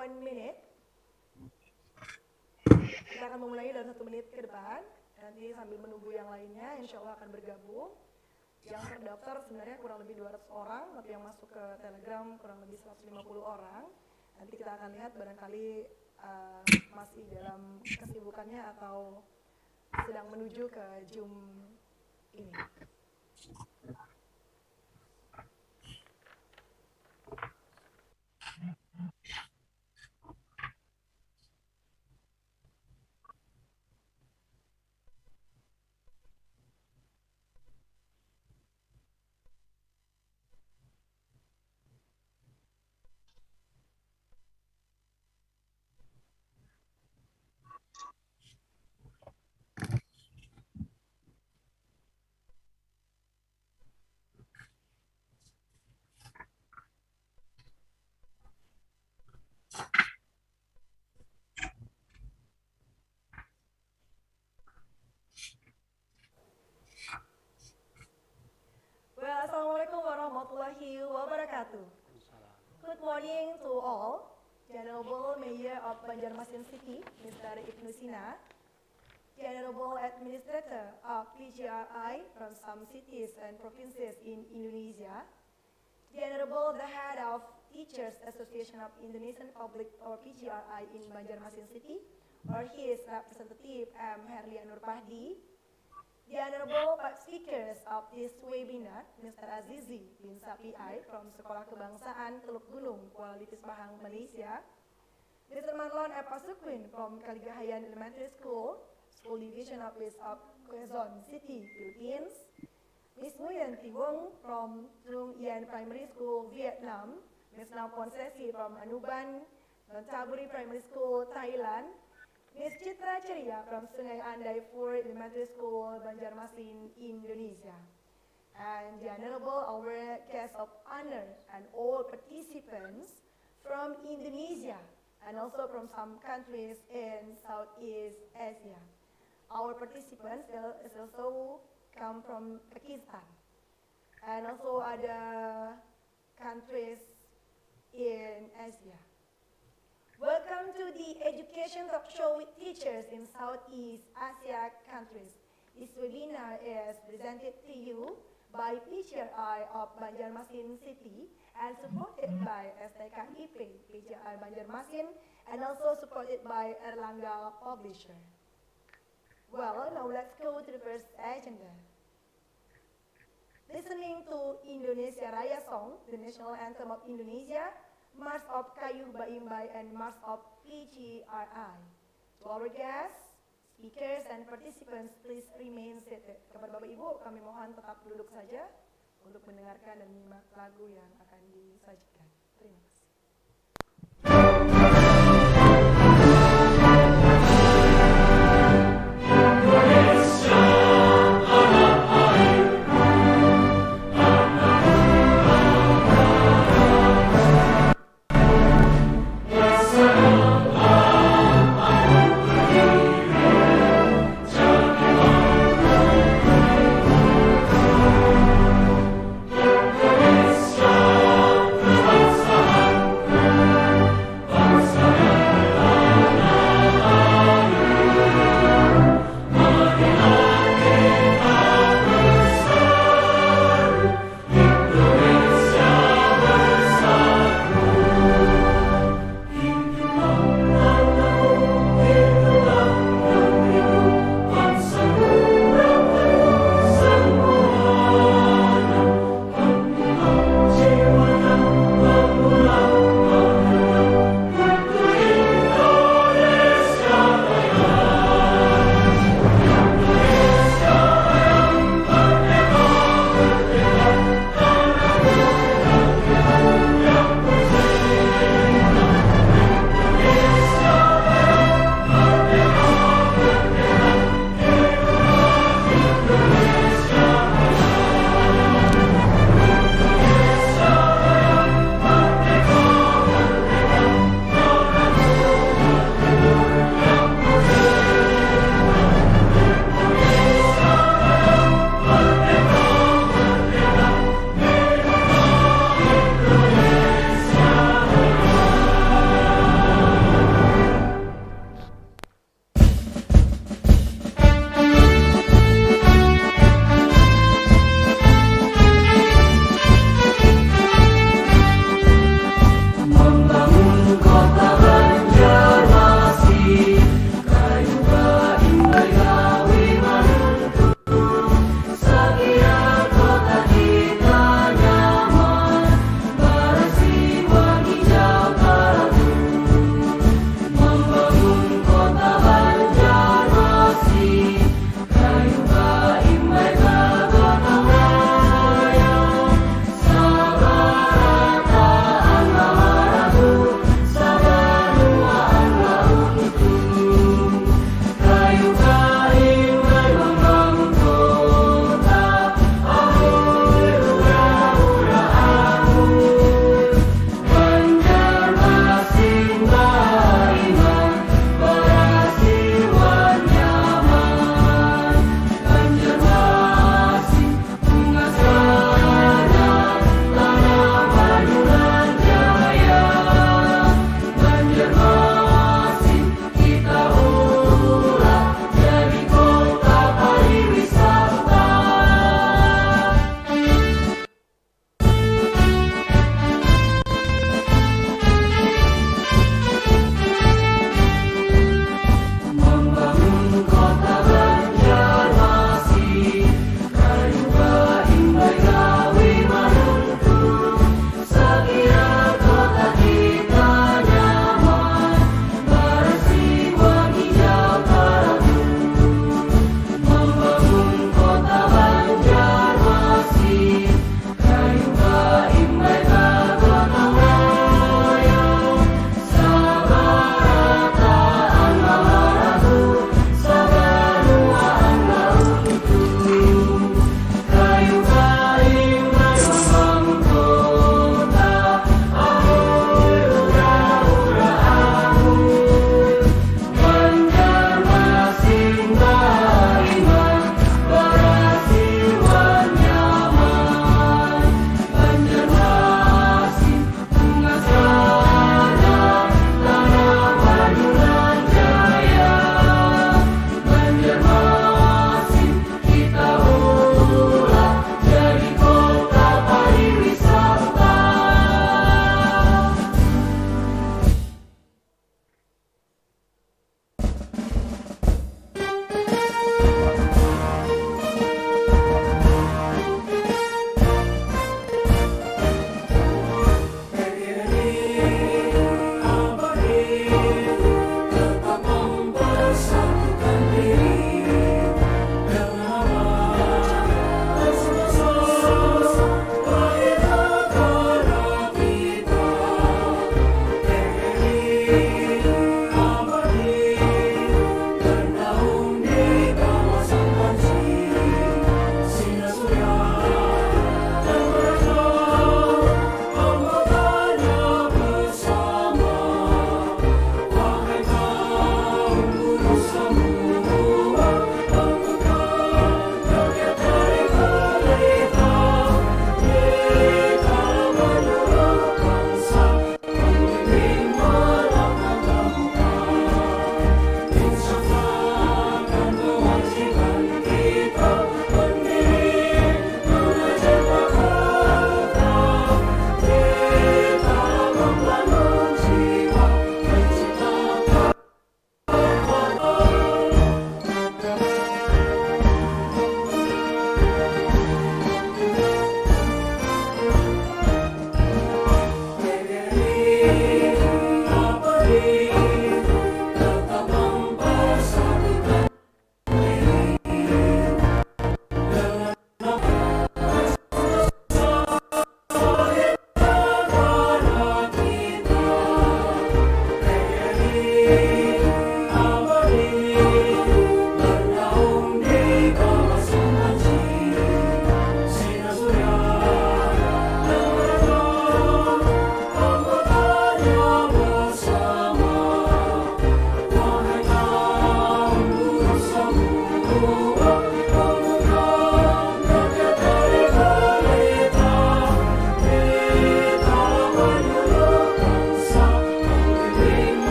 1 minute. Kita akan memulai dalam 1 menit ke depan. Nanti sambil menunggu yang lainnya, insya Allah akan bergabung. Yang terdaftar sebenarnya kurang lebih 200 orang, tapi yang masuk ke Telegram kurang lebih 150 orang. Nanti kita akan lihat barangkali masih dalam kesibukannya atau sedang menuju ke Zoom ini. Assalamualaikum warahmatullahi wabarakatuh. Good morning to all. The Honorable Mayor of Banjarmasin City, Mr. Ibnu Sina, the Honorable Administrator of PGRI from some cities and provinces in Indonesia, the Honorable the Head of Teachers Association of Indonesian Public or PGRI in Banjarmasin City, or his representative Herlian Nurpahdi, the Honorable speakers of this webinar, Mr. Azizi bin Sapiai from Sekolah Kebangsaan Teluk Gunung, Kuala Lipis Bahang, Malaysia, Mr. Marlon Epasukwin from Kaligahayan Elementary School, School Division Office of Quezon City, Philippines, Ms. Nguyen Thi Wong from Trung Yen Primary School, Vietnam, Ms. Nampon Sesi from Anuban, Taburi Primary School, Thailand, Ms. Citra Ceria from Sungai Andai 4 Elementary School, Banjarmasin, Indonesia. And the Honorable, our guest of honor and all participants from Indonesia and also from some countries in Southeast Asia. Our participants also come from Pakistan and also other countries in Asia. Welcome to the Education Talk Show with Teachers in Southeast Asia countries. This webinar is presented to you by PGRI of Banjarmasin City and supported by STKIP, PGRI Banjarmasin, and also supported by Erlangga Publisher. Well, now let's go to the first agenda. Listening to Indonesia Raya Song, the national anthem of Indonesia, March of Kayuh Baimbai and March of PGRI. To our guests, speakers, and participants, please remain seated. Kepada Bapak Ibu, kami mohon tetap duduk saja untuk mendengarkan dan menyimak lagu yang akan disajikan. Terima kasih. Sa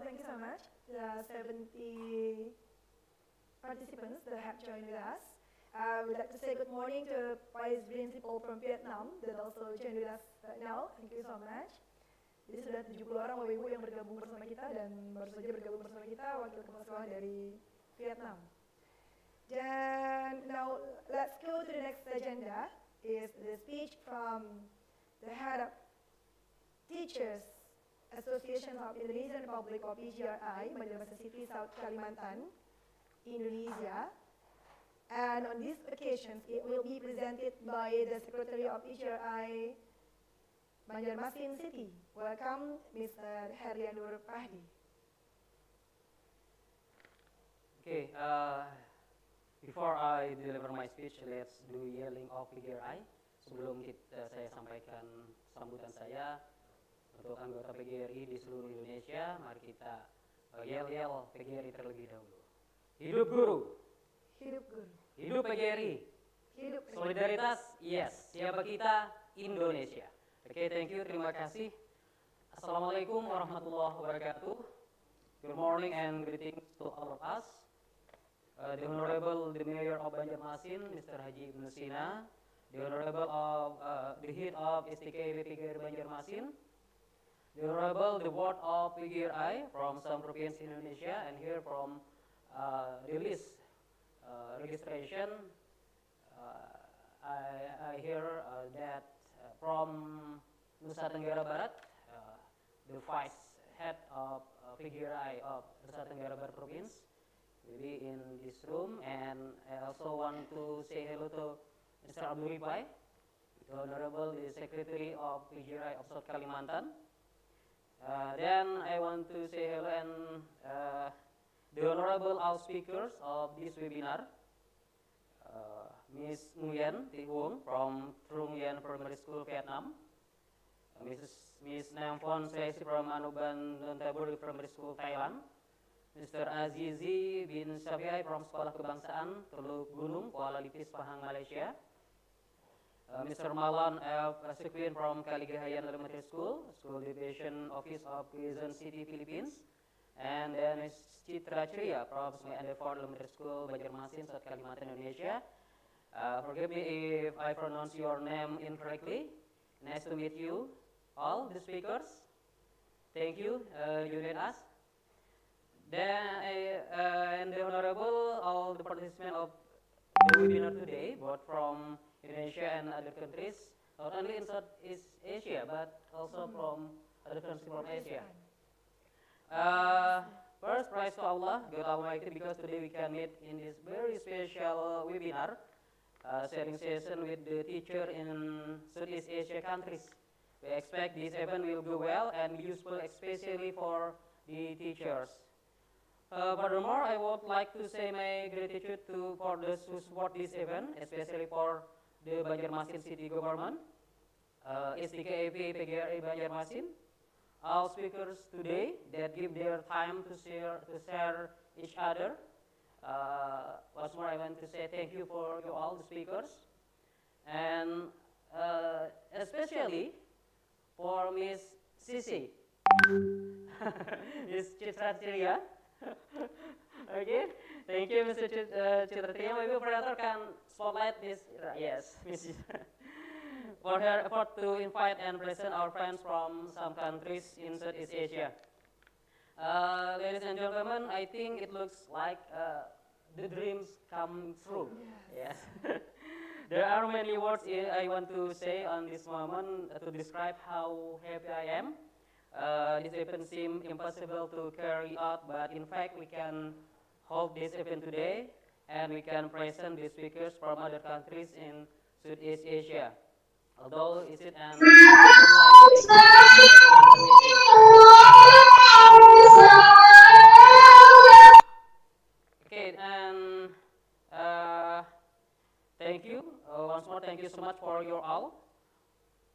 thank you so much. The 70 participants that have joined with us. I would like to say good morning to Vice Principal from Vietnam that also joined with us right now. Thank you so much. Jadi sudah 70 orang Bapak Ibu yang bergabung bersama kita dan baru saja bergabung bersama kita wakil kepala sekolah dari Vietnam. Dan now let's go to the next agenda is the speech from the head of Teachers Association of Indonesian Republic of PGRI, Banjarmasin City, South Kalimantan, Indonesia. And on this occasion, it will be presented by the Secretary of PGRI, Banjarmasin City. Welcome, Mr. Herianur Pahdi. Okay, before I deliver my speech, let's do yelling of PGRI. Sebelum saya sampaikan sambutan saya untuk anggota PGRI di seluruh Indonesia, mari kita yel-yel PGRI terlebih dahulu. Hidup guru. Hidup guru. Hidup PGRI. Hidup PGRI. Solidaritas, yes. Siapa kita? Indonesia. Oke, thank you, terima kasih. Assalamualaikum warahmatullahi wabarakatuh. Good morning and greetings to all of us. The Honorable the Mayor of Banjarmasin, Mr. Haji Ibnu Sina, the Honorable of the Head of STKB PGRI Banjarmasin, the Honorable the Board of PGRI from some province in Indonesia, and here from the list registration, I hear that from Nusa Tenggara Barat, the Vice Head of PGRI of Nusa Tenggara Barat Province will be in this room, and I also want to say hello to Mr. Abdul Ripai, the Honorable the Secretary of PGRI of South Kalimantan. Then I want to say hello and the Honorable all speakers of this webinar, Ms. Nguyen Thị Huong from Trung Nguyen Primary School, Vietnam, Ms. Nam Phon Sesi from Anuban Dontaburi Primary School, Thailand, Mr. Azizi bin Syafiai from Sekolah Kebangsaan Teluk Gunung, Kuala Lipis, Pahang, Malaysia, Mr. Malan F. Sequin from Kaligahayan Elementary School, School Division Office of Quezon City, Philippines, and then Ms. Citra Ceria from Smith&Ford Elementary School, Banjarmasin, South Kalimantan, Indonesia. Forgive me if I pronounce your name incorrectly. Nice to meet you all, the speakers. Thank you, joining us. Then, and the Honorable, all the participants of the webinar today, both from Indonesia and other countries, not only in Southeast Asia, but also from other countries from Asia. First, praise to Allah, God Almighty, because today we can meet in this very special webinar, sharing session with the teacher in Southeast Asia countries. We expect this event will go well and useful, especially for the teachers. Furthermore, I would like to say my gratitude for those who support this event, especially for the Banjarmasin City Government, STKAP PGRI Banjarmasin, all speakers today that give their time to share each other. Once more, I want to say thank you for you all the speakers, and especially for Miss Sisi, Miss Citra Ceria. Okay, thank you, Mr. Citra Ceria. Maybe operator can spotlight this. Yes, Miss. For her effort to invite and present our friends from some countries in Southeast Asia. Ladies and gentlemen, I think it looks like the dreams come true. Yes. There are many words I want to say on this moment to describe how happy I am. This event seems impossible to carry out, but in fact we can hold this event today, and we can present the speakers from other countries in Southeast Asia. Although is it an okay, and thank you once more. Thank you so much for your all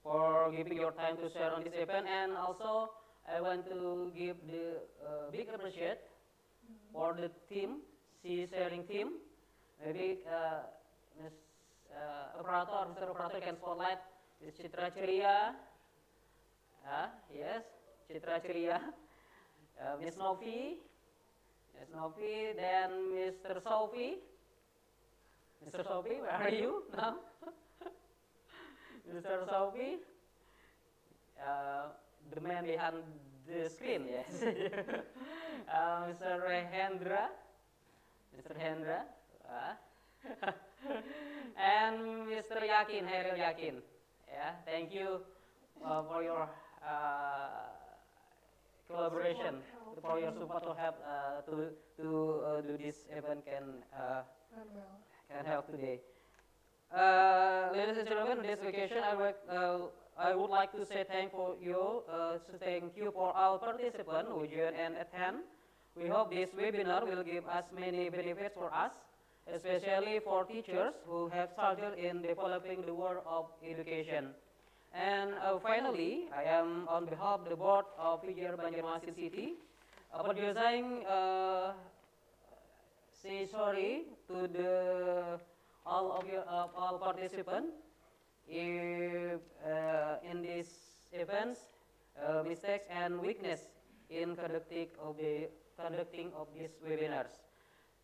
for giving your time to share on this event, and also I want to give the big appreciate for the team, sharing team. Maybe Mr. Operator can spotlight this Citra Ceria. Yes, Citra Ceria. Miss Novi, then Mr. Sophie. Mr. Sophie, where are you now? Mr. Sophie, the man behind the screen, yes. Mr. Hendra, and Mr. Yakin, Hairil Yakin. Yeah, thank you for your collaboration, for your support to help to do this event can help today. Ladies and gentlemen, on this occasion, I would like to say thank you for all participants who joined and attend. We hope this webinar will give us many benefits for us, especially for teachers who have struggled in developing the world of education. And finally, I am on behalf of the board of PGR Banjarmasin City, apologizing, say sorry to all participants if in these events mistakes and weakness in conducting of these webinars.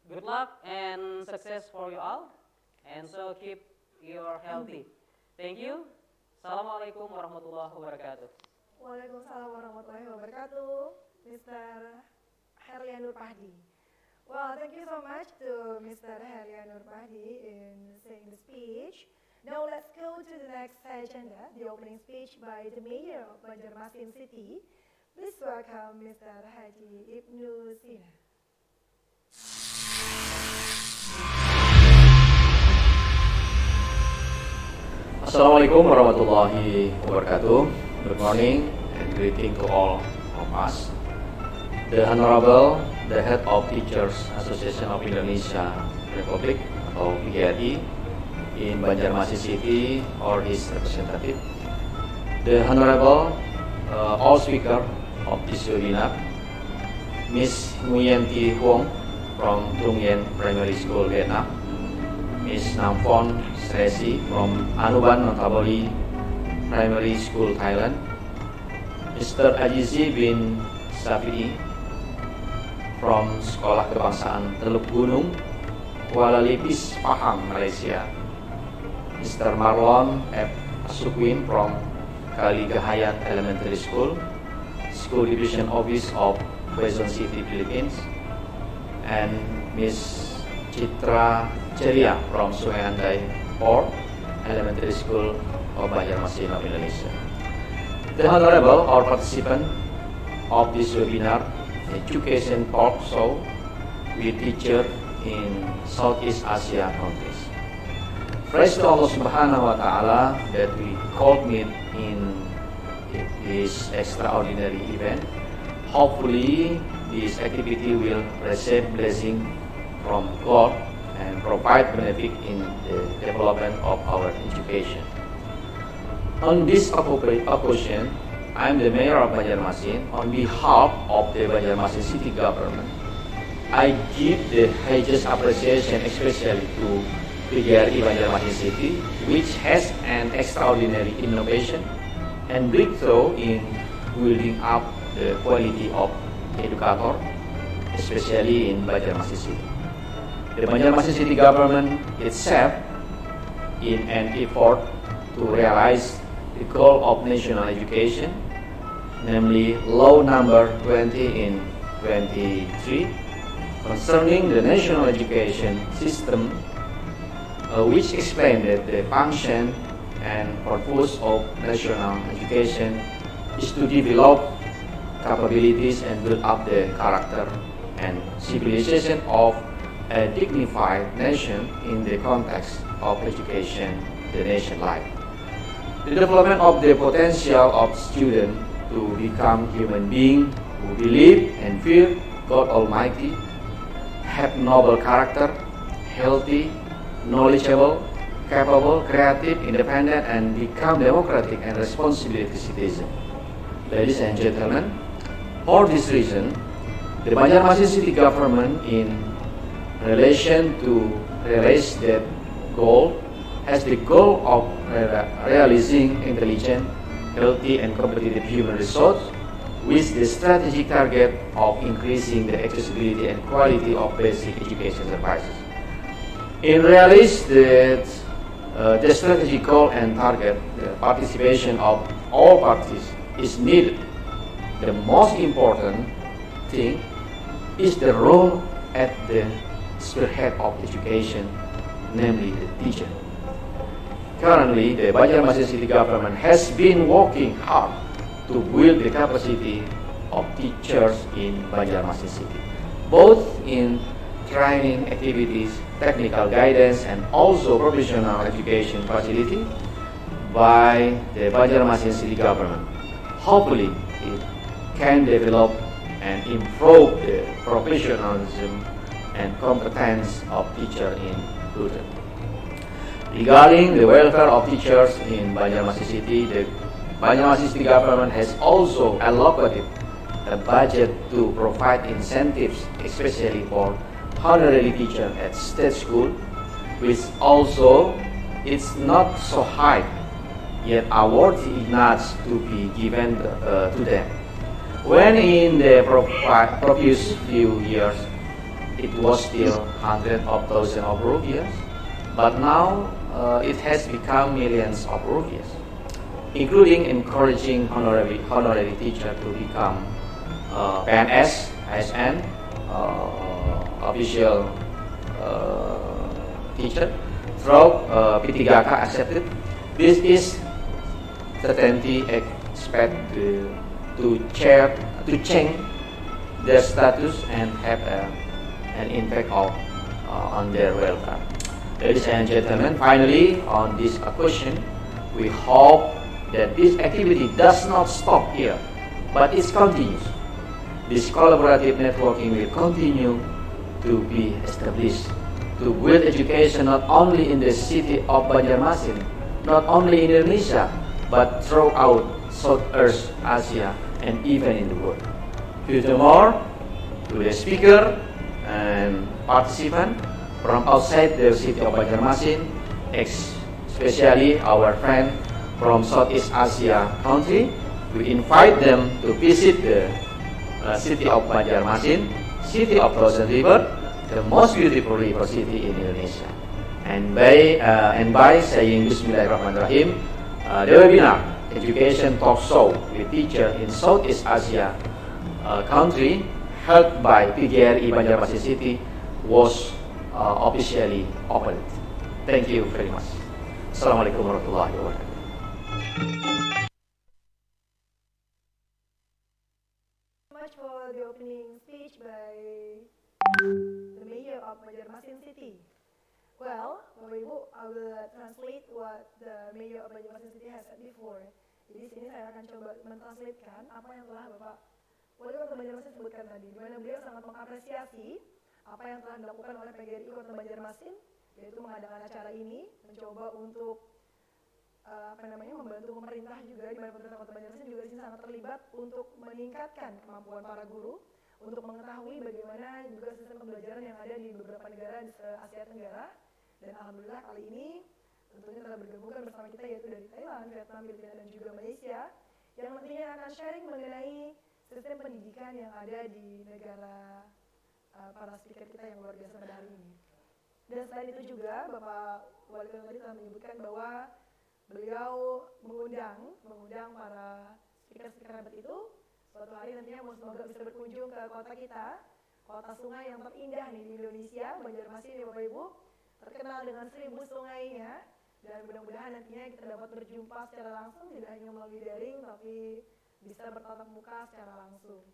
Good luck and success for you all, and so keep your healthy. Thank you. Assalamualaikum warahmatullahi wabarakatuh. Waalaikumsalam warahmatullahi wabarakatuh, Mr. Herlian Nurpahdi. Well, thank you so much to Mr. Herlian Nurpahdi in saying the speech. Now let's go to the next agenda, the opening speech by the Mayor of Banjarmasin City. Please welcome Mr. Haji Ibnu Sina. Assalamualaikum warahmatullahi wabarakatuh. Good morning and greeting to all of us. The Honorable, the Head of Teachers Association of Indonesia Republic atau PGRI in Banjarmasin City or his representative. The Honorable all speaker of this webinar, Miss Nguyen Thi Huong from Trung Yen Primary School, Vietnam. Ms. Namphon Sresi from Anuban Notaboli Primary School, Thailand. Mr. Azizi bin Safi'i from Sekolah Kebangsaan Teluk Gunung, Kuala Lipis, Pahang, Malaysia. Mr. Marlon F. Sukwin from Kaligahayat Elementary School, School Division Office of Quezon City, Philippines. And Ms. Citra Ceria from Sungai Andai Port Elementary School of Banjarmasin of Indonesia. The Honorable or participant of this webinar, Education Talk Show with teacher in Southeast Asia countries. Praise to Allah Subhanahu wa Ta'ala that we called meet in this extraordinary event. Hopefully, this activity will receive blessing from God and provide benefit in the development of our education. On this occasion, I am the Mayor of Banjarmasin. On behalf of the Banjarmasin City Government, I give the highest appreciation especially to PGRI Banjarmasin City, which has an extraordinary innovation and breakthrough in building up the quality of educator, especially in Banjarmasin City. The Banjarmasin City Government itself, in an effort to realize the goal of national education, namely Law Number 20 in 23, concerning the national education system, which explained that the function and purpose of national education is to develop capabilities and build up the character and civilization of a dignified nation in the context of education, the nation life. The development of the potential of students to become human beings who believe and fear God Almighty, have noble character, healthy, knowledgeable, capable, creative, independent, and become democratic and responsible citizens. Ladies and gentlemen, for this reason, the Banjarmasin City Government, in relation to realize that goal, has the goal of realizing intelligent, healthy, and competitive human resource with the strategic target of increasing the accessibility and quality of basic education services. In realizing the strategic goal and target, the participation of all parties is needed. The most important thing is the role at the spearhead of education, namely the teacher. Currently, the Banjarmasin City government has been working hard to build the capacity of teachers in Banjarmasin City, both in training activities, technical guidance, and also professional education facility by the Banjarmasin City government. Hopefully, it can develop and improve the professionalism and competence of teachers in Bhutan. Regarding the welfare of teachers in Banjarmasin City, the Banjarmasin City government has also allocated a budget to provide incentives, especially for honorary teachers at state school, which also is not so high, yet awarded enough to be given to them. When in the previous few years, it was still hundreds of thousands of rupees, but now it has become millions of rupees, including encouraging honorary teachers to become PNS, ASN, official teacher through P3K accepted. This is certainly expect to change their status and have an impact on their welfare. Ladies and gentlemen, finally on this question, we hope that this activity does not stop here, but it continues. This collaborative networking will continue to be established to build education not only in the city of Banjarmasin, not only in Indonesia, but throughout Southeast Asia and even in the world. Furthermore, to the speaker and participant from outside the city of Banjarmasin, especially our friend from Southeast Asia country, we invite them to visit the city of Banjarmasin, city of Thousand River, the most beautiful river city in Indonesia. And by saying Bismillahirrahmanirrahim, the webinar Education Talk Show with teacher in Southeast Asia country held by PGRI Banjarmasin City was officially opened. Thank you very much. Assalamualaikum warahmatullahi wabarakatuh. Much for the opening speech by the mayor of Banjarmasin City. Well, Bapak Ibu, I will translate what the mayor of Banjarmasin City has said before. Jadi sini saya akan coba mentranslatekan apa yang telah Bapak Wali Kota Banjarmasin sebutkan tadi, di mana beliau sangat mengapresiasi apa yang telah dilakukan oleh PGRI Kota Banjarmasin, yaitu mengadakan acara ini, mencoba untuk membantu pemerintah juga, di mana pemerintah Kota Banjarmasin juga di sini sangat terlibat untuk meningkatkan kemampuan para guru untuk mengetahui bagaimana juga sistem pembelajaran yang ada di beberapa negara di Asia Tenggara. Dan alhamdulillah kali ini tentunya telah bergabungkan bersama kita yaitu dari Thailand, Vietnam, Filipina, dan juga Malaysia yang nantinya akan sharing mengenai sistem pendidikan yang ada di negara para speaker kita yang luar biasa pada hari ini. Dan selain itu juga Bapak Wali Kota tadi telah menyebutkan bahwa beliau mengundang para speaker-speaker hebat itu suatu hari nantinya semoga bisa berkunjung ke kota kita, kota sungai yang terindah nih di Indonesia, Banjarmasin ya Bapak Ibu, terkenal dengan 1000 sungainya, dan mudah-mudahan nantinya kita dapat berjumpa secara langsung, tidak hanya melalui daring tapi bisa bertatap muka secara langsung.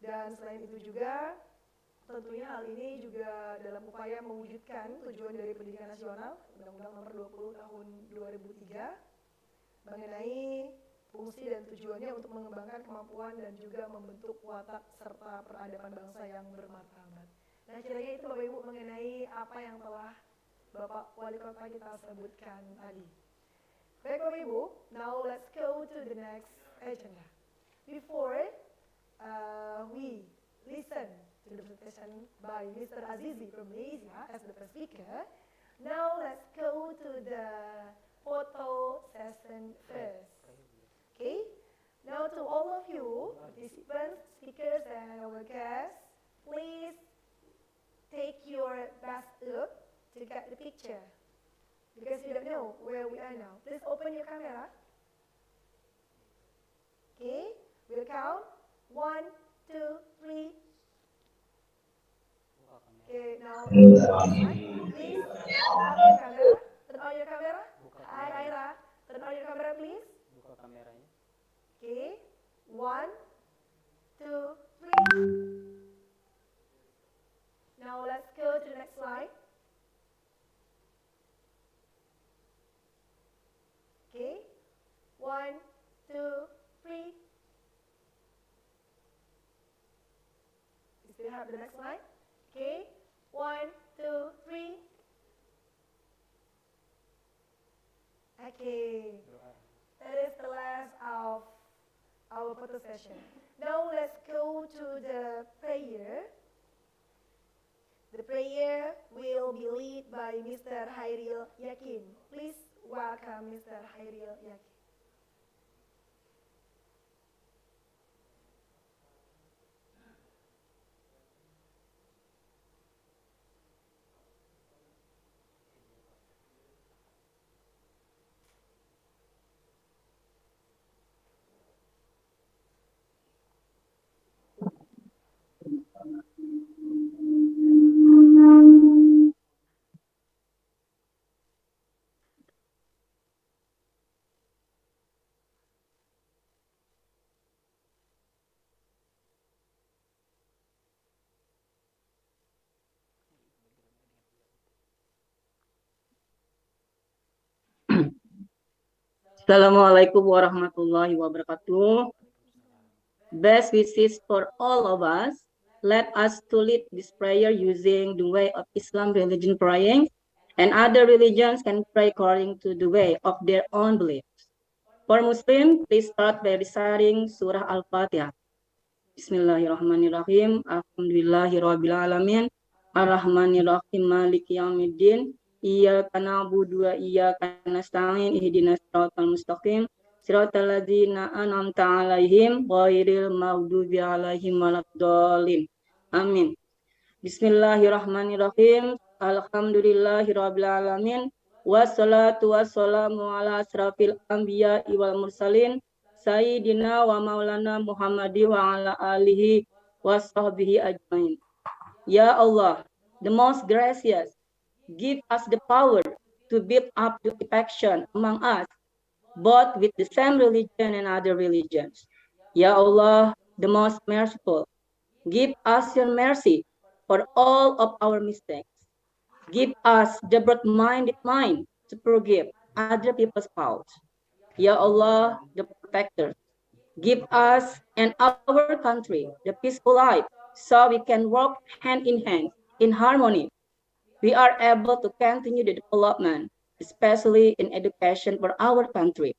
Dan selain itu juga tentunya hal ini juga dalam upaya mewujudkan tujuan dari pendidikan nasional Undang-Undang Nomor 20 Tahun 2003 mengenai fungsi dan tujuannya untuk mengembangkan kemampuan dan juga membentuk watak serta peradaban bangsa yang bermartabat. Nah, kiranya itu Bapak Ibu mengenai apa yang telah Bapak Wali Kota kita sebutkan tadi. Baik Bapak Ibu, now let's go to the next agenda. Before we listen to the presentation by Mr. Azizi from Malaysia as the first speaker, now let's go to the photo session first. Okay, Now to all of you, participants, speakers, and our guests, please take your best look to get the picture. Because we don't know where we are now. Please open your camera. Okay, we'll count. 1, 2, 3. Okay, now this side. Please turn up your camera. Turn on your camera. Hi, Aira. Turn on your camera, please. Buka kameranya. Okay, 1, 2, 3. Now let's go to the next slide. Okay, 1, 2, 3. You still have the next slide. Okay, 1, 2, 3. Okay, that is the last of our photo session. Now let's go to the prayer. The prayer will be led by Mr. Hairil Yakin. Please welcome Mr. Hairil Yakin. Assalamualaikum warahmatullahi wabarakatuh. Best wishes for all of us. Let us to lead this prayer using the way of Islam religion praying, and other religions can pray according to the way of their own beliefs. For Muslim, please start by reciting Surah Al-Fatihah. Bismillahirrahmanirrahim. Alhamdulillahirabbil alamin. Arrahmanirrahim. Maliki yaumiddin. Iyyaka na'budu wa iyyaka nasta'in. Ihdinas siratal mustaqim. Siratal ladzina an'amta 'alaihim ghairil maghdubi 'alaihim waladdallin. Amin. Bismillahirrahmanirrahim. Alhamdulillahirabbil alamin. Wassalatu wassalamu ala asrafil anbiya'i wal mursalin. Sayyidina wa maulana Muhammadi wa ala alihi wa sahbihi ajmain. Ya Allah, the most gracious, give us the power to build up the affection among us, both with the same religion and other religions. Ya Allah, the most merciful, give us your mercy for all of our mistakes. Give us the broad-minded mind to forgive other people's faults. Ya Allah, the protector, give us and our country the peaceful life so we can work hand in harmony. We are able to continue the development, especially in education for our country.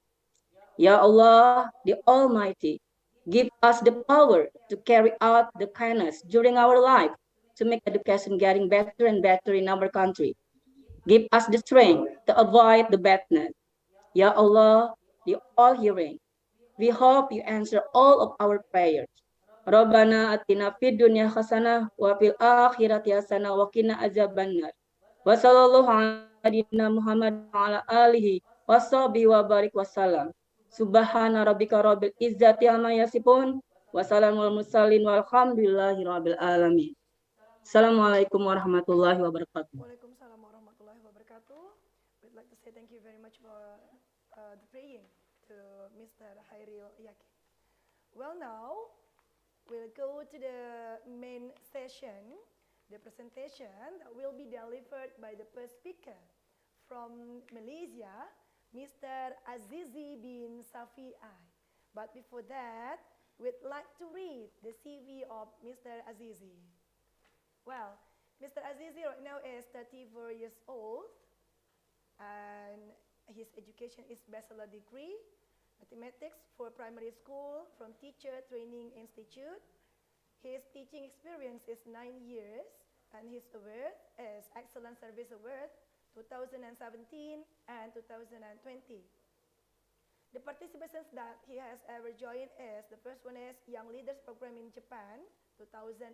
Ya Allah, the Almighty, give us the power to carry out the kindness during our life to make education getting better and better in our country. Give us the strength to avoid the badness. Ya Allah, the all-hearing, we hope you answer all of our prayers. Rabbana atina fid dunya hasanah wa fil akhirati hasanah wa qina azabannar. Wa sallallahu ala Muhammad wa ala alihi wa sahbihi wa barik wasallam. Subhana rabbika rabbil izzati amma yasifun wa salamul mursalin walhamdulillahi rabbil alamin. Assalamualaikum warahmatullahi wabarakatuh. Waalaikumsalam warahmatullahi wabarakatuh. We'd like to say thank you very much for the praying to Mr. Hairil Yakin. Well, now we'll go to the main session, the presentation that will be delivered by the first speaker from Malaysia, Mr. Azizi bin Safi'ai. But before that, we'd like to read the CV of Mr. Azizi. Well, Mr. Azizi right now is 34 years old, and his education is bachelor degree, mathematics for primary school from Teacher Training Institute. His teaching experience is 9 years, and his award is Excellent Service Award 2017 and 2020. The participants that he has ever joined is, the first one is Young Leaders Program in Japan, 2018,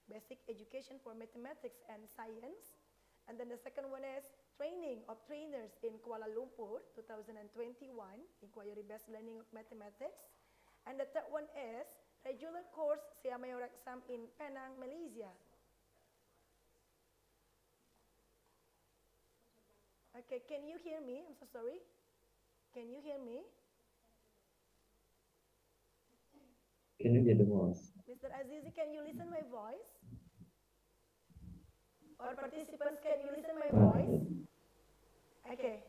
Basic Education for Mathematics and Science. And then the second one is Training of Trainers in Kuala Lumpur, 2021, Inquiry-Based Learning of Mathematics. And the third one is Regular Course Sia Mayor Exam in Penang, Malaysia. Okay, can you hear me? I'm so sorry. Can you hear me? Can you hear the voice? Mr. Azizi, can you listen my voice? Or participants, can you listen my voice? Okay.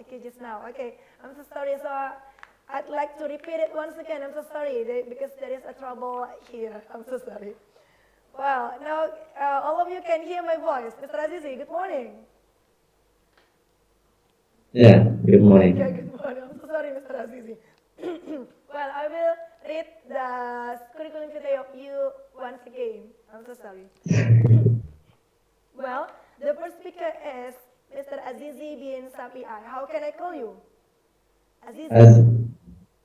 Okay, just now. Okay, I'm so sorry. So I'd like to repeat it once again. I'm so sorry because there is a trouble here. I'm so sorry. Well, now all of you can hear my voice. Mr. Azizi, good morning. Yeah, good morning. Okay, good morning. I'm so sorry, Mr. Azizi. Well, I will read the curriculum vitae of you once again. I'm so sorry. Well, the first speaker is Mr. Azizi bin Sapiai. How can I call you? Azizi.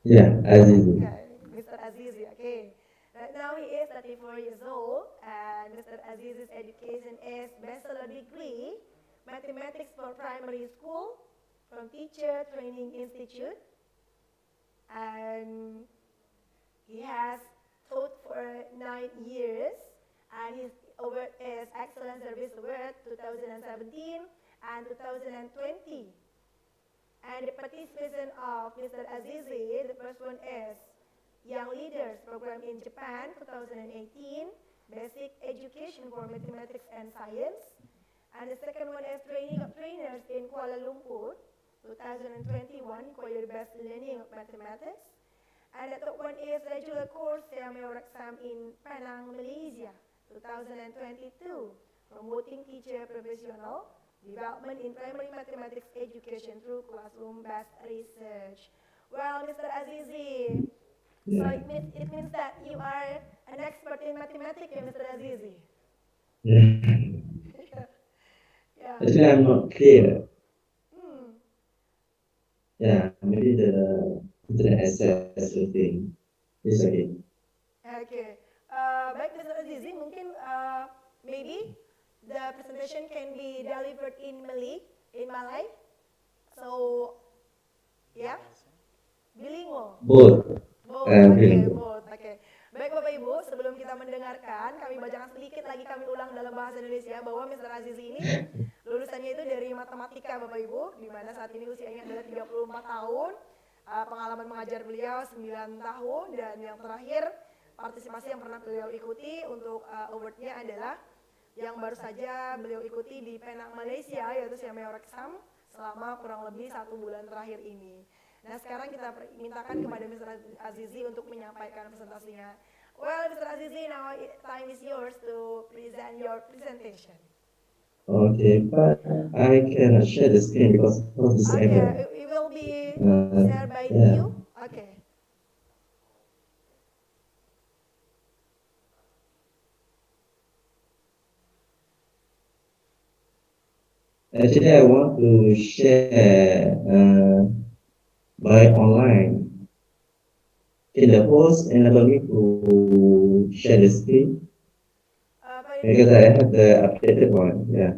Azizi. Okay, Mr. Azizi. Okay. Right now he is 34 years old, and Mr. Azizi's education is bachelor degree, mathematics for primary school from Teacher Training Institute, and he has taught for 9 years, and his award is Excellent Service Award 2017 and 2020. And the participation of Mr. Azizi, the first one is Young Leaders Program in Japan 2018, Basic Education for Mathematics and Science. And the second one is Training of Trainers in Kuala Lumpur 2021, Inquiry-Based Learning of Mathematics. And the third one is Regular Course Sia Mayor Exam in Penang, Malaysia 2022, Promoting Teacher Professional Development in Primary Mathematics Education through Classroom-Based Research. Well, Mr. Azizi, so it means that you are an expert in mathematics, Mr. Azizi. Yeah. Actually, I'm not clear. Yeah, maybe the internet access thing is okay. Okay. Baik, Mr. Azizi, mungkin maybe the presentation can be delivered in Malay. So, yeah, bilingual. Both. Okay, both. Okay. Baik Bapak Ibu, sebelum kita mendengarkan, kami bacakan sedikit lagi, kami ulang dalam bahasa Indonesia bahwa Mr. Azizi ini lulusannya itu dari matematika Bapak Ibu, di mana saat ini usianya adalah 34 tahun, pengalaman mengajar beliau 9 tahun, dan yang terakhir partisipasi yang pernah beliau ikuti untuk awardnya adalah yang baru saja beliau ikuti di Penang, Malaysia, yaitu Sia Mayor Exam selama kurang lebih 1 bulan terakhir ini. Nah, sekarang kita mintakan kepada Mr. Azizi untuk menyampaikan presentasinya. Well, Mr. Azizi, now time is yours to present your presentation. Okay, but I cannot share the screen because of this error. Okay, it will be shared by you. Okay. Actually, I want to share by online. Can the host enable me to share the screen? Because I have the updated one, yeah.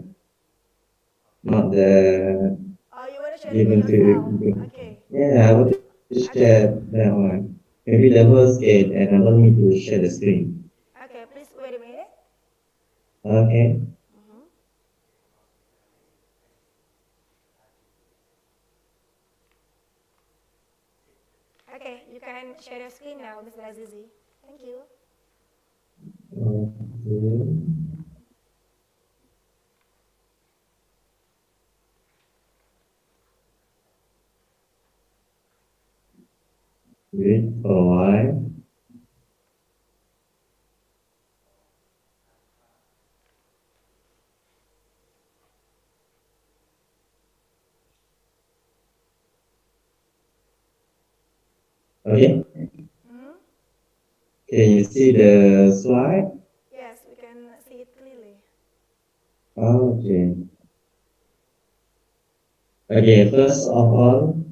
Not the You want to share it given by to yourself? Okay. Yeah, I want to share that one. Maybe the host can enable me to share the screen. Okay, please wait a minute. Okay. Okay, you can share your screen now, Mr. Azizi. Thank you. Okay. Wait for a while. Okay. Can you see the slide? Yes, we can see it clearly. Okay. Okay, first of all,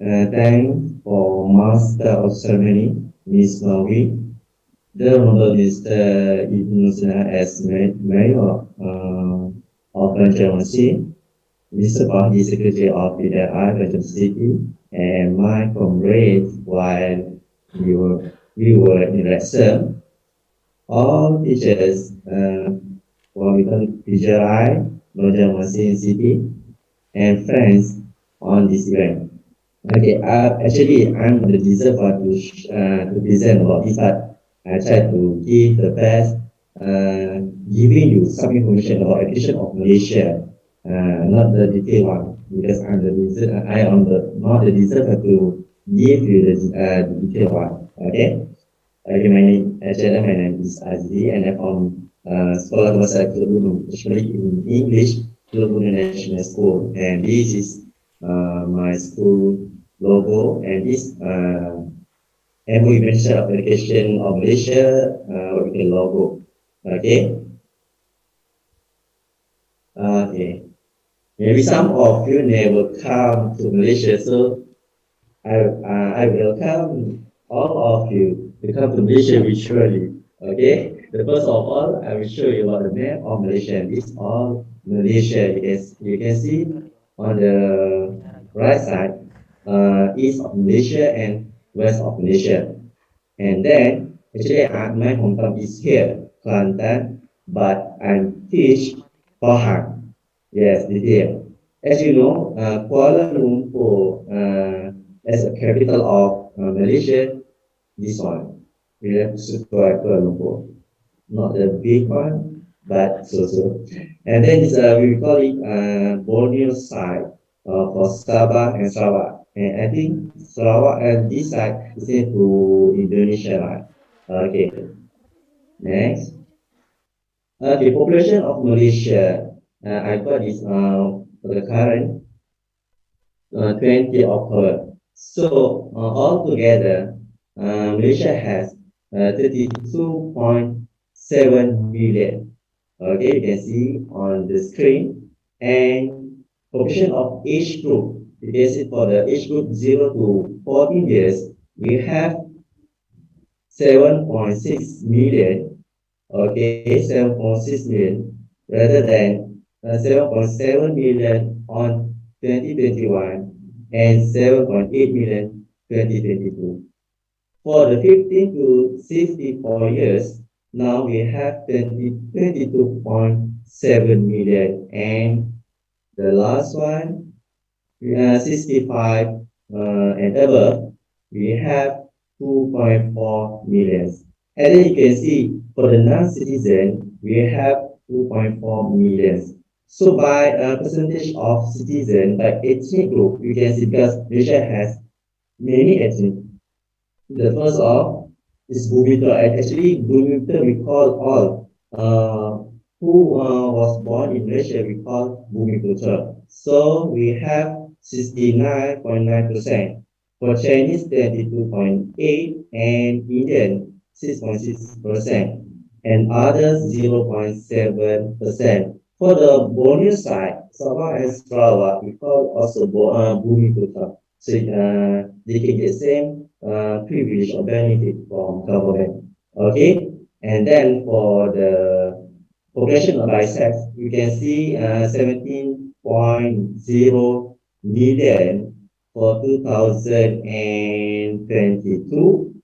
thanks for Master of Ceremony, Miss Maui, the Honorable Mr. Ibn Sina as Mayor of Banjarmasin, Mr. Party Secretary of PDI Banjarmasin City, and my comrades while we were in lesson, all teachers from PGI Banjarmasin City, and friends on this event. Okay, actually, I'm the deserver to present about this, but I try to give the best, giving you some information about education of Malaysia, not the detailed one, because I am not the deserver to give you the detailed one. Okay, okay, my name is Azri, and I'm from Sekolah Bahasa Kelabunu, especially in English, Kelabunu National School, and this is my school logo, and this MOE Minister of Education of Malaysia with the logo. Okay. Okay. Maybe some of you never come to Malaysia, so I welcome all of you to come to Malaysia virtually. Okay. The first of all, I will show you about the map of Malaysia. This is all Malaysia. You can see on the right side, east of Malaysia and west of Malaysia. And then, actually, my hometown is here, Kelantan, but I teach Pahang. Yes, this here. As you know, Kuala Lumpur, as a capital of Malaysia, this one. We have to Kuala Lumpur. Not the big one, but so. And then we call it Borneo side for Sabah and Sarawak. And I think Sarawak and this side is into Indonesia. Right? Okay, next. Okay, population of Malaysia. I got this for the current 20 October. So altogether, Malaysia has 32.7 million. Okay, you can see on the screen. And population of age group, you can see for the age group 0 to 14 years, we have 7.6 million. Okay, 7.6 million rather than 7.7 million on 2021 and 7.8 million 2022. For the 15 to 64 years, now we have 22.7 million, and the last one, 65 and above, we have 2.4 million. And then you can see for the non-citizen, we have 2.4 million. So by percentage of citizen, by ethnic group, you can see because Malaysia has many ethnic. The first of is Bhumika, and actually Bhumika we call all who was born in Malaysia, we call Bhumiputra. So we have 69.9%. For Chinese, 32.8%, and Indian, 6.6%, and others, 0.7%. For the Borneo side, Sabah and Sarawak, we call also Bhumiputra. So they can get same privilege or benefit from government. Okay, and then for the population by sex, you can see 17.0 million for 2022.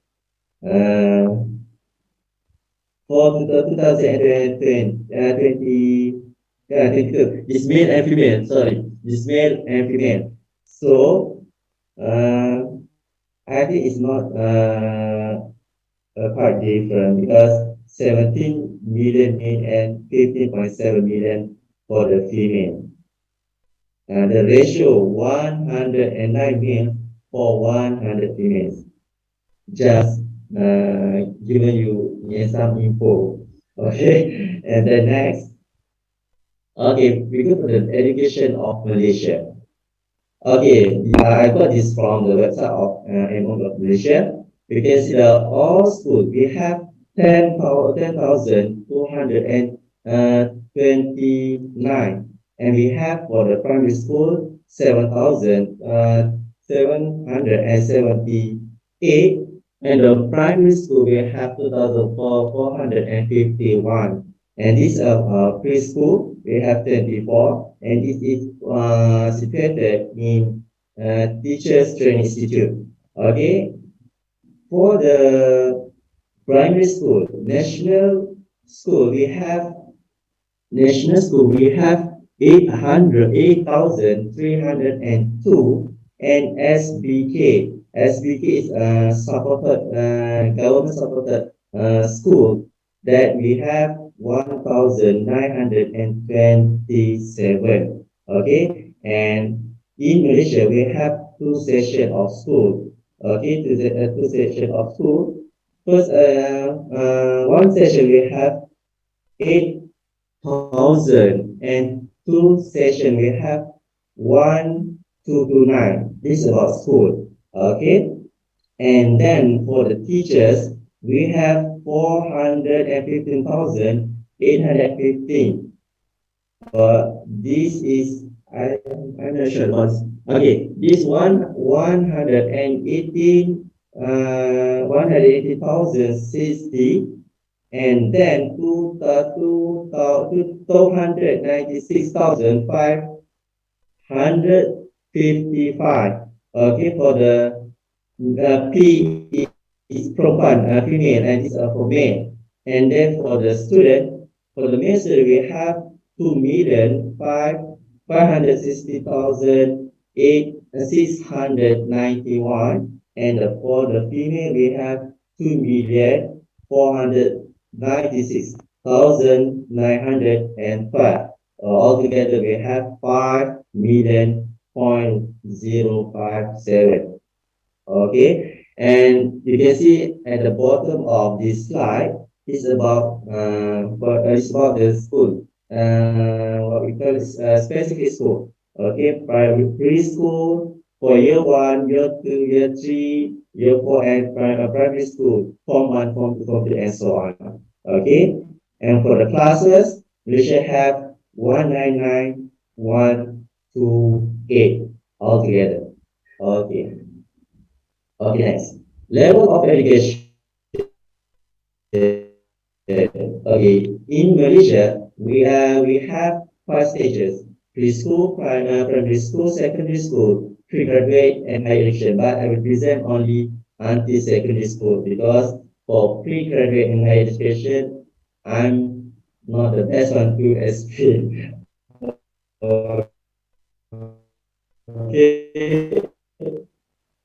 For 2022, this male and female, sorry, this male and female. So, I think it's not quite different because 17 million male and 15.7 million for the female. The ratio 109 male for 100 females. Just giving you some info. Okay, and then next. Okay, we go to the education of Malaysia. Okay, I got this from the website of MOE of Malaysia. You can see the all schools, we have 10,229, and we have for the primary school 778, and the primary school we have 451. And this preschool we have 24, and it is situated in Teachers Training Institute. Okay, for the primary school, national school, we have 8,302, and SBK is government supported school that we have 1,927. Okay, and in Malaysia we have two sections of school. Okay, two sections of school. First, one session we have 8,000, and two session we have 1,229. This is about school. Okay, and then for the teachers we have 415,815. This is I'm not sure about. Okay, this 180,060, and then 296,555. Okay, for the P is perempuan, female, and is for male. And then for the student, for the male student, we have 2,560,691, and for the female, we have 2,496,905. Altogether, we have 5,000,057. Okay, and you can see at the bottom of this slide is about the school, what we call specific school. Okay, primary preschool for year 1, year 2, year 3, year 4, and primary school, form 1, form 2, form 3, and so on. Okay, and for the classes, we should have 199, 128 altogether. Okay. Okay, next. Level of education. Okay, in Malaysia, we have 5 stages: preschool, primary school, secondary school, pre-graduate, and higher education. But I will present only until secondary school, because for pre-graduate and higher education, I'm not the best one to explain. Okay.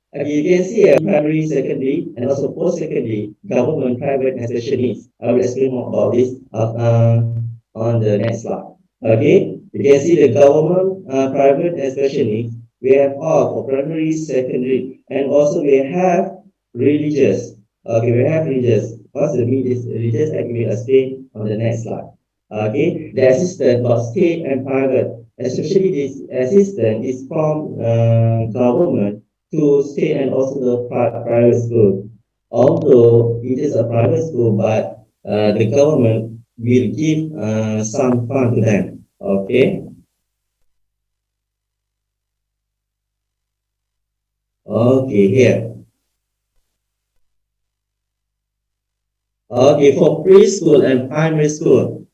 You can see primary, secondary, and also post-secondary, government, private, and special needs. I will explain more about this on the next slide. Okay, you can see the government, private, and special needs. We have all for primary, secondary, and also we have religious. Okay, we have religious. What's the meaning is religious? I will explain on the next slide. Okay, the assistance for state and private, especially this assistance is from government to state and also the private school. Although it is a private school, but the government will give some fund to them. Okay. Okay, here. Okay, for preschool and primary school.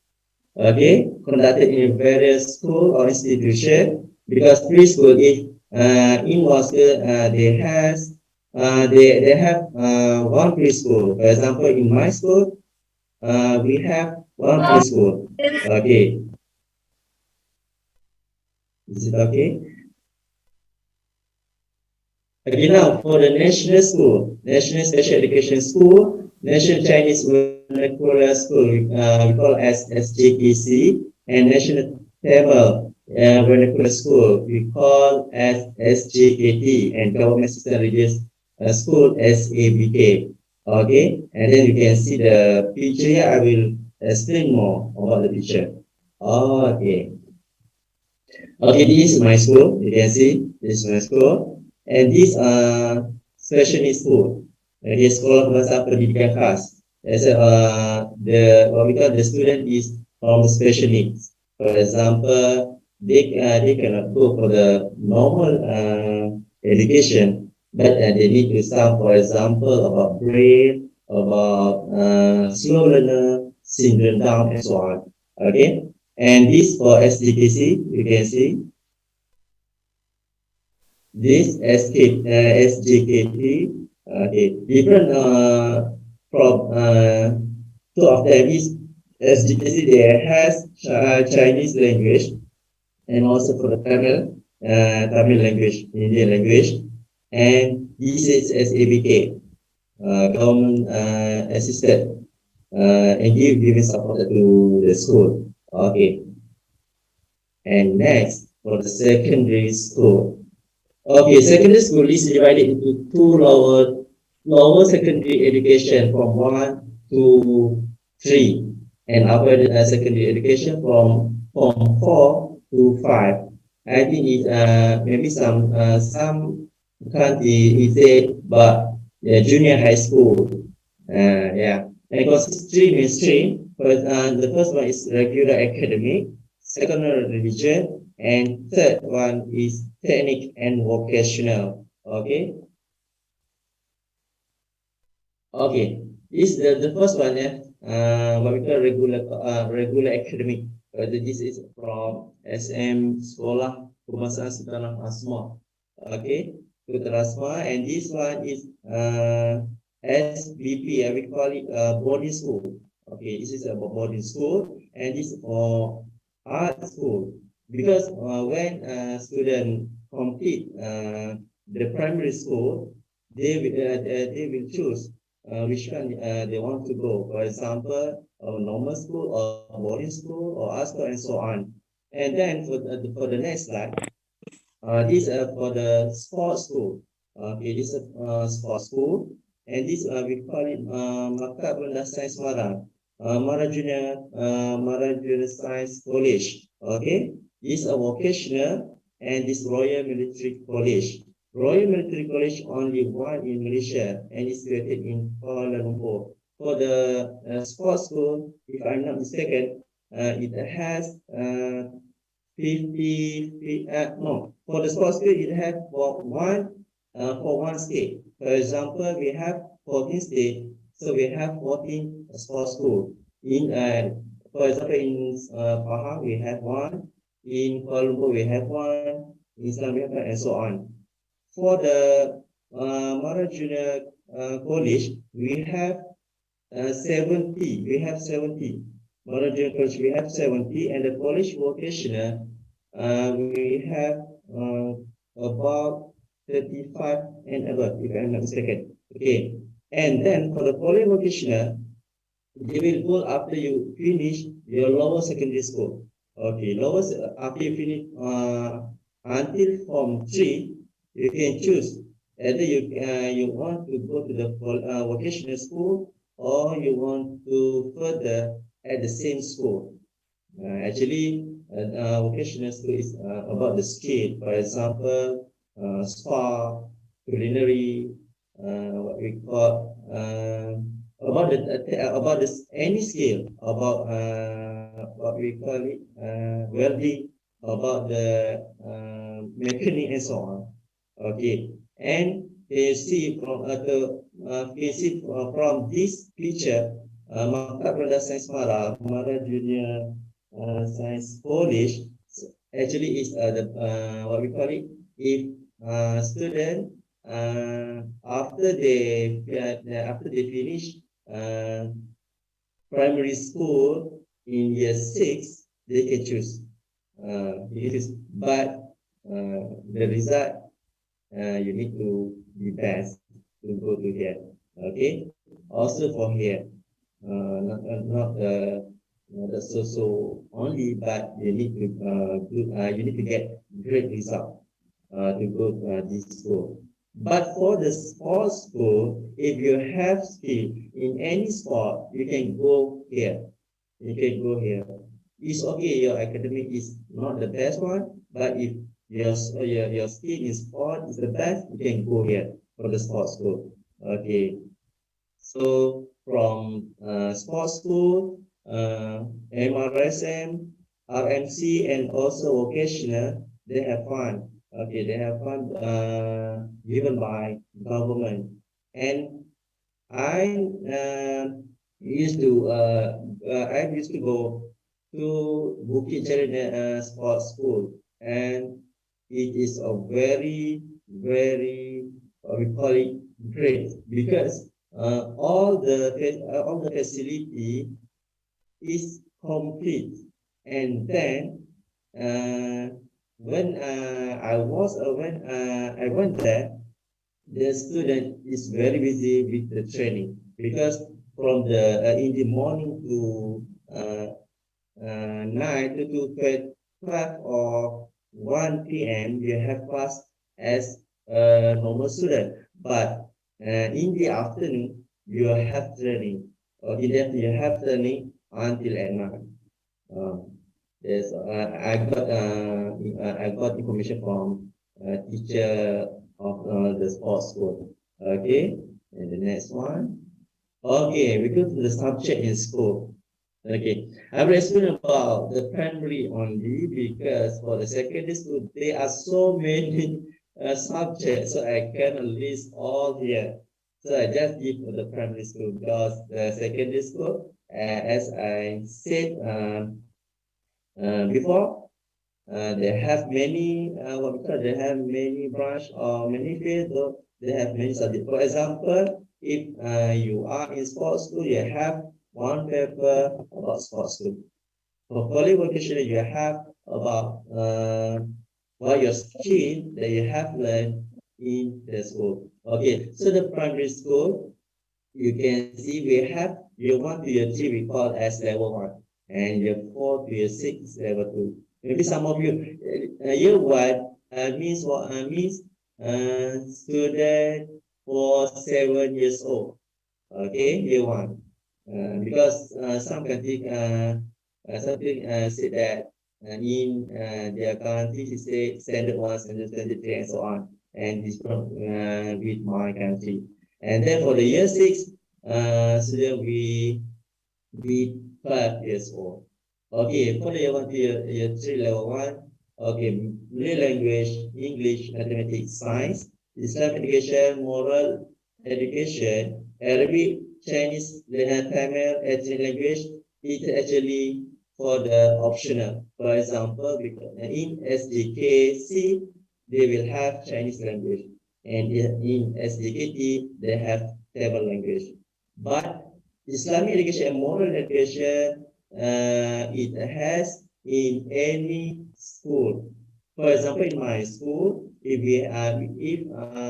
Okay, conducted in various school or institution, because preschool is in Moscow, they have one preschool. For example, in my school, we have one preschool. Okay, is it okay? Okay, now for the national school, National Special Education School, National Chinese Vernacular School, we call as SJPC, and National Tamil Vernacular School, we call as SJKT, and Government System Religious School, SABK. Okay, and then you can see the picture here. I will explain more about the picture. Okay. Okay, this is my school. You can see this is my school, and this special needs school. Ini sekolah bahasa pendidikan khas. What we call the student is from the special needs. For example, they cannot go for the normal education, but they need to some, for example, about brain, about slow learner, syndrome down, and so on. Okay, and this for SGKC, you can see this SGKT. Okay, different from two of them is SGKC. There has Chinese language and also for the Tamil language, Indian language, and this is SABK, government assisted, and giving support to the school. Okay, and next for the secondary school. Okay, secondary school is divided into two lower secondary education from 1 to 3, and upper secondary education from 4 to 5. I think it maybe some country is there, but yeah, junior high school, yeah. And because it's three mainstream, but the first one is regular academic, second one religion, and third one is technique and vocational. Okay. Okay. This the first one, yeah. What we call regular academic. This is from SM Sekolah Kebangsaan Sultan Asma. Okay, Sultan Asma, and this one is SBP. We call it boarding school. Okay, this is about boarding school, and this is for art school. Because when student complete the primary school, they will choose which one they want to go. For example, normal school or boarding school or art school and so on. And then for the next slide, this for the sports school. Okay, this is sports school, and this we call it Makat Rendah Sains Mara, Mara Junior Science College. Okay, this is a vocational, and this Royal Military College. Royal Military College only one in Malaysia, and is located in Kuala Lumpur. For the sports school, if I'm not mistaken, it has 50, no, for the sports school, it has for one state. For example, we have 14 states, so we have 14 sports school. In for example, in Pahang, we have one. In Kuala Lumpur, we have one. In Islamabad, and so on. For the Mara Junior College, we have 70. We have 70. Mara Junior College, we have 70, and the college vocational, we have about 35 and above, if I'm not mistaken. Okay, and then for the college vocational, they will go after you finish your lower secondary school. Okay, after you finish until Form 3, you can choose either you want to go to the vocational school, or you want to further at the same school. Actually, vocational school is about the skill. For example, spa, culinary, what we call about this any skill, about what we call it welding, about the mechanic and so on. Okay, and you see from from this picture, Makat Rendah Sains Mara Junior Science College actually is what we call it. If student after they finish primary school in year 6, they can choose. But the result, you need to be best to go to here. Okay. Also for here, not so only, but you need to get great result to go to this school. But for the sports school, if you have skill in any sport, you can go here. You can go here. It's okay, your academic is not the best one, but if your skill in sport is the best, you can go here for the sports school. Okay. So from sports school, MRSM, RMC and also vocational, they have fund. Okay, they have fund given by government. And I I used to go to Bukit Jalil Sports School, and it is a very we call it great because all the facility is complete. And then uh, when I went there, the student is very busy with the training because from the in the morning to 9 to 12 or 1 p.m. you have class as a normal student, but in the afternoon you have training, or in the afternoon you have training until at night. There's I got information from a teacher of the sports school. Okay, and the next one. Okay, we go to the subject in school. Okay, I will explain about the primary only because for the secondary school there are so many subjects, so I cannot list all here. So I just give for the primary school because the secondary school, as I said before, they have many they have many branch or many fields, so they have many subjects. For example, if you are in sports school, you have one paper about sports school. For qualification, you have about what your skill that you have learned in the school. Okay, so the primary school, you can see we have year 1 to year 3 we call as level 1, and year 4 to year 6 level 2. Maybe some of you year 1 means what means student for 7 years old. Okay, year 1. Because some country something said that in their country they say standard 1, standard 3, and so on, and this from with my country. And then for the year 6 student we 5 years old. Okay, for the year 1 to year 3 level 1. Okay, Malay language, English, mathematics, science, Islam education, moral education, Arabic, Chinese, Tamil, ethnic language. It's actually for the optional. For example, in SDKC, they will have Chinese language, and in SDKT, they have Tamil language. But Islamic education and moral education, it has in any school. For example, in my school, if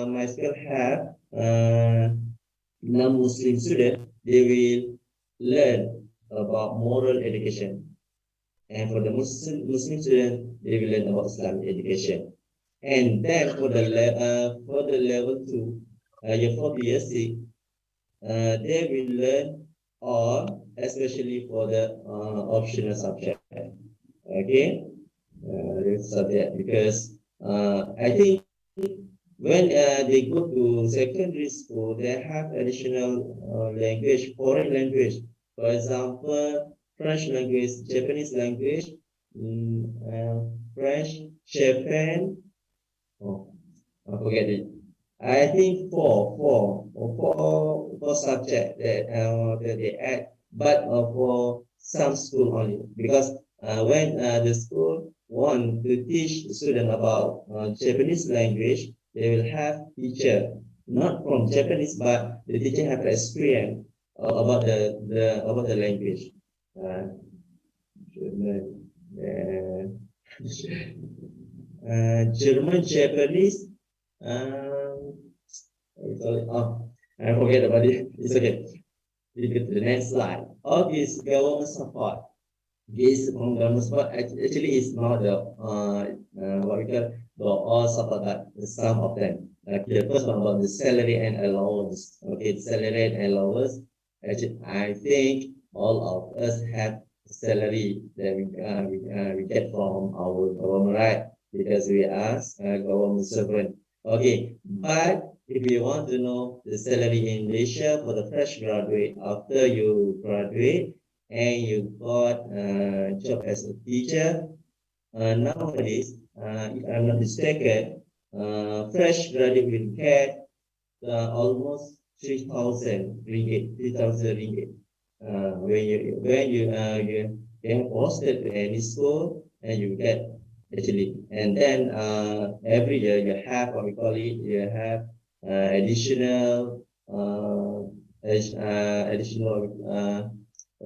my school have non-Muslim student, they will learn about moral education. And for the Muslim student, they will learn about Islamic education. And then for the level 2, year 4 to year 6, they will learn all, especially for the optional subject. Okay, subject, because I think when they go to secondary school, they have additional language, foreign language. For example, French language, Japanese language, French, Japan. Oh, I forget it. I think four subjects that they add, but for some school only, because when the school want to teach the student about Japanese language, they will have teacher not from Japanese, but the teacher have experience about the language. German, Japanese. I forget about it. It's okay. We go to the next slide. All this government support. This government support actually is not the what we call the all support, but some of them. Like the first one about the salary and allowance. Okay, salary and allowance. Actually, I think all of us have salary that we get from our government, right? Because we are government servant. Okay, but if you want to know the salary in Malaysia for the fresh graduate, after you graduate, and you got a job as a teacher. Nowadays, if I'm not mistaken, fresh graduate will get almost 3,000 ringgit, 3,000 ringgit. You get posted to any school and you get actually, and then every year you have what we call it, you have additional what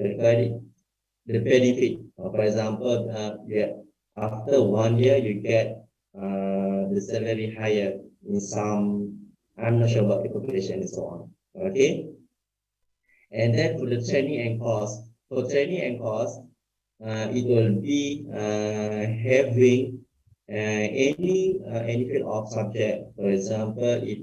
do you call it, the benefit. For example, after 1 year you get the salary higher in some. I'm not sure about the population and so on. Okay, and then for the training and course, it will be having any field of subject. For example, if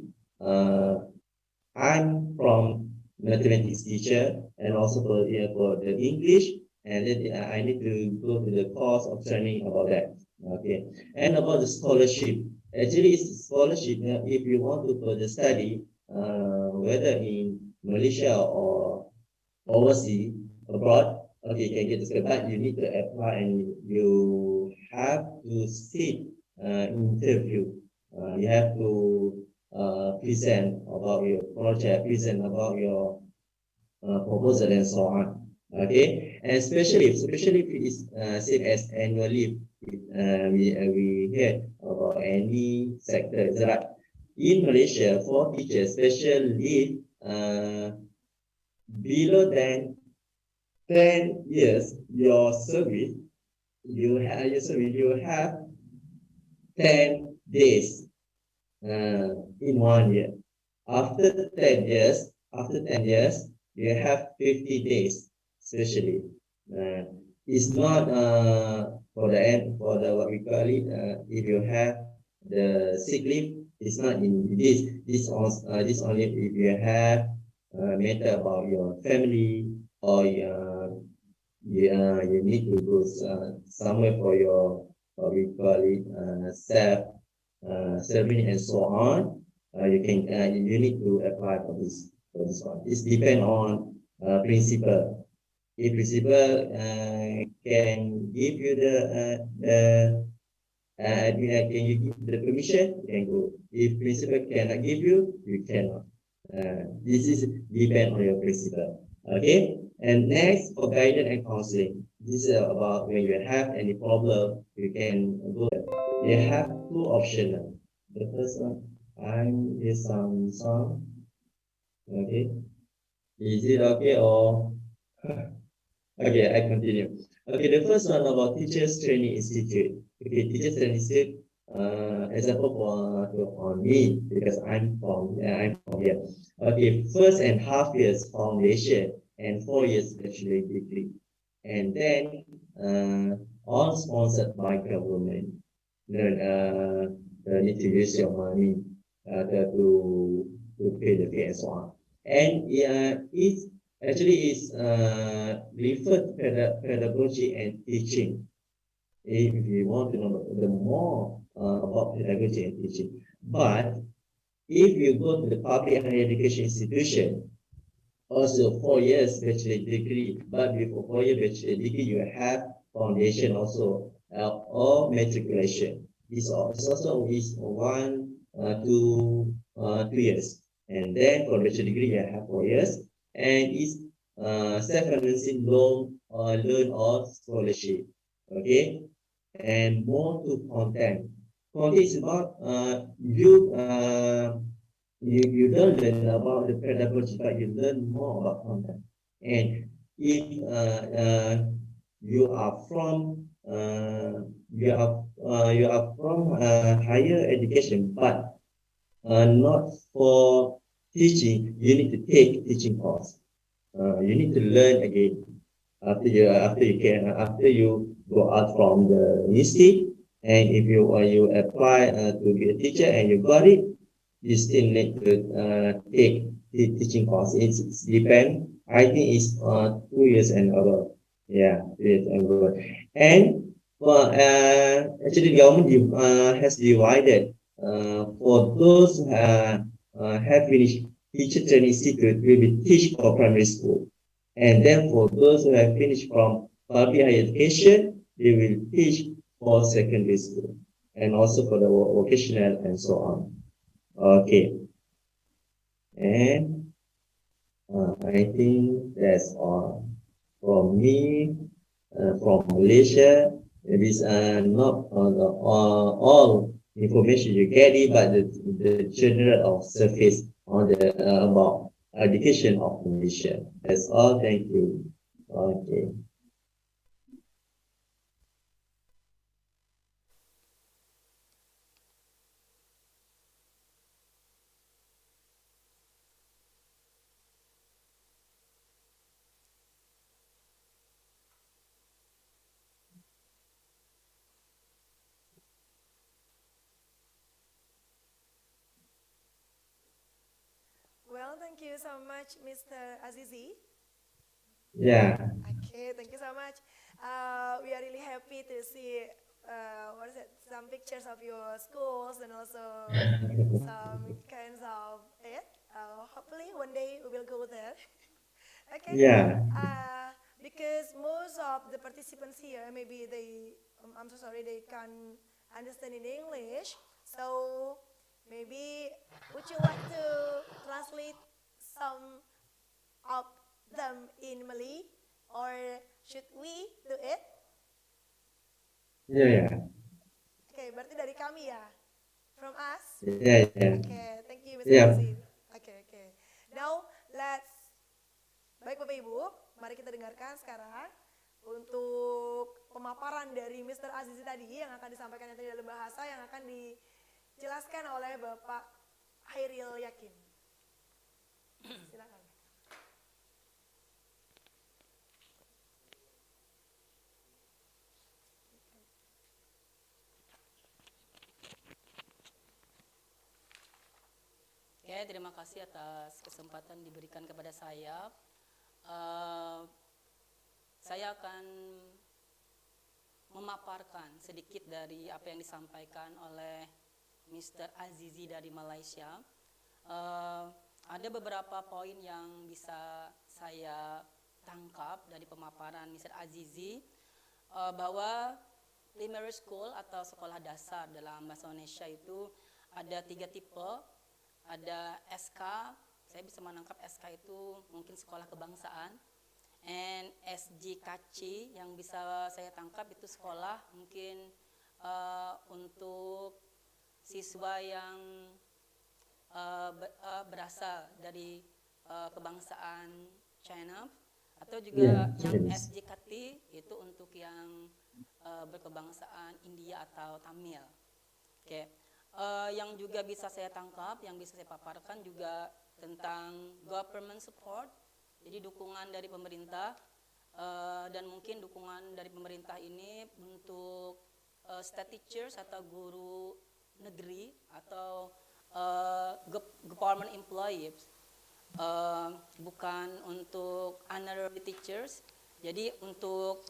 I'm from mathematics teacher and also for the English, and then I need to go to the course of training about that. Okay, and about the scholarship. Actually, it's scholarship. If you want to further study, whether in Malaysia or overseas, abroad, okay, you can get the scholarship, but you need to apply and you have to sit interview. You have to present about your project, present about your proposal and so on. Okay, and especially if it is same as annual leave, we heard about any sector. Right? In Malaysia, for teachers, special leave below than 10 years your service, you have 10 days in 1 year. After 10 years, you have 50 days, especially. It's not for the what we call it, if you have the sick leave, it's not in this. This only if you have matter about your family or you need to go somewhere for your what we call it self ceremony and so on. You need to apply for this one. It depends on principal. If principal can give you can you give the permission, you can go. If principal cannot give you, you cannot. This is depend on your principal. Okay. And next, for guidance and counseling. This is about when you have any problem, you can go. You have two options. The first one, I'm hear some song. Okay. Is it okay or? Okay, I continue. Okay, the first one about Teachers Training Institute. Okay, Teachers Training Institute, example for me, because I'm from here. Okay, 1.5 years foundation and 4 years bachelor degree. And then all sponsored by government. Then need to use your money to pay the fee and so on. And it's actually is referred to pedagogy and teaching. If you want to know the more about pedagogy and teaching, but if you go to the public higher education institution, also 4 years bachelor degree, but before 4 year bachelor degree, you have foundation also or matriculation. This also is 1 to 2 years, and then for bachelor degree you have 4 years. And is self-financing loan or scholarship. Okay, and more to content. Content is about you don't learn about the pedagogy, but you learn more about content. And if you are from higher education, but not for teaching, you need to take teaching course. You need to learn again after you go out from the university, and if you apply to be a teacher and you got it, you still need to take the teaching course. It's depend. I think it's 2 years and above. Yeah, 2 years and above. And actually, the government has divided for those who have finished Teacher Training Institute will be teach for primary school, And then for those who have finished from public higher education, they will teach for secondary school and also for the vocational and so on. Okay. And I think that's all from me, from Malaysia. These are not all information you get it, but the general of surface on the about education of Malaysia. That's all. Thank you. Okay. Well, thank you so much, Mr. Azizi. Yeah. Okay, thank you so much. We are really happy to see what is it? Some pictures of your schools and also some kinds of it. Hopefully, one day we will go there. Okay. Yeah. Because most of the participants here, maybe I'm so sorry, they can understand in English. So maybe would you like to translate some of them in Malay, or should we do it? Yeah. Yeah. Okay, berarti dari kami ya, from us. Yeah. Yeah. Okay, thank you, Mr. Yeah. Aziz. Okay. Now baik Bapak Ibu, mari kita dengarkan sekarang untuk pemaparan dari Mr. Aziz tadi yang akan disampaikan tadi dalam bahasa yang akan dijelaskan oleh Bapak Hairil Yakin. Silakan. Oke, terima kasih atas kesempatan diberikan kepada saya. Saya akan memaparkan sedikit dari apa yang disampaikan oleh Mr. Azizi dari Malaysia. Ada beberapa poin yang bisa saya tangkap dari pemaparan Mr. Azizi, bahwa primary school atau sekolah dasar dalam bahasa Indonesia itu ada 3 tipe. Ada SK, saya bisa menangkap SK itu mungkin sekolah kebangsaan, and SJKC yang bisa saya tangkap itu sekolah mungkin untuk siswa yang berasal dari kebangsaan China, atau juga yang SJKT itu untuk yang berkebangsaan India atau Tamil. Oke. Yang juga bisa saya tangkap, yang bisa saya paparkan juga tentang government support, jadi dukungan dari pemerintah, dan mungkin dukungan dari pemerintah ini untuk state teachers atau guru negeri atau government employees, bukan untuk honorary teachers. Jadi untuk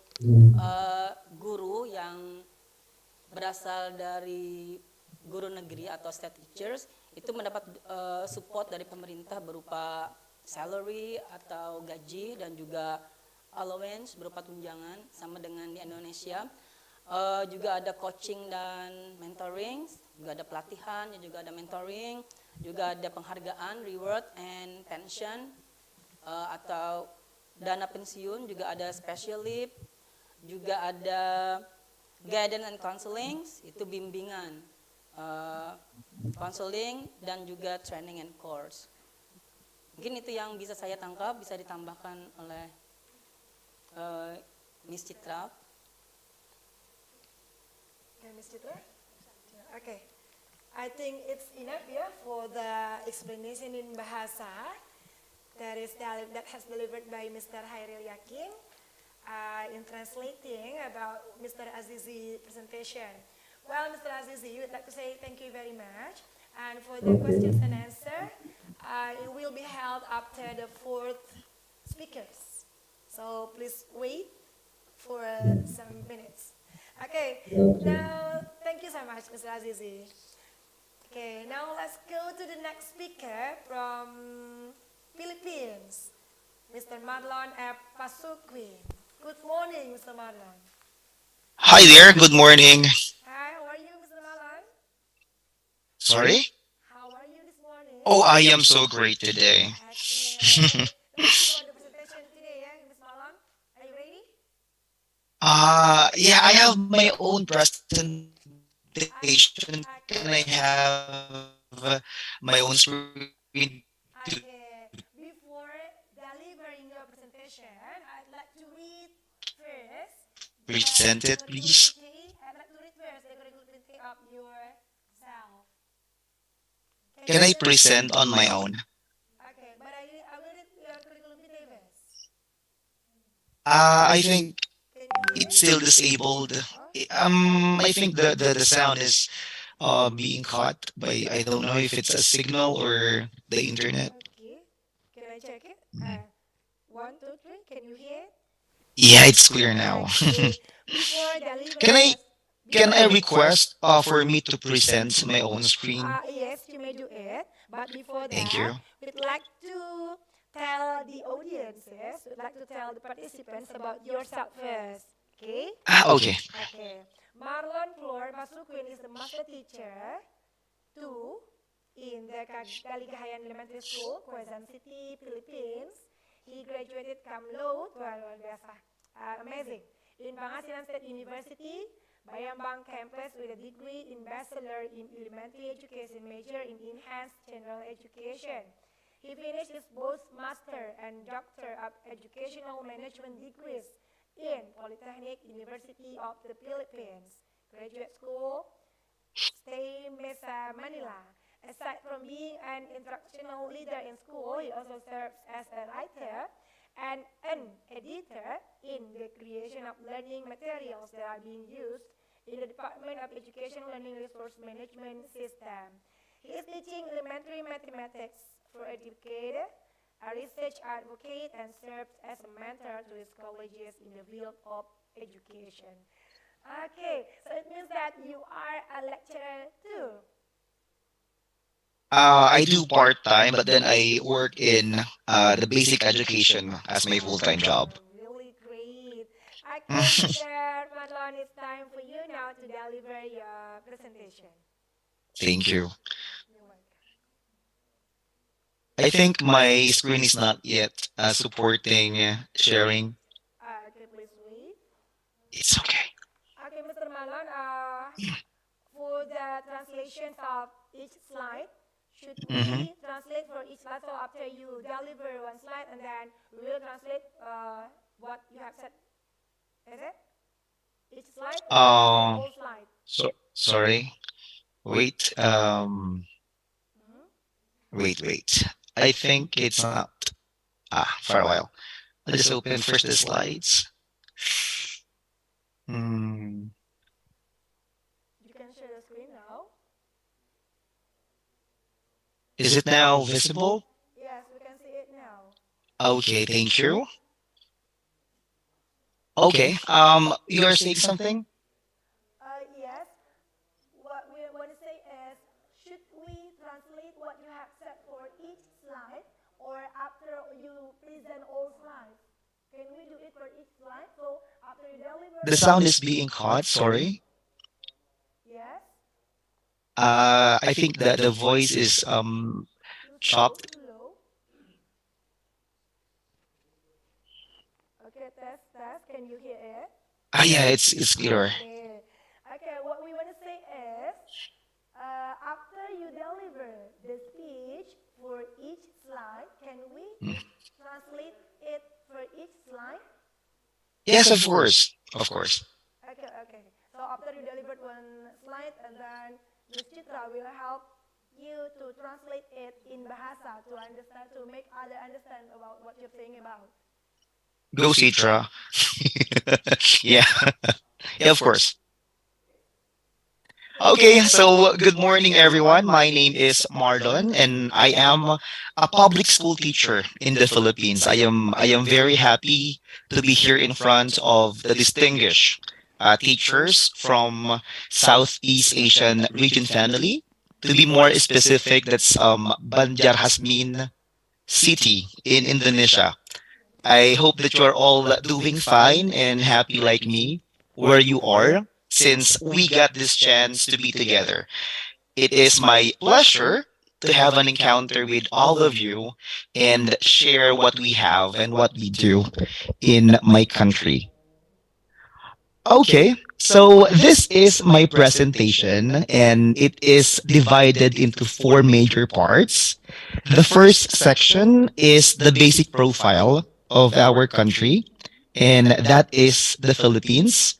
guru yang berasal dari guru negeri atau state teachers itu mendapat support dari pemerintah berupa salary atau gaji dan juga allowance berupa tunjangan sama dengan di Indonesia. Juga ada coaching dan mentoring, juga ada pelatihan, dan juga ada mentoring, juga ada penghargaan, reward and pension, atau dana pensiun, juga ada special leave, juga ada guidance and counseling, itu bimbingan, counseling dan juga training and course. Mungkin itu yang bisa saya tangkap, bisa ditambahkan oleh Miss Citra. Miss Citra? Okay. I think it's enough for the explanation in Bahasa that has delivered by Mr. Hairil Yakin in translating about Mr. Azizi's presentation. Well, Mr. Azizi, we would like to say thank you very much. And for the questions and answer, it will be held after the 4th speakers. So please wait for some minutes. Okay, now thank you so much, Mr. Azizi. Okay, now let's go to the next speaker from Philippines. Mr. Marlon F. Pasuquin. Good morning, Mr. Marlon. Hi there, good morning. Hi, how are you, Mr. Marlon? Sorry? How are you this morning? Oh, I am so great today. Okay. Ready for the presentation today, yeah, Miss Marlon? Are you ready? Yeah, I have my own presentation. Can I have my own screen Okay. Before delivering your presentation, I'd like to read first the present it, please? curriculum vitae. I'd like to read first the curriculum vitae of yourself. Can Can you I hear me? present on my own? Okay, but I will read your curriculum vitae first. I think Can you hear? it's still disabled. Oh, I think the sound is being caught by, I don't know if it's a signal or the internet. okay. Can I check it? One, two, three. Can you hear? Yeah, it's clear now. Okay. Before Can delivering I your can before I request for me to present my own screen? yes, you may do it. But before Thank that, you. we'd like to tell the audiences, we'd like to tell the participants about yourself first. Okay? Okay. Okay. Marlon Flor Masuquin is a master teacher, 2, in the Kaligahayan Elementary School, Quezon City, Philippines. He graduated cum laude, luar biasa, amazing, in Pangasinan State University, Bayambang campus with a degree in Bachelor in Elementary Education, major in Enhanced General Education. He finished his both Master and Doctor of Educational Management degrees in Polytechnic University of the Philippines, Graduate School, Stay Mesa, Manila. Aside from being an instructional leader in school, he also serves as a writer and an editor in the creation of learning materials that are being used in the Department of Education Learning Resource Management System. He is teaching elementary mathematics for a decade, a research advocate, and serves as a mentor to his colleagues in the field of education. Okay, so it means that you are a lecturer too. I do part time, but then I work in the basic education as my full time job. Really great. Okay, Mr. Madlon, it's time for you now to deliver your presentation. Thank you. You're welcome. I think my screen is not yet supporting sharing. Okay, please wait. It's okay. Okay, Mr. Malon, for the translations of each slide, should Mm-hmm. we translate for each slide? So after you deliver one slide and then we will translate what you have said. Is it? Each slide or the Um. whole slide? Sorry. Wait. Mhm. Wait. I think it's not. For a while. I'll just open first the slides. Hmm. You can share the screen now. Is it now visible? Yes, we can see it now. Okay, thank you. Okay. You are saying something? Yes, what we want to say is, should we translate what you have said for each slide or after you present all slides? Can we do it for each slide? So after you deliver The sound is being caught. Sorry. yes, I think that the voice is too slow, chopped. too low. Okay, test, test. Can you hear it? Yeah, it's clearer. Okay. Okay, what we want to say is, after you deliver the speech for each slide, can we Mm. translate it for each slide? Yes, of course. Of course. Okay, okay. So after you delivered one slide, and then Ms. Chitra will help you to translate it in Bahasa to understand, to make other understand about what you're saying about. Go Citra. Yeah. Yeah, of course. Okay, so good morning, everyone. My name is Marlon, and I am a public school teacher in the Philippines. I am very happy to be here in front of the distinguished teachers from Southeast Asian region family. To be more specific, that's Banjarmasin City in Indonesia. I hope that you are all doing fine and happy like me where you are, since we got this chance to be together. It is my pleasure to have an encounter with all of you and share what we have and what we do in my country. Okay, so this is my presentation and it is divided into four major parts. The first section is the basic profile of our country, and that is the Philippines.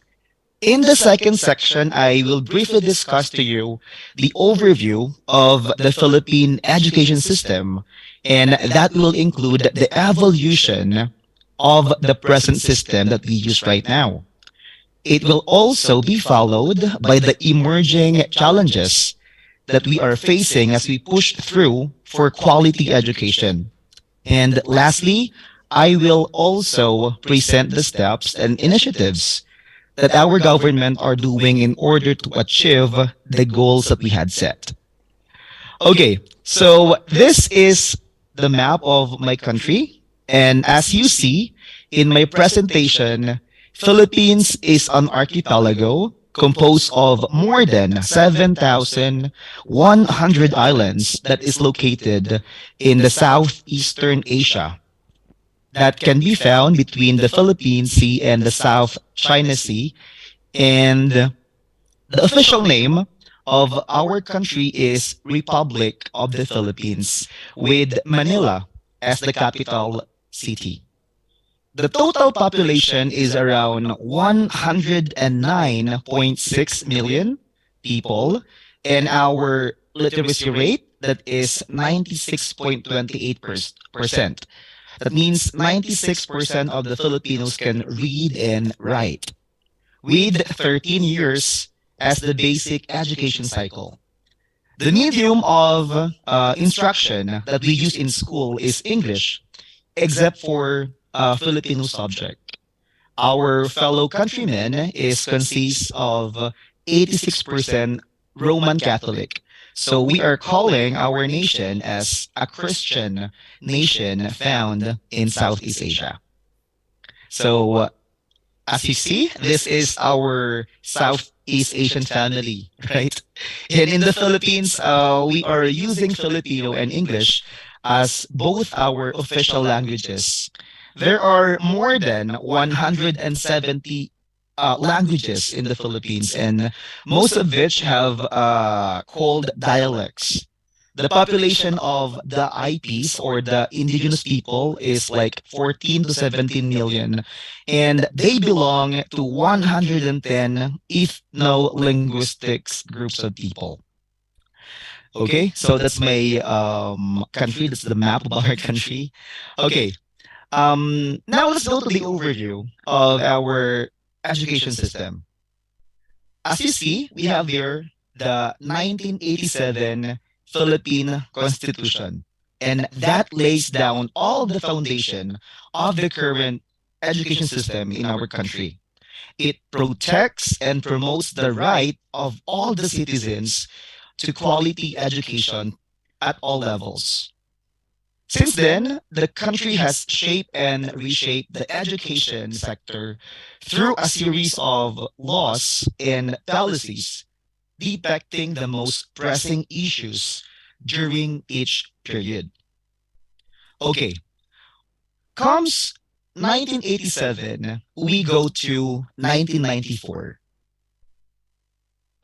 In the second section, I will briefly discuss to you the overview of the Philippine education system, and that will include the evolution of the present system that we use right now. It will also be followed by the emerging challenges that we are facing as we push through for quality education. And lastly, I will also present the steps and initiatives that our government are doing in order to achieve the goals that we had set. Okay, so this is the map of my country. And as you see in my presentation, Philippines is an archipelago composed of more than 7,100 islands that is located in the southeastern Asia that can be found between the Philippine Sea and the South China Sea. And the official name of our country is Republic of the Philippines, with Manila as the capital city. The total population is around 109.6 million people, and our literacy rate that is 96.28%. That means 96% of the Filipinos can read and write, with 13 years as the basic education cycle. The medium of instruction that we use in school is English, except for Filipino subject. Our fellow countrymen is consists of 86% Roman Catholic. So we are calling our nation as a Christian nation found in Southeast Asia. So as you see, this is our Southeast Asian family, right? And in the Philippines, we are using Filipino and English as both our official languages. There are more than 170 languages in the Philippines, and most of which have called dialects. The population of the IPs or the indigenous people is like 14 to 17 million, and they belong to 110 ethno-linguistics groups of people. Okay, so that's my country. That's the map of our country. Okay, now let's go to the overview of our education system. As you see, we have here the 1987 Philippine Constitution, and that lays down all the foundation of the current education system in our country. It protects and promotes the right of all the citizens to quality education at all levels. Since then, the country has shaped and reshaped the education sector through a series of laws and policies depicting the most pressing issues during each period. Okay, comes 1987, we go to 1994.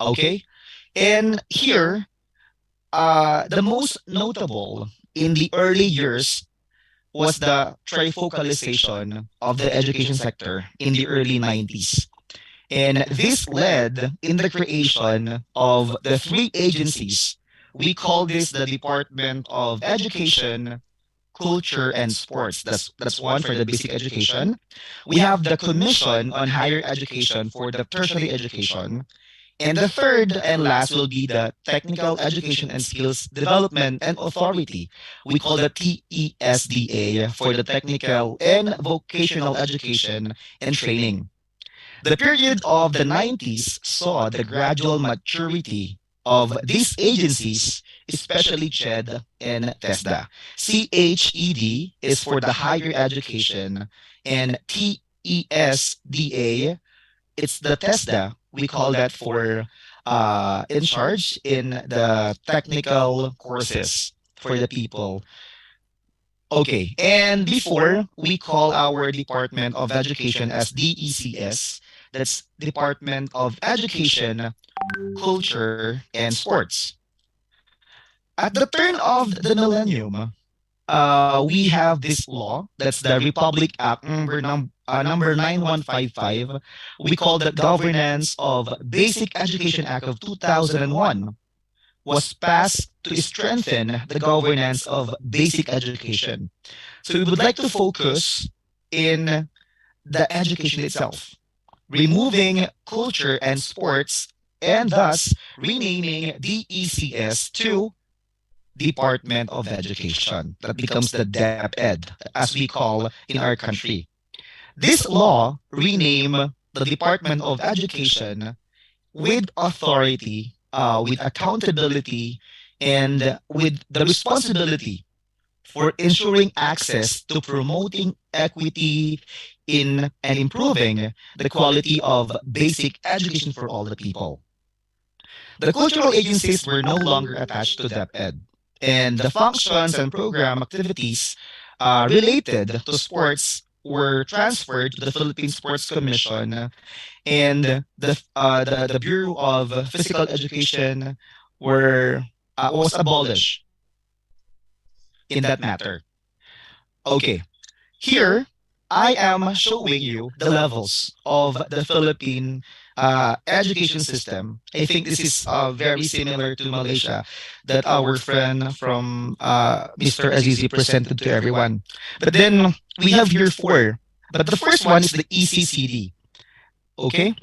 Okay, and here, the most notable in the early years was the trifocalization of the education sector in the early 90s. And this led in the creation of the three agencies. We call this the Department of Education, Culture, and Sports. That's one for the basic education. We have the Commission on Higher Education for the tertiary education. And the third and last will be the Technical Education and Skills Development and Authority. We call the TESDA for the Technical and Vocational Education and Training. The period of the 90s saw the gradual maturity of these agencies, especially CHED and TESDA. CHED is for the higher education, and TESDA, it's the TESDA. We call that for in charge in the technical courses for the people. Okay, and before we call our Department of Education as DECS, that's Department of Education, Culture, and Sports. At the turn of the millennium, we have this law. That's the Republic Act number 9155. We call the Governance of Basic Education Act of 2001 was passed to strengthen the governance of basic education. So we would like to focus in the education itself, removing culture and sports, and thus renaming DECS to Department of Education. That becomes the DepEd, as we call in our country. This law rename the Department of Education with authority, with accountability, and with the responsibility for ensuring access to promoting equity in and improving the quality of basic education for all the people. The cultural agencies were no longer attached to DepEd, and the functions and program activities related to sports were transferred to the Philippine Sports Commission, and the Bureau of Physical Education was abolished in that matter. Okay, here I am showing you the levels of the Philippine education system. I think this is very similar to Malaysia that our friend from Mr. Azizi presented to everyone. But then we have here four. But the first one is the ECCD. Okay?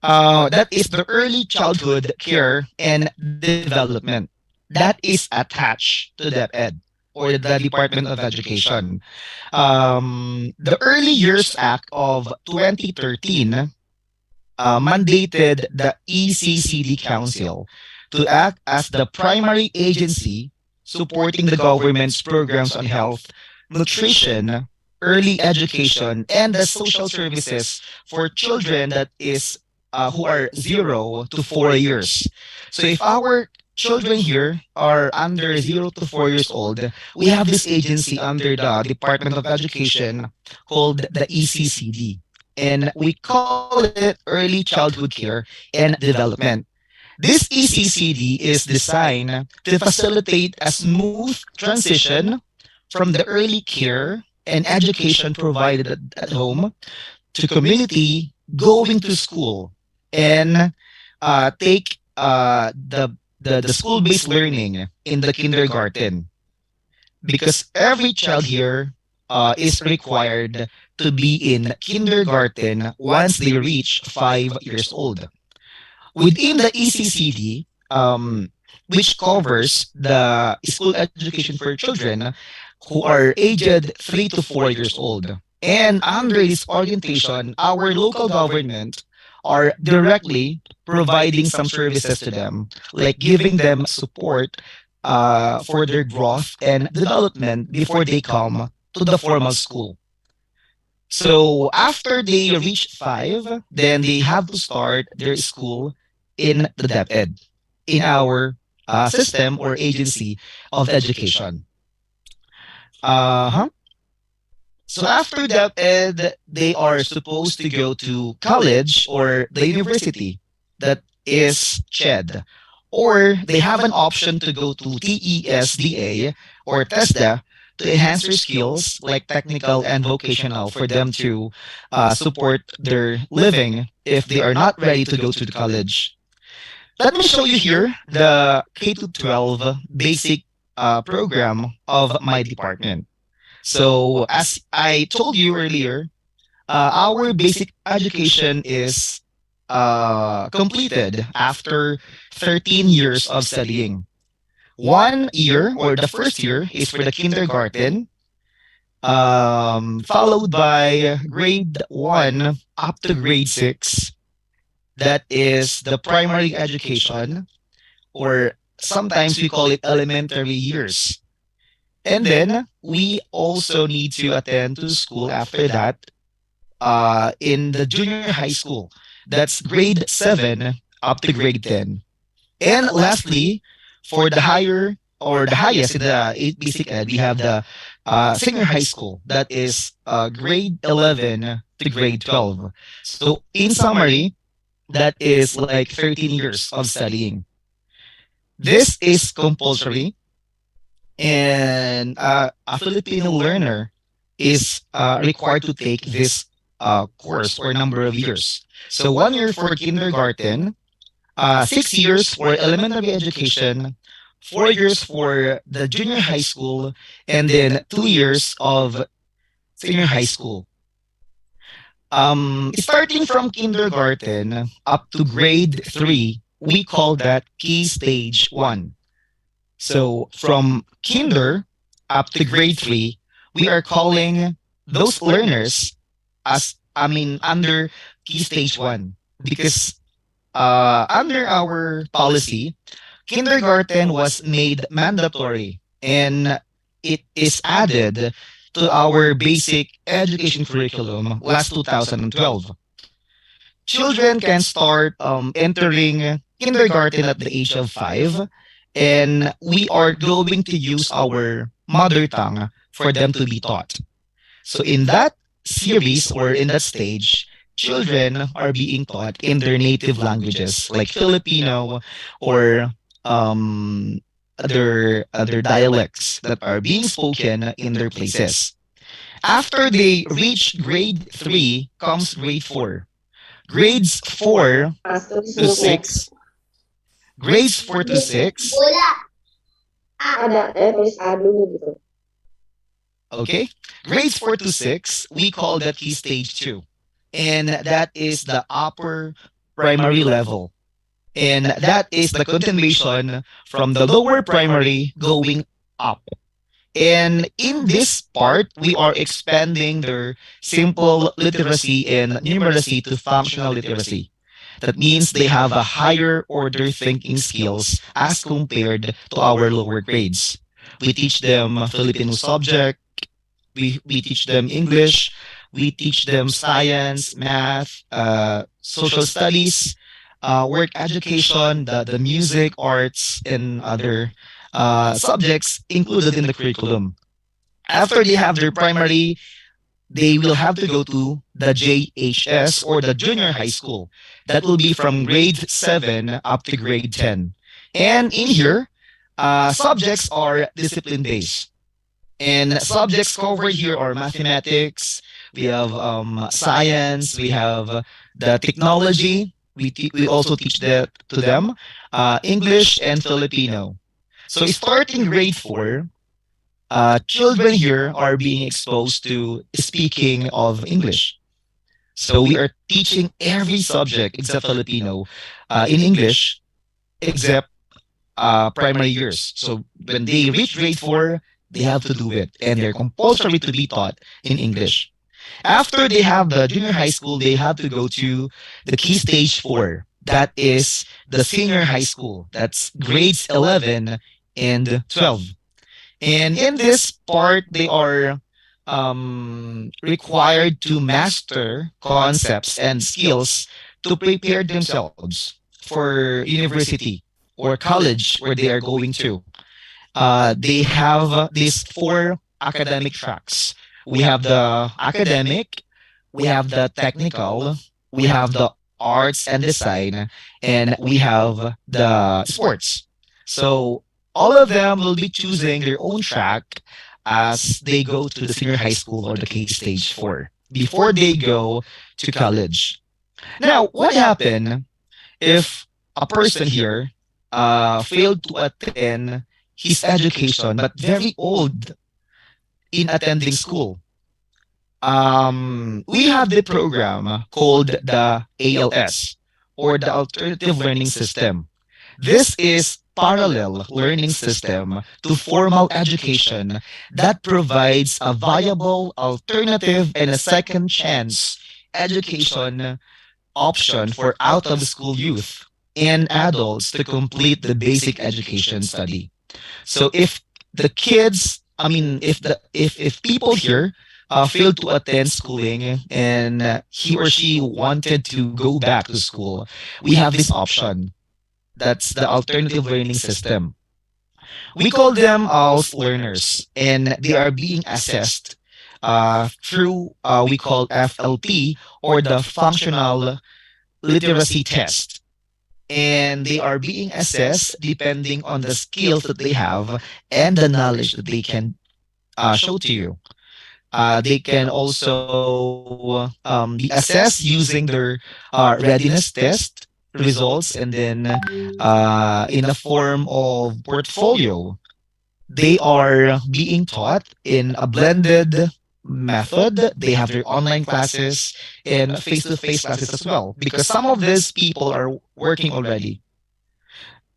That is the Early Childhood Care and Development. That is attached to DepEd or the Department of Education. The Early Years Act of 2013 mandated the ECCD Council to act as the primary agency supporting the government's programs on health, nutrition, early education, and the social services for children that is who are 0 to 4 years. So if our children here are under 0 to 4 years old, we have this agency under the Department of Education called the ECCD. And we call it Early Childhood Care and Development. This ECCD is designed to facilitate a smooth transition from the early care and education provided at home to community going to school and take the school-based learning in the kindergarten, because every child here is required to be in kindergarten once they reach 5 years old. Within the ECCD, which covers the school education for children who are aged 3 to 4 years old. And under this orientation, our local government are directly providing some services to them, like giving them support for their growth and development before they come to the formal school. So after they reach 5, then they have to start their school in the DepEd, in our system or agency of education. Uh-huh. So after DepEd, they are supposed to go to college or the university that is CHED. Or they have an option to go to TESDA or TESDA to enhance their skills like technical and vocational for them to support their living if they are not ready to go to the college. Let me show you here the K-12 basic program of my department. So as I told you earlier, our basic education is completed after 13 years of studying. 1 year or the first year is for the kindergarten, followed by grade 1 up to grade 6. That is the primary education. or sometimes we call it elementary years. And then we also need to attend to school after that in the junior high school. That's grade 7 up to grade 10. And lastly, for the higher or the highest in the 8 basic ed, we have the senior high school. That is grade 11 to grade 12. So in summary, that is like 13 years of studying. This is compulsory, and a Filipino learner is required to take this course or number of years. So 1 year for kindergarten, 6 years for elementary education, 4 years for the junior high school, and then 2 years of senior high school. Starting from kindergarten up to grade 3, we call that key stage 1. So from kinder up to grade 3, we are calling those learners as, under key stage 1, because under our policy, kindergarten was made mandatory and it is added to our basic education curriculum last 2012. Children can start entering kindergarten at the age of 5, and we are going to use our mother tongue for them to be taught. So in that series or in that stage, children are being taught in their native languages like Filipino or other dialects that are being spoken in their places. After they reach grade 3 comes grade 4. Grades 4 to 6. Grades 4 to 6. Ada, tulis A dulu gitu. Okay. Grades 4 to 6, we call that key stage 2. And that is the upper primary level. And that is the continuation from the lower primary going up. And in this part, we are expanding their simple literacy and numeracy to functional literacy. That means they have a higher order thinking skills as compared to our lower grades. We teach them Filipino subject, we teach them English, we teach them science, math, social studies, work education, the music, arts, and other subjects included in the curriculum. After they have their primary, they will have to go to the JHS or the junior high school. That will be from grade 7 up to grade 10. And in here, subjects are discipline based. And subjects covered here are mathematics, we have science, we have the technology. We also teach that to them, English and Filipino. So starting grade 4, children here are being exposed to speaking of English. So we are teaching every subject except Filipino in English, except primary years. So when they reach grade 4, they have to do it, and they're compulsory to be taught in English. After they have the junior high school, they have to go to the key stage 4. That is the senior high school. That's grades 11 and 12. And in this part, they are required to master concepts and skills to prepare themselves for university or college where they are going to. They have these 4 academic tracks. We have the academic, we have the technical, we have the arts and design, and we have the sports. So all of them will be choosing their own track as they go to the senior high school or the K stage 4 before they go to college. Now, what happened if a person here failed to attend his education but very old in attending school? We have the program called the ALS or the Alternative Learning System. This is parallel learning system to formal education that provides a viable alternative and a second chance education option for out of school youth. and adults to complete the basic education study. So if the kids, I mean, if people here failed to attend schooling and he or she wanted to go back to school, we have this option. That's the alternative learning system. We call them ALS learners, and they are being assessed through we call FLT, or the functional literacy test. And they are being assessed depending on the skills that they have and the knowledge that they can show to you. They can also be assessed using their readiness test results, and then in the form of portfolio. They are being taught in a blended method. They have their online classes and face-to-face classes as well, because some of these people are working already.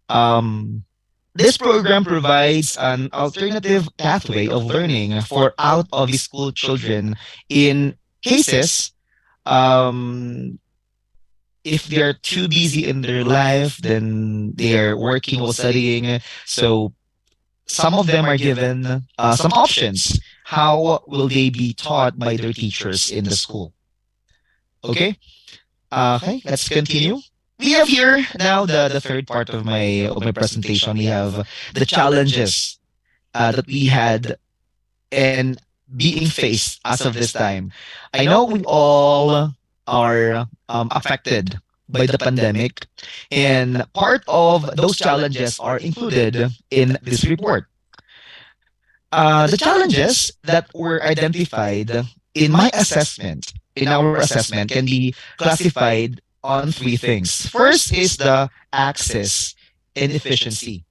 Um, this program provides an alternative pathway of learning for out of school children in cases um, if they're too busy in their life, then they're working while studying. So some of them are given some options. How will they be taught by their teachers in the school? Okay. Okay. Let's continue. We have here now the third part of my presentation. We have the challenges that we had and being faced as of this time. I know we all are affected by the pandemic, and part of those challenges are included in this report. The challenges that were identified in my assessment, in our assessment, can be classified on three things. First is the access and efficiency.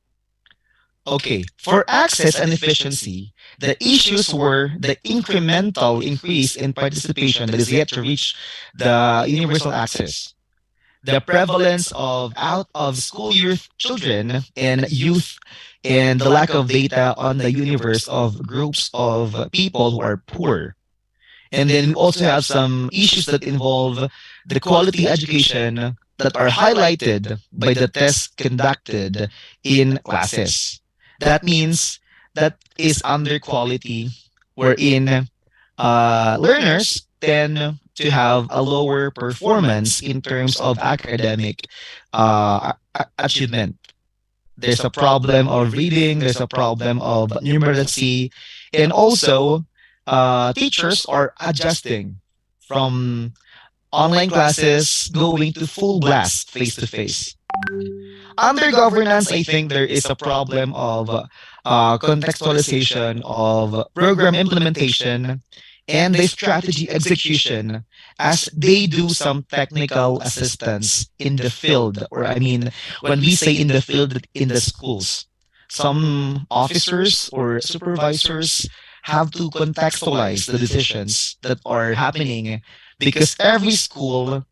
Okay, for access and efficiency, the issues were the incremental increase in participation that is yet to reach the universal access, the prevalence of out of school youth children and youth, and the lack of data on the universe of groups of people who are poor. And then we also have some issues that involve the quality education that are highlighted by the tests conducted in classes. That means that is under quality, wherein learners tend to have a lower performance in terms of academic achievement. There's a problem of reading, there's a problem of numeracy, and also teachers are adjusting from online classes going to full blast face to face. Under governance, I think there is a problem of contextualization of program implementation and the strategy execution, as they do some technical assistance in the field, or I mean, when we say in the field, in the schools, some officers or supervisors have to contextualize the decisions that are happening, because every school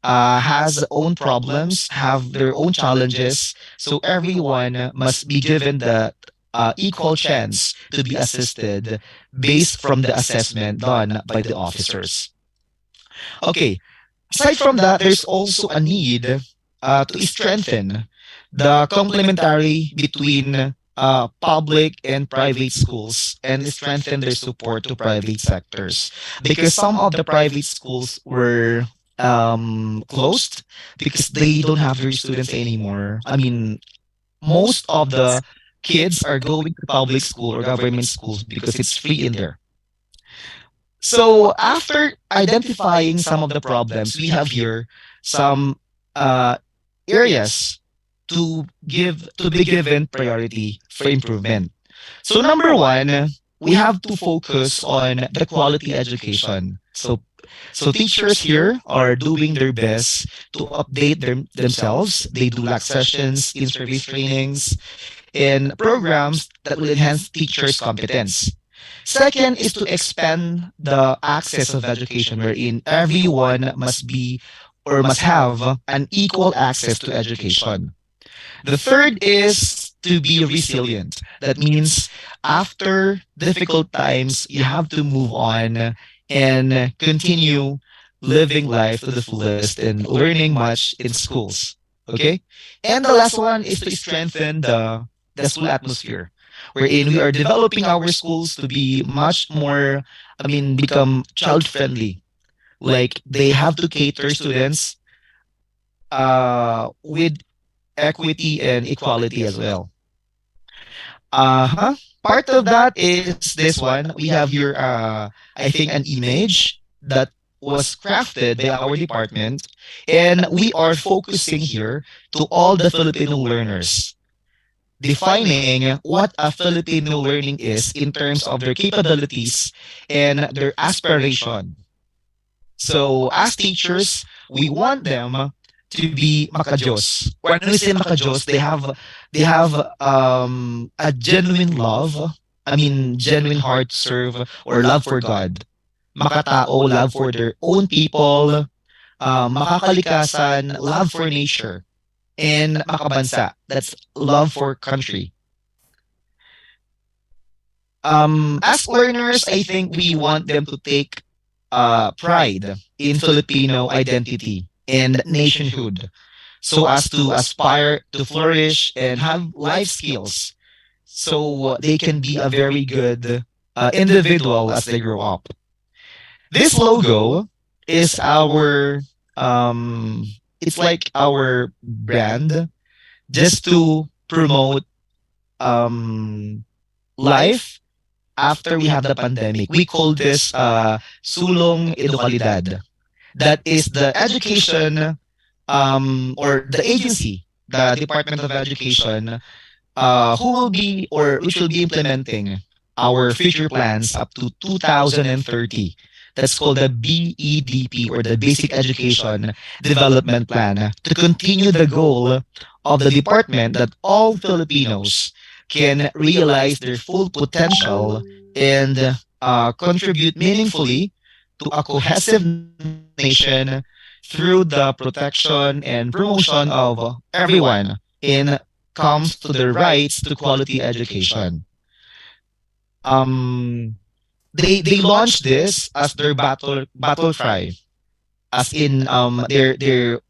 has their own problems, have their own challenges. So everyone must be given the equal chance to be assisted based from the assessment done by the officers. Okay, aside from that, there's also a need to strengthen the complementary between public and private schools and strengthen their support to private sectors, because some of the private schools were closed because they don't have their students anymore. I mean, most of the kids are going to public school or government schools because it's free in there. So after identifying some of the problems, we have here some uh, areas to be given priority for improvement. So number one, we have to focus on the quality education. So teachers here are doing their best to update themselves. They do like sessions, in-service trainings, and programs that will enhance teachers' competence. Second is to expand the access of education, wherein everyone must be or must have an equal access to education. The third is to be resilient. That means after difficult times, you have to move on and continue living life to the fullest and learning much in schools. Okay? And the last one is to strengthen the school atmosphere, wherein we are developing our schools to be much more, become child friendly. Like they have to cater students with equity and equality as well. Part of that is this one. We have your, I think, an image that was crafted by our department, and we are focusing here to all the Filipino learners, defining what a Filipino learning is in terms of their capabilities and their aspiration. So, as teachers, we want them to be makajos. When we say makajos, they have a genuine love. Genuine heart to serve or love for God. Makatao, love for their own people, makakalikasan, love for nature, and makabansa. That's love for country. As learners, I think we want them to take pride in Filipino identity and nationhood so as to aspire to flourish and have life skills so they can be a very good individual as they grow up. This logo is our, it's like our brand just to promote um, life after we have the pandemic. We call this sulong edukalidad. That is the education or the agency, the Department of Education, who will be or which will be implementing our future plans up to 2030. That's called the BEDP or the Basic Education Development Plan to continue the goal of the department that all Filipinos can realize their full potential and contribute meaningfully to a cohesive nation through the protection and promotion of everyone in comes to their rights to quality education. Um, they launched this as their battle cry, as in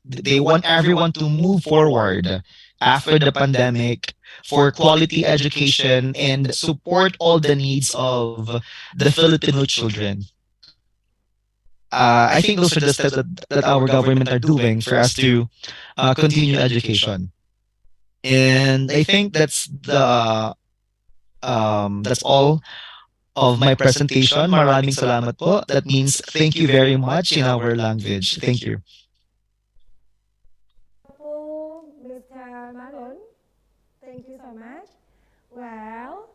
they want everyone to move forward after the pandemic for quality education and support all the needs of the Filipino children. I think those are the steps that our government are doing for us to continue education. And I think that's all of my presentation. Maraming salamat po. That means thank you very much in our language. Thank you. Mr. Marlon, thank you so much. Well,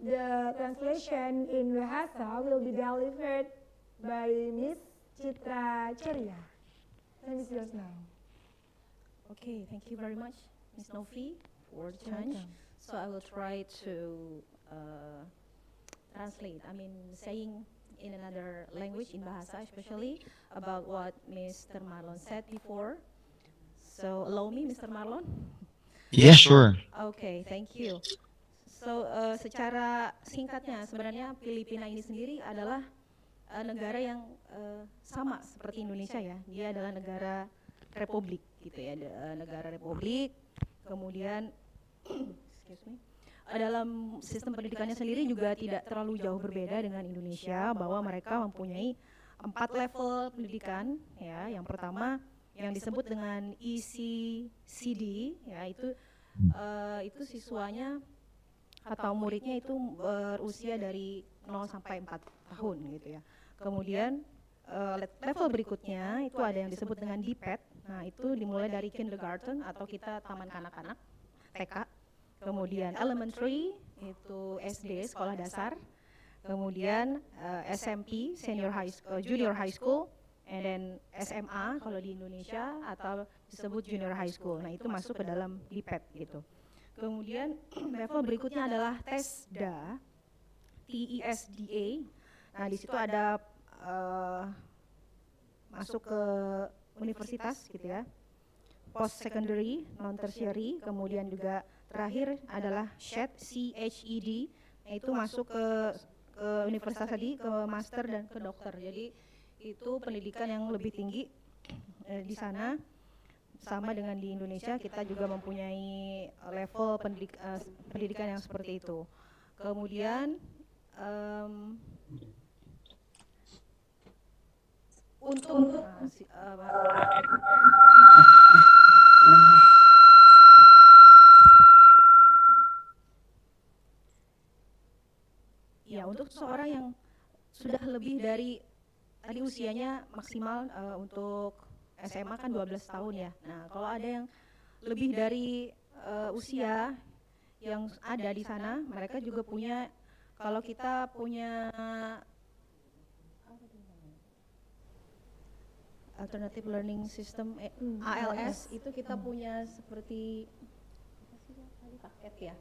the translation in Bahasa will be delivered by Miss Citra Ceria. Time is yours now. Okay, thank you very much, Ms. Novi, for the chance. So I will try to translate, saying in another language, in Bahasa especially, about what Mr. Marlon said before. So allow me, Mr. Marlon. Yeah, sure. Okay, thank you. So secara singkatnya, sebenarnya Filipina ini sendiri adalah negara yang sama seperti Indonesia ya. Dia adalah negara republik gitu ya, negara republik. Kemudian excuse me, dalam sistem pendidikannya sendiri juga tidak terlalu jauh berbeda dengan Indonesia, bahwa mereka mempunyai 4 level pendidikan ya. Yang pertama yang disebut dengan ECCD ya, itu siswanya atau muridnya itu berusia dari 0 sampai 4 tahun gitu ya. Kemudian level berikutnya itu ada yang disebut dengan DPET. Nah, itu dimulai dari kindergarten atau kita taman kanak-kanak, TK. Kemudian elementary itu SD, sekolah dasar. Kemudian SMP, junior high school, and then SMA kalau di Indonesia atau disebut junior high school. Nah, itu masuk ke dalam DPET gitu. Kemudian level berikutnya adalah TESDA, TESDA. Nah, di situ ada masuk ke universitas gitu ya, post secondary, non tertiary, kemudian juga terakhir adalah SHED, CHED. Nah, itu masuk ke universitas tadi, ke master dan ke dokter. Jadi itu pendidikan yang lebih tinggi di sana. sama dengan di Indonesia, kita juga mempunyai level pendidikan yang seperti itu. Kemudian untuk ya, untuk seorang yang sudah lebih dari tadi usianya maksimal untuk SMA kan 12 tahun ya. Nah, kalau ada yang lebih dari usia yang ada di sana, mereka juga punya, kalau kita punya Alternative Learning System ALS, itu kita punya seperti paket ya.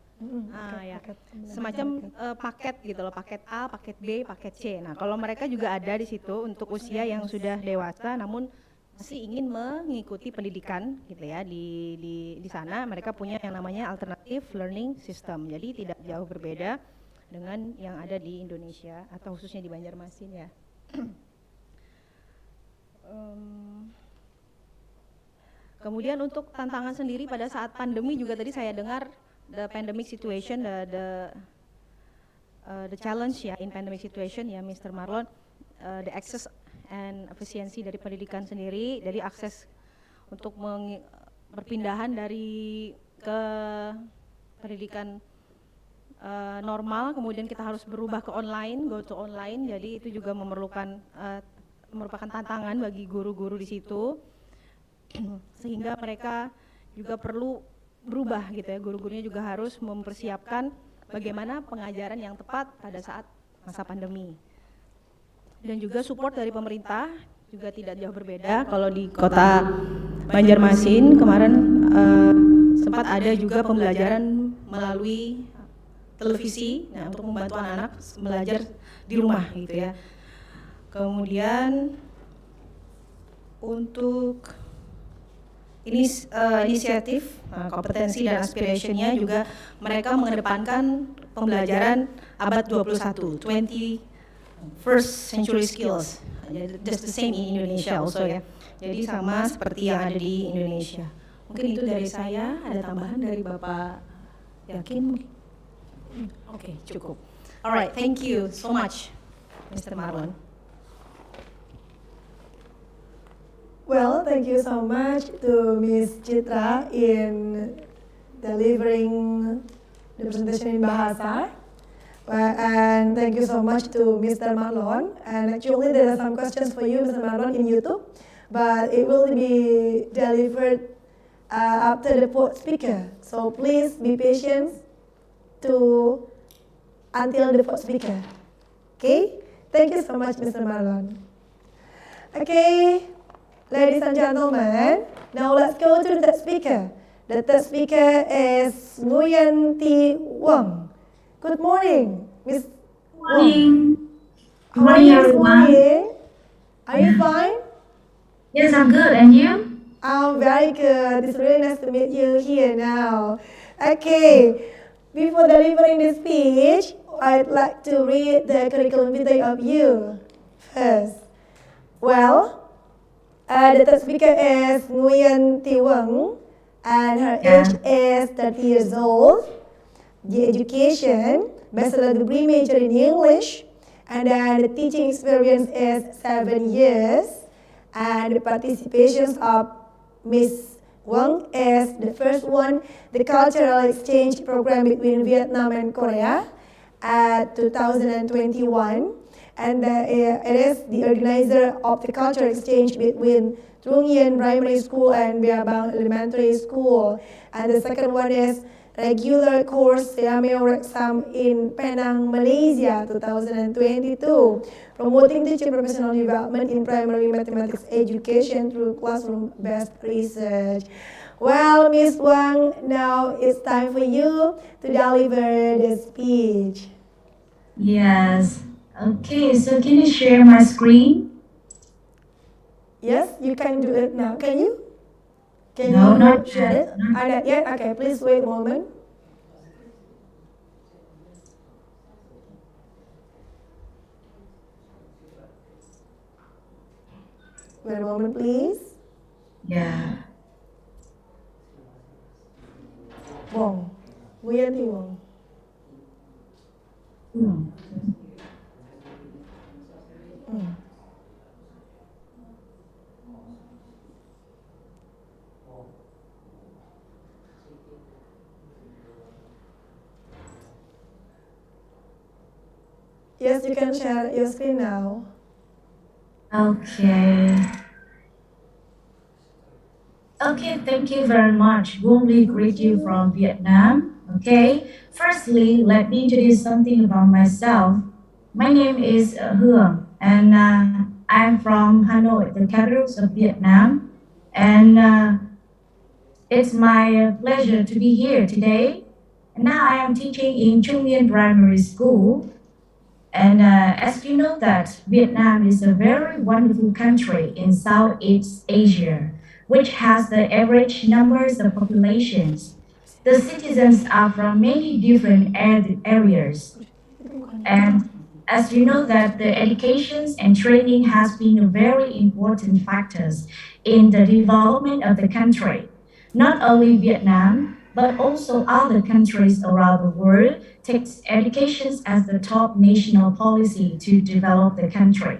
Ya. Semacam paket gitu loh, paket A, paket B, paket C. Nah, kalau mereka juga ada di situ untuk usia yang sudah dewasa namun masih ingin mengikuti pendidikan gitu ya, di sana mereka punya yang namanya Alternative Learning System. Jadi tidak jauh berbeda dengan yang ada di Indonesia atau khususnya di Banjarmasin ya. Kemudian untuk tantangan sendiri pada saat pandemi juga tadi saya dengar the pandemic situation, the challenge ya in pandemic situation ya, Mr. Marlon, the access and efficiency dari pendidikan sendiri, dari akses untuk perpindahan dari ke pendidikan normal, kemudian kita harus berubah ke online, go to online, jadi itu juga merupakan tantangan bagi guru-guru di situ, sehingga mereka juga perlu berubah gitu ya, guru-gurunya juga harus mempersiapkan bagaimana pengajaran yang tepat pada saat masa pandemi. Dan juga support dari pemerintah juga tidak jauh berbeda. Kalau di kota Banjarmasin kemarin sempat ada juga pembelajaran melalui televisi, nah untuk membantu anak-anak belajar di rumah gitu ya. Kemudian untuk inisiatif, kompetensi dan aspirationnya juga mereka mengedepankan pembelajaran abad 21, 21st century skills, just the same in Indonesia also ya. Jadi sama seperti yang ada di Indonesia. Mungkin itu dari saya, ada tambahan dari Bapak Yakin? Oke, cukup. Alright, thank you so much, Mr. Marlon. Well, thank you so much to Ms. Chitra in delivering the presentation in Bahasa. And thank you so much to Mr. Marlon. And actually there are some questions for you, Mr. Marlon, in YouTube, but it will be delivered after the fourth speaker. So please be patient until the fourth speaker. Okay? Thank you so much, Mr. Marlon. Okay. Ladies and gentlemen, now let's go to the third speaker. The third speaker is Nguyen Thi Wang. Good morning, Miss. Morning. How are you this morning? Are you fine? Yes, I'm good. And you? I'm very good. It's really nice to meet you here now. Okay, before delivering this speech, I'd like to read the curriculum vitae of you first. Well, the third speaker is Nguyen Thi Wang, and her age is 30 years old. The education, bachelor degree major in English, and then the teaching experience is 7 years. And the participations of Miss Wang is the first one, the cultural exchange program between Vietnam and Korea at 2021. And it is the organizer of the cultural exchange between Trung Yên Primary School and Bia Bang Elementary School. And the second one is regular course Seameo Exam in Penang, Malaysia, 2022, promoting teacher professional development in primary mathematics education through classroom-based research. Well, Miss Wang, now it's time for you to deliver the speech. Yes. Okay, so can you share my screen? Yes, you can do it now. Can you? Can No, you not share yet. it? Not yet? Okay, please wait a moment. Wait a moment, please. Yeah. Wong. Bu Yanti Wong. Yes, you can share your screen now. Okay. Okay, thank you very much. Warmly greet you from Vietnam. Okay, firstly, let me introduce something about myself. My name is Hương, and I'm from Hanoi, the capital of Vietnam. And it's my pleasure to be here today. And now I am teaching in Trung Yên Primary School. And as you know that Vietnam is a very wonderful country in Southeast Asia, which has the average numbers of populations. The citizens are from many different areas. And as you know that the education and training has been a very important factors in the development of the country. Not only Vietnam, but also other countries around the world takes education as the top national policy to develop the country.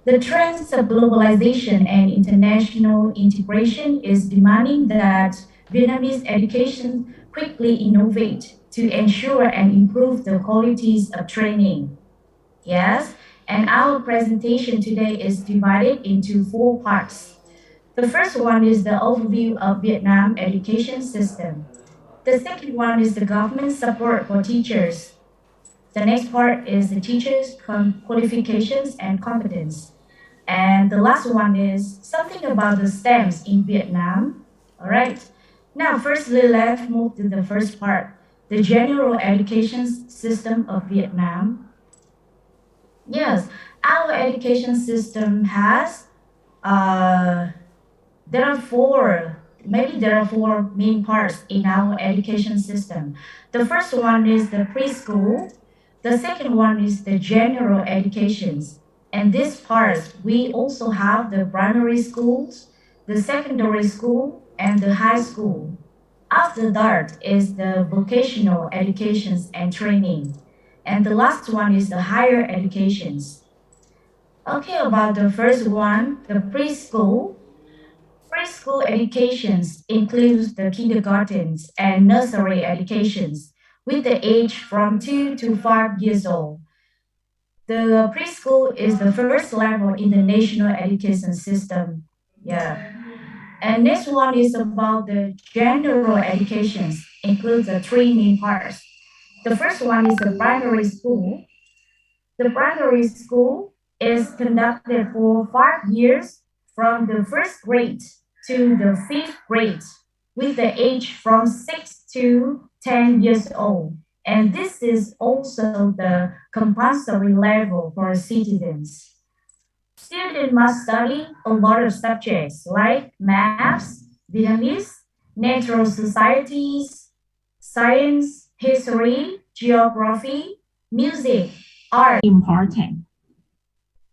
The trends of globalization and international integration is demanding that Vietnamese education quickly innovate to ensure and improve the qualities of training. Yes, and our presentation today is divided into 4 parts. The first one is the overview of Vietnam education system. The second one is the government support for teachers. The next part is the teachers' qualifications and competence. And the last one is something about the STEMs in Vietnam. All right. Now, firstly, let's move to the first part, the general education system of Vietnam. Yes, our education system has, there are 4 main parts in our education system. The first one is the preschool. The second one is the general educations. And this part, we also have the primary schools, the secondary school, and the high school. After that is the vocational educations and training. And the last one is the higher educations. Okay, about the first one, the preschool. Preschool educations includes the kindergartens and nursery educations with the age from 2 to 5 years old. The preschool is the first level in the national education system. Yeah. And next one is about the general educations, includes the 3 main parts. The first one is the primary school. The primary school is conducted for 5 years from the first grade to the 5th grade with the age from 6 to 10 years old. And this is also the compulsory level for citizens. Students must study a lot of subjects like maths, Vietnamese, natural societies, science, history, geography, music, art. Important.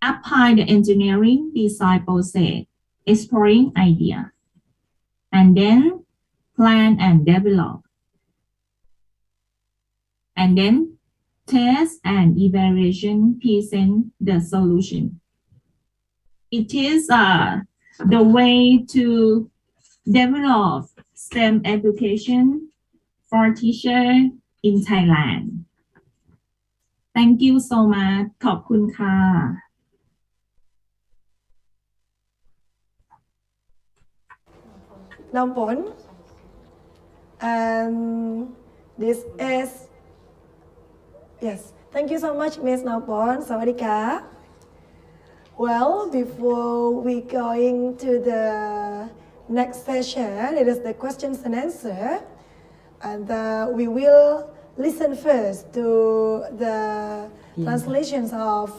Apply the engineering design process, exploring idea, and then plan and develop. And then test and evaluation present the solution. It is the way to develop STEM education for teachers in Thailand. Thank you so much. ขอบคุณค่ะ Nampon. And this is, yes, thank you so much, Miss Nampon. Sawadika. Well, before we going to the next session, it is the questions and answer. And we will listen first to the translations of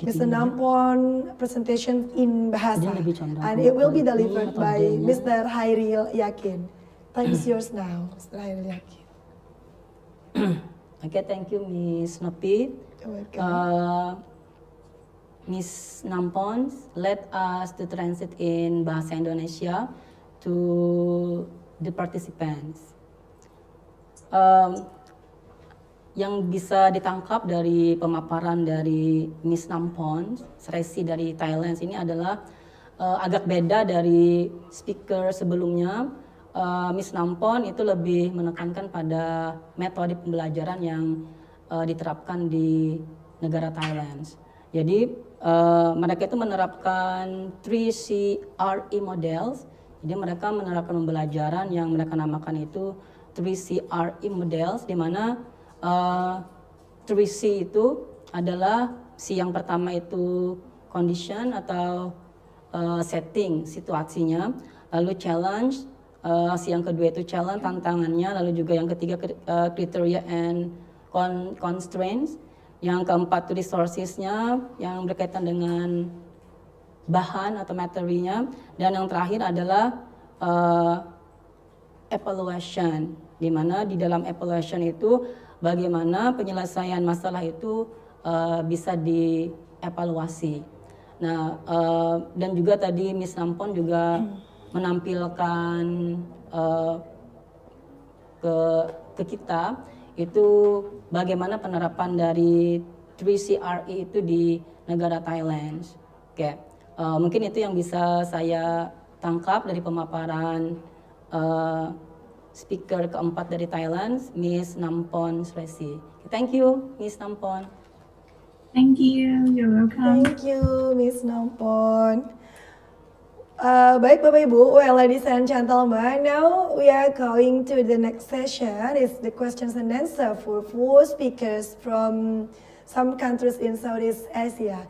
Mr. Nampon presentation in Bahasa. And it will be delivered by Mr. Hairil Yakin. Time is yours now, Mr. Hairil Yakin. Okay, thank you, Miss Nopi. You're welcome. Miss Nampon, let us to translate in Bahasa Indonesia to the participants. yang bisa ditangkap dari pemaparan dari Miss Nampon, Sresi dari Thailand ini adalah agak beda dari speaker sebelumnya. Miss Nampon itu lebih menekankan pada metode pembelajaran yang diterapkan di negara Thailand. Jadi mereka itu menerapkan 3CRE models. Jadi mereka menerapkan pembelajaran yang mereka namakan itu 3CRE models, di mana 3C itu adalah C yang pertama itu condition atau setting situasinya, lalu challenge, C yang kedua itu challenge tantangannya, lalu juga yang ketiga criteria and constraints, yang keempat itu resourcesnya yang berkaitan dengan bahan atau materinya, dan yang terakhir adalah evaluation, di mana di dalam evaluation itu bagaimana penyelesaian masalah itu bisa dievaluasi. Nah, dan juga tadi Miss Nampon juga menampilkan ke kita itu bagaimana penerapan dari 3CRE itu di negara Thailand. Oke, mungkin itu yang bisa saya tangkap dari pemaparan speaker keempat dari Thailand, Miss Nampon Sresi. Thank you, Miss Nampon. Thank you. You're welcome. Thank you, Miss Nampon. Baik Bapak Ibu, well ladies and gentlemen, now we are going to the next session. It's the questions and answer for 4 speakers from some countries in Southeast Asia.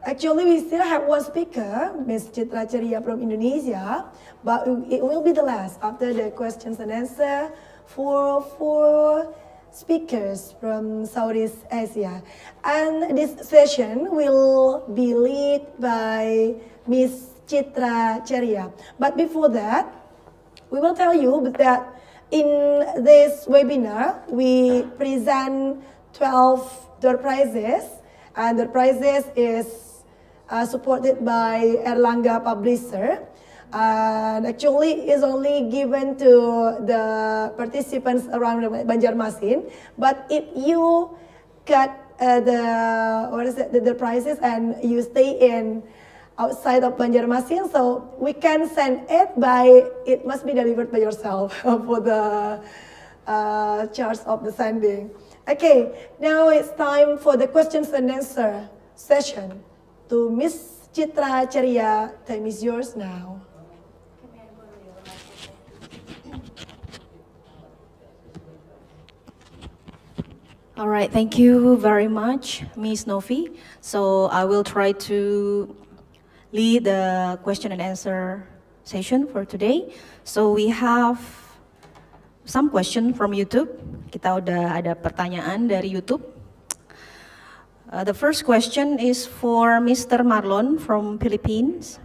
Actually, we still have 1 speaker, Ms. Citra Ceria from Indonesia, but it will be the last after the questions and answer for 4 speakers from Southeast Asia. And this session will be led by Ms. Citra Ceria. But before that, we will tell you that in this webinar, we present 12 door prizes, and the prizes is supported by Erlangga Publisher, and actually is only given to the participants around Banjarmasin. But if you got the prizes and you stay in outside of Banjarmasin, so we can send it by, it must be delivered by yourself for the charge of the sending. Okay, now it's time for the questions and answer session. To Miss Citra Ceria, time is yours now. All right, thank you very much, Miss Novi. So I will try to lead the question and answer session for today. So we have some question from YouTube. Kita udah ada pertanyaan dari YouTube. The first question is for Mr. Marlon from Philippines.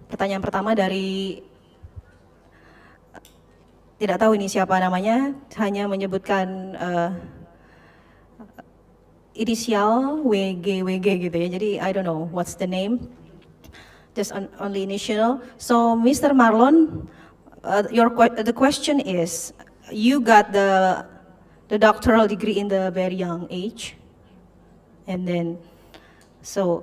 Pertanyaan pertama dari, tidak tahu ini siapa namanya, hanya menyebutkan inisial WG gitu ya. Jadi I don't know what's the name, just only initial. So Mr. Marlon, the question is, you got the doctoral degree in the very young age. And then, so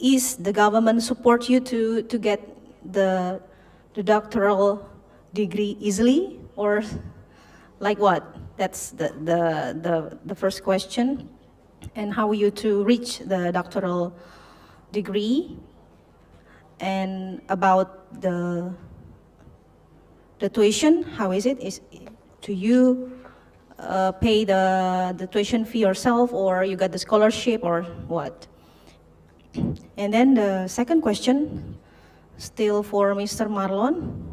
is the government support you to get the doctoral degree easily, or like what? That's the first question. And how are you to reach the doctoral degree? And about the tuition, how is it? Do you pay the tuition fee yourself, or you got the scholarship, or what? And then the second question, still for Mr. Marlon.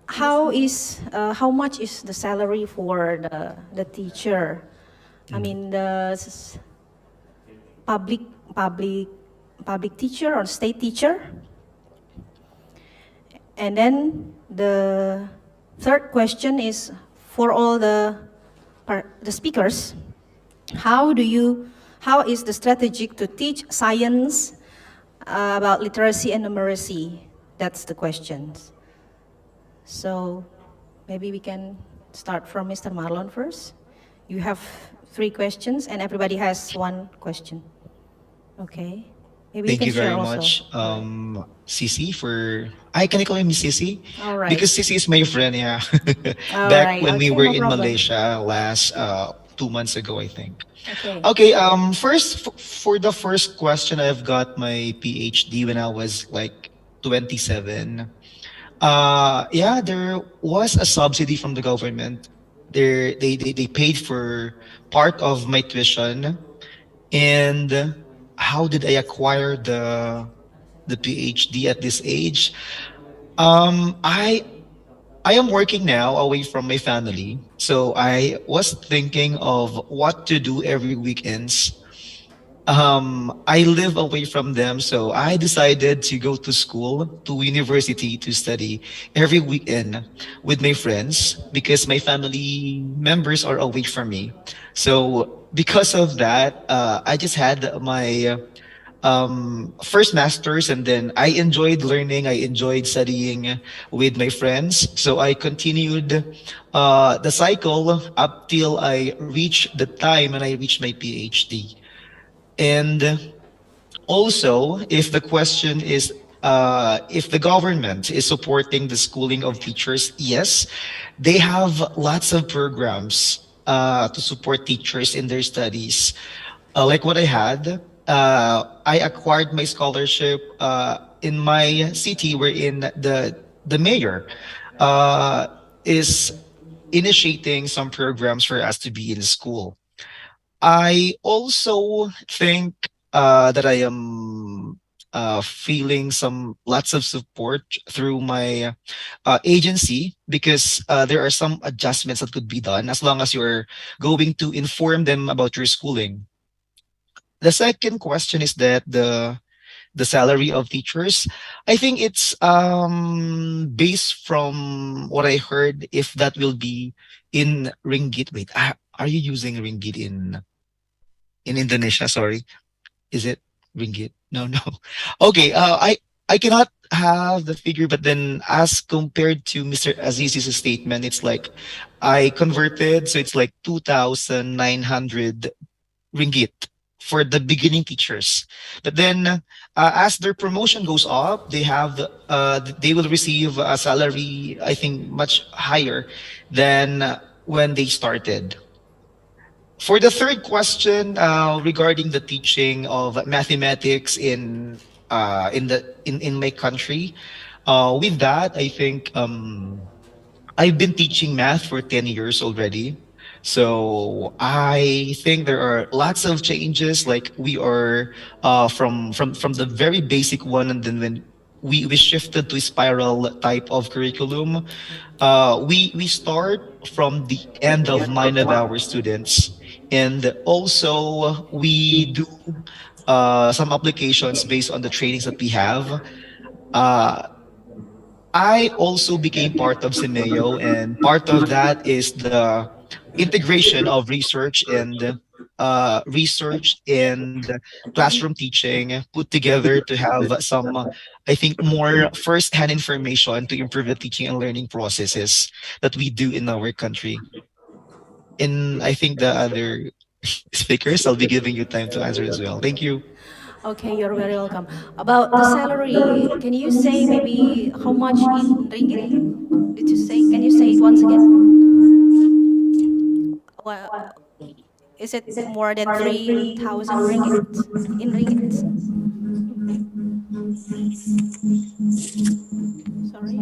How much is the salary for the teacher? I mean, the public teacher or state teacher? And then the third question is for all the speakers. How is the strategy to teach science about literacy and numeracy? That's the questions. So maybe we can start from Mr. Marlon first. You have 3 questions and everybody has 1 question. Okay. Maybe you Thank can you share very also. much, Sisi, for can I call you Miss Sisi? All right. Because Sisi is my friend, yeah. All Back right. when we Okay, were no in problem. Malaysia last 2 months ago, I think. Okay. Okay, first for the first question, I've got my PhD when I was like 27. Yeah, there was a subsidy from the government. They paid for part of my tuition. And how did I acquire the PhD at this age? Um, I I am working now away from my family, so I was thinking of what to do every weekends. I live away from them, so I decided to go to school, to university to study every weekend with my friends because my family members are away from me. So because of that, I just had my first masters, and then I enjoyed learning. I enjoyed studying with my friends. So I continued the cycle up till I reached the time and I reached my PhD. And also, if the question is if the government is supporting the schooling of teachers, yes, they have lots of programs to support teachers in their studies. Like what I had, I acquired my scholarship in my city, wherein the mayor uh, is initiating some programs for us to be in school. I also think that I am feeling some lots of support through my agency because there are some adjustments that could be done as long as you're going to inform them about your schooling. The second question is that the salary of teachers, I think it's based from what I heard, if that will be in ringgit. Wait, are you using ringgit in Indonesia? Sorry, is it ringgit? No, no. Okay, I cannot have the figure, but then as compared to Mr. Aziz's statement, it's like I converted, so it's like 2,900 ringgit for the beginning teachers. But then, as their promotion goes up, they will receive a salary, I think, much higher than when they started. For the third question, regarding the teaching of mathematics in my country, with that, I think I've been teaching math for 10 years already. So I think there are lots of changes. Like we are from the very basic one, and then when we shifted to spiral type of curriculum, we start from the end of mind of our students, and also we do some applications based on the trainings that we have. Uh, I also became part of Simeo, and part of that is the integration of research and classroom teaching put together to have some, I think, more first-hand information to improve the teaching and learning processes that we do in our country. And I think the other speakers, I'll be giving you time to answer as well. Thank you. Okay, you're very welcome. About the salary, can you say maybe how much in ringgit? Did you say? Can you say it once again? Well, is it more than 3,000 ringgit in ringgit? Sorry.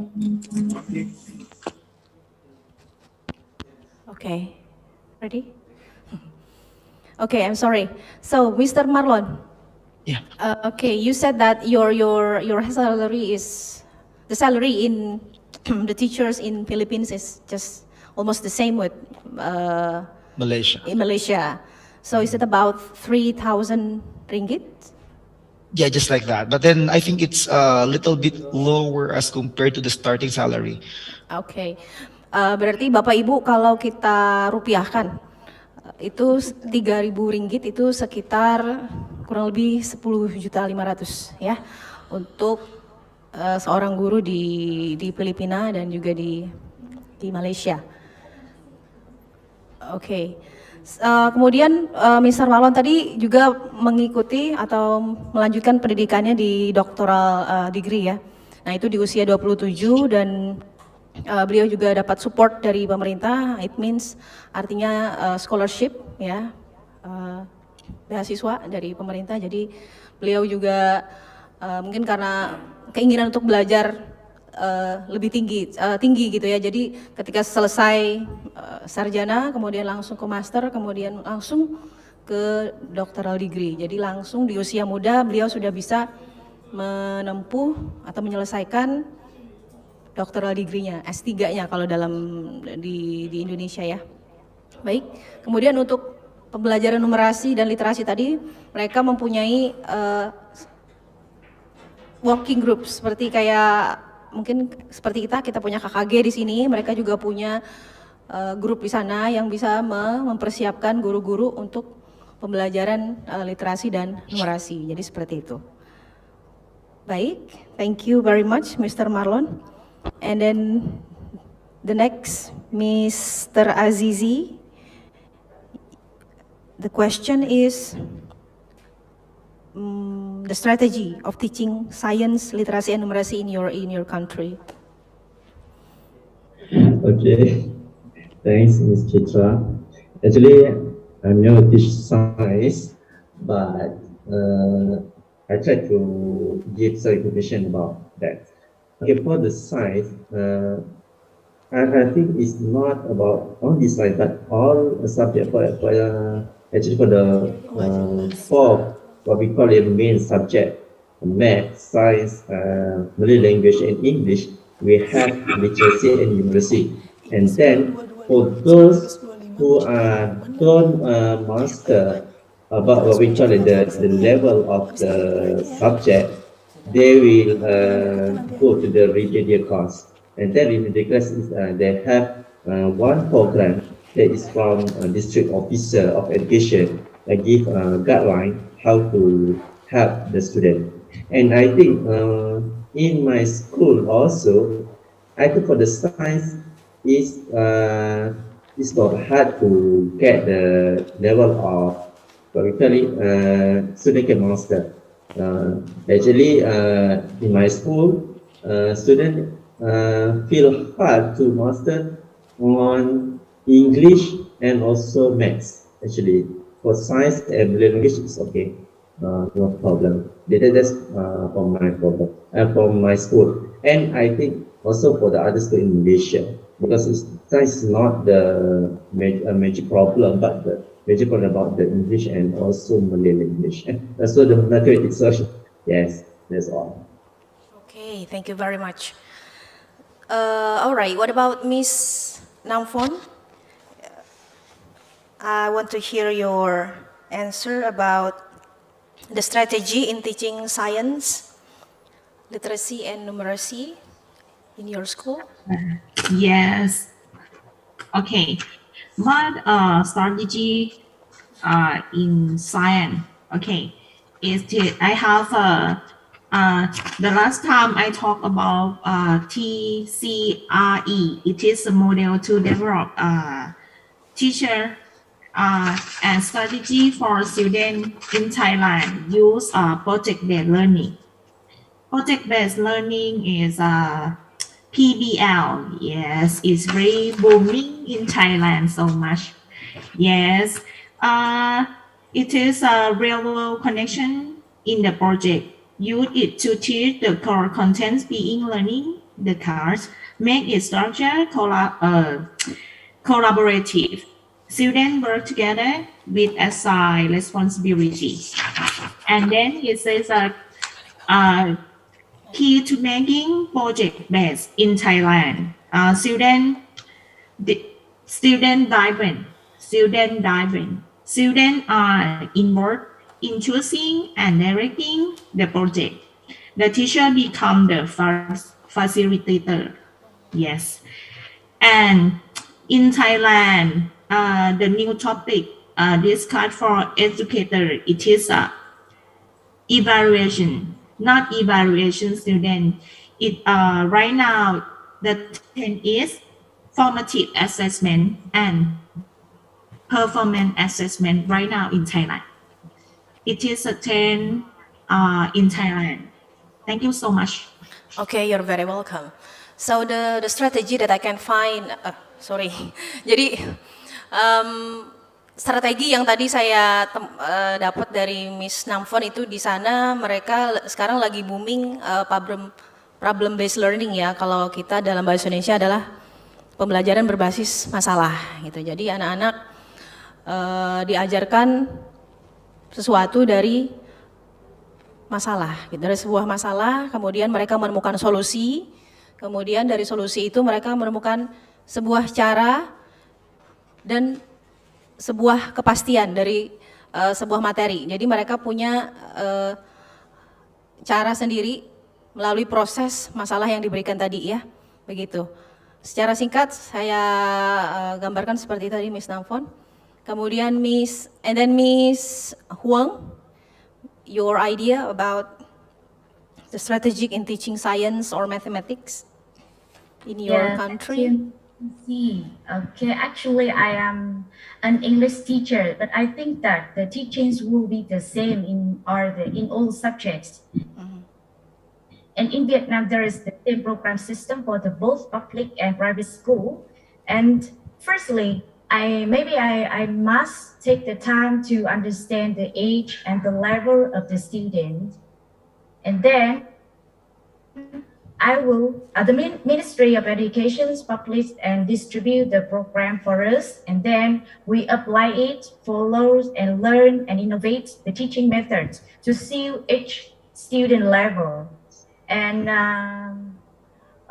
Okay. Ready? Okay, I'm sorry. So, Mr. Marlon. Yeah. Okay, you said that your salary is the salary in the teachers in Philippines is just almost the same with Malaysia. in Malaysia. So is it about 3,000 ringgit? Yeah, just like that. But then I think it's a little bit lower as compared to the starting salary. Oke. Berarti Bapak Ibu kalau kita rupiahkan itu 3.000 ringgit itu sekitar kurang lebih 10.500.000 ya untuk seorang guru di Filipina dan juga di Malaysia. Oke. Kemudian Mr. Marlon tadi juga mengikuti atau melanjutkan pendidikannya di doctoral degree ya. Nah, itu di usia 27 dan beliau juga dapat support dari pemerintah. It means artinya scholarship ya. Beasiswa dari pemerintah. Jadi beliau juga mungkin karena keinginan untuk belajar lebih tinggi gitu ya. Jadi ketika selesai sarjana, kemudian langsung ke master, kemudian langsung ke doctoral degree. Jadi langsung di usia muda beliau sudah bisa menempuh atau menyelesaikan doctoral degree-nya, S3-nya kalau dalam di Indonesia ya. Baik. Kemudian untuk pembelajaran numerasi dan literasi tadi, mereka mempunyai working group seperti kayak mungkin seperti kita punya KKG di sini, mereka juga punya grup di sana yang bisa mempersiapkan guru-guru untuk pembelajaran literasi dan numerasi. Jadi seperti itu. Baik, thank you very much Mr. Marlon. And then the next Mr. Azizi. The question is the strategy of teaching science, literacy, and numeracy in your country. Okay, thanks, Ms. Chitra. Actually, I never teach science, but I try to give some information about that. Okay, for the science, I think it's not about only science, but all subject actually for the four, what we call it main subject, math, science, Malay language, and English, we have literacy and numeracy. And then for those who don't master about what we call it the level of the subject, they will go to the remedial course. And then remedial class is they have one program that is from a district officer of education that give a guideline how to help the student. And I think in my school also, I think for the science it's not hard to get the level of what we call it student can master. Actually, in my school, students feel hard to master on English and also maths. Actually, for science and language, it's okay, no problem. That's for my problem, from my school, and I think also for the other school in Malaysia, because science is not the major problem, but the major problem about the English and also Malay language. So the mathematics, yes, that's all. Okay, thank you very much. All right, what about Miss Namfon? I want to hear your answer about the strategy in teaching science, literacy, and numeracy in your school. Yes. Okay. What strategy in science? Okay, is I have the last time I talked about TCRE. It is a model to develop teacher and strategy for students in Thailand. Use project-based learning. Project-based learning is PBL. Yes, it's very booming in Thailand so much. Yes, it is a real-world connection in the project. Use it to teach the core contents being learning the cards. Make it structured, collaborative. Students work together with assigned responsibilities. And then it says key to making project-based in Thailand. Student-driven. Students are involved in choosing and directing the project. The teacher becomes the first facilitator. Yes. And in Thailand, the new topic discussed for educator, it is evaluation. not evaluation student. It right now the 10 is formative assessment and performance assessment right now in Thailand. It is a 10 in Thailand. Thank you so much. Okay, you're very welcome. So the strategy that I can find, sorry, jadi strategi yang tadi saya dapat dari Miss Namfon itu di sana mereka sekarang lagi booming problem based learning ya. Kalau kita dalam bahasa Indonesia adalah pembelajaran berbasis masalah gitu. Jadi anak-anak diajarkan sesuatu dari masalah, gitu. Dari sebuah masalah, kemudian mereka menemukan solusi, kemudian dari solusi itu mereka menemukan sebuah cara dan sebuah kepastian dari sebuah materi. Jadi mereka punya cara sendiri melalui proses masalah yang diberikan tadi ya, begitu. Secara singkat saya gambarkan seperti tadi Miss Namfon. Kemudian Miss Huang, your idea about the strategic in teaching science or mathematics in your country? Okay, actually I am an English teacher, but I think that the teachings will be the same in all subjects. And in Vietnam, there is the same program system for the both public and private school. And firstly, I must take the time to understand the age and the level of the student. And then the Ministry of Education publish and distribute the program for us. And then we apply it, follow and learn and innovate the teaching methods to suit each student level. And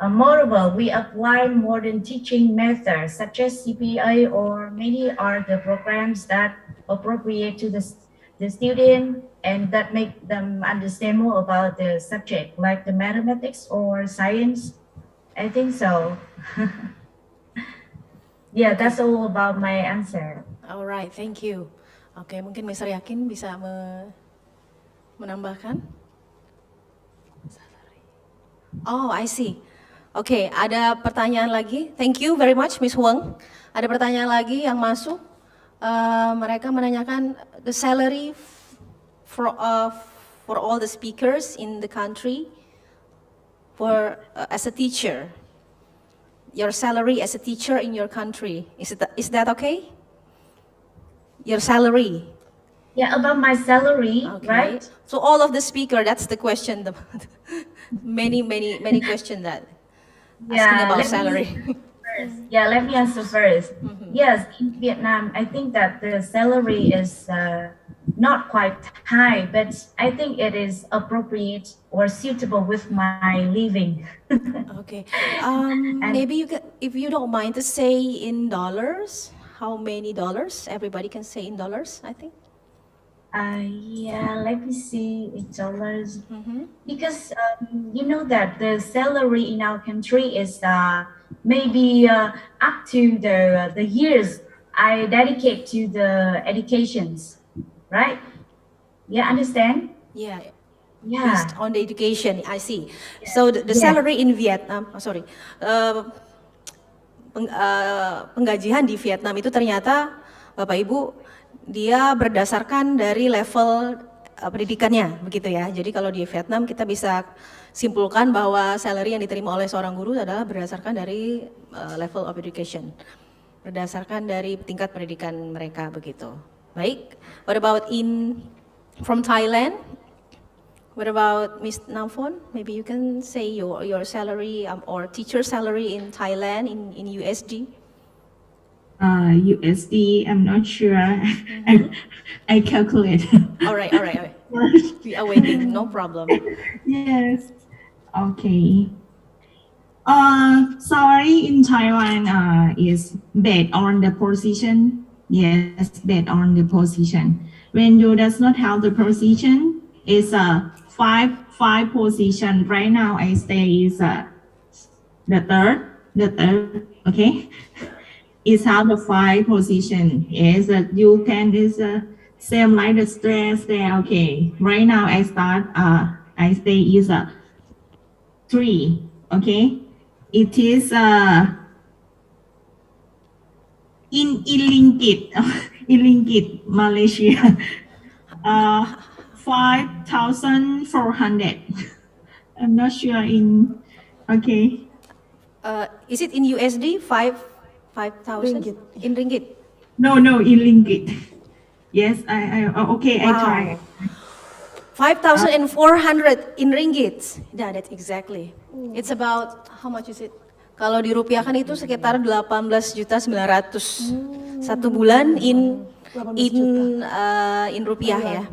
moreover, we apply modern teaching methods such as CPA, or many are the programs that appropriate to the student and that make them understand more about the subject, like the mathematics or science. I think so. Yeah, that's all about my answer. All right, thank you. Oke, mungkin Mr. Yakin bisa menambahkan? Oh, I see. Oke, ada pertanyaan lagi. Thank you very much, Miss Huang. Ada pertanyaan lagi yang masuk. Mereka menanyakan the salary for all the speakers in the country as a teacher. Your salary as a teacher in your country. Is that okay? Your salary. Yeah, about my salary, Okay. right? So all of the speaker, that's the question. Many questions that asking about salary. Yeah, let me answer first. Yes, in Vietnam, I think that the salary is not quite high, but I think it is appropriate or suitable with my living. Okay. Maybe you can, if you don't mind to say in dollars, how many dollars? Everybody can say in dollars, I think. Yeah, let me see in dollars. Because you know that the salary in our country is maybe up to the years I dedicate to the educations, right? Yeah, understand? Yeah. Yeah. Based on the education, I see. So the salary in Vietnam, penggajian di Vietnam itu ternyata Bapak Ibu dia berdasarkan dari level pendidikannya, begitu ya. Jadi kalau di Vietnam kita bisa simpulkan bahwa salary yang diterima oleh seorang guru adalah berdasarkan dari level of education, berdasarkan dari tingkat pendidikan mereka, begitu. Baik. What about from Thailand? What about Ms. Namfon? Maybe you can say your salary or teacher salary in Thailand in USD. USD, I'm not sure. I calculate. All right. We are waiting, no problem. Yes. Okay. Salary in Thailand is based on the position. Yes, based on the position. When you does not have the position, it's five position. Right now, I say is the third. Okay. Is how the 5 position is you can same like the stress there. Okay, right now I I say is 3. Okay, it is in ringgit, in ringgit, Malaysia, 5,400. I'm not sure in. Okay. Is it in USD? 5,000 Ringgit. in ringgit? No, in ringgit. Yes, okay, I try. Wow. 5,400 in ringgit. Yeah, that's exactly. It's about, how much is it? Kalau dirupiahkan itu sekitar 18.900.000 satu bulan in rupiah ya.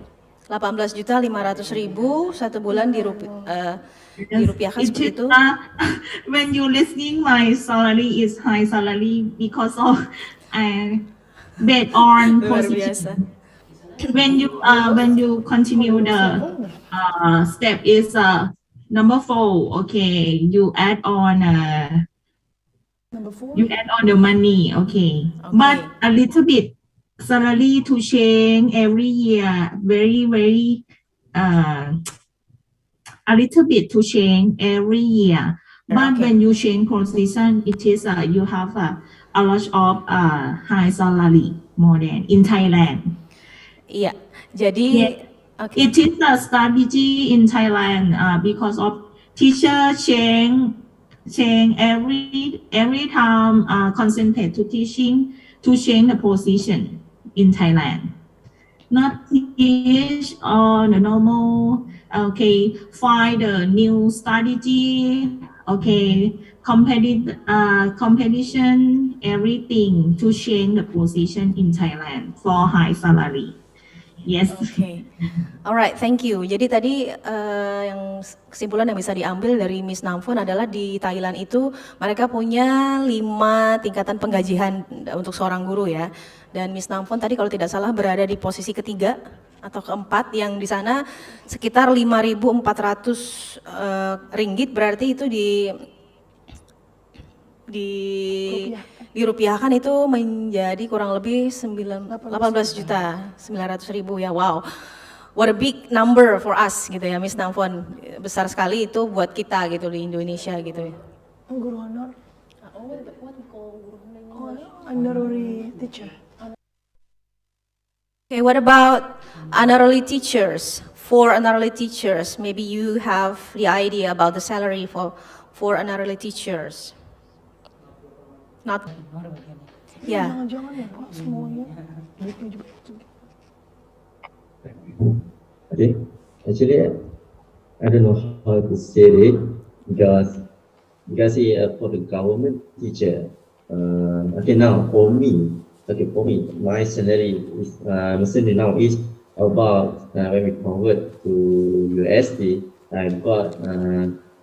18.500.000 satu bulan dirupiahkan It seperti is, itu. when you listening, my salary is high salary because of based on Luar position. biasa. When you continue the step is number 4. Okay, you add on Number 4. you add on the money. Okay, but a little bit salary to change every year. Very a little bit to change every year. But when you change position, it is you have a lot of high salary more than in Thailand. Iya, jadi It is a strategy in Thailand because of teacher change every time concentrate to teaching to change the position in Thailand. Not teach on the normal. Okay, find a new strategy. Okay, competition, everything to change the position in Thailand for high salary. Yes. Okay. Alright, thank you. Jadi tadi yang kesimpulan yang bisa diambil dari Miss Namfon adalah di Thailand itu mereka punya 5 tingkatan penggajian untuk seorang guru ya. Dan Miss Namfon tadi kalau tidak salah berada di posisi ketiga atau keempat yang di sana sekitar 5.400 ringgit, berarti itu dirupiahkan itu menjadi kurang lebih 18.900.000 ya. Wow, what a big number for us gitu ya, Miss Namfon. Besar sekali itu buat kita gitu di Indonesia gitu ya. Guru honor. Honorary teacher. Okay, what about honorary teachers? For honorary teachers, maybe you have the idea about the salary for honorary teachers. Not, yeah. Jangan ya Pak, semuanya. Duitnya juga. Okay, actually, I don't know how to say it because for the government teacher, okay, now for me, my salary is now is about when we convert to USD, I've got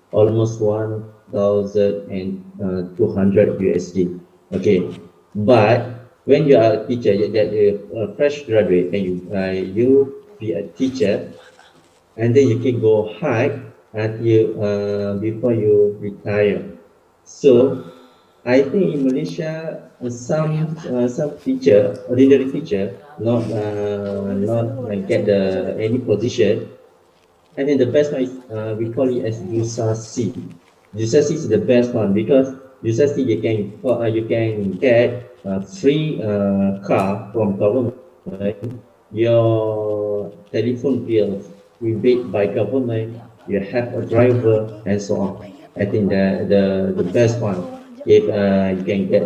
almost 1,200 USD. Okay, but when you are a teacher, that a fresh graduate, and you be a teacher, and then you can go high until before you retire. So I think in Malaysia, some teacher, ordinary teacher, not get any position. And then the best one is we call it as USAC. USAC is the best one because USAC you can get free car from government. Your telephone bills rebate by government. You have a driver and so on. I think the best one. If you can get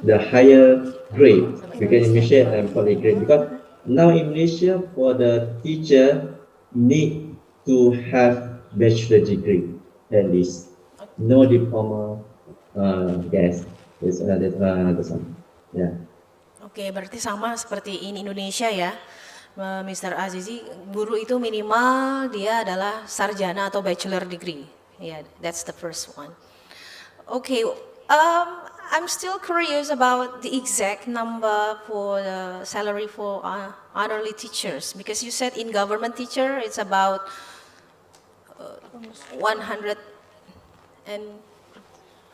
the higher grade, you can Malaysia call it grade because now in Malaysia for the teacher need to have bachelor degree at least, no diploma. Yes, that's one. Yeah. Oke, berarti sama seperti in Indonesia ya, Mr. Azizi, guru itu minimal dia adalah sarjana atau bachelor degree. Yeah, that's the first one. Okay, I'm still curious about the exact number for the salary for honorary teachers because you said in government teacher it's about 100 and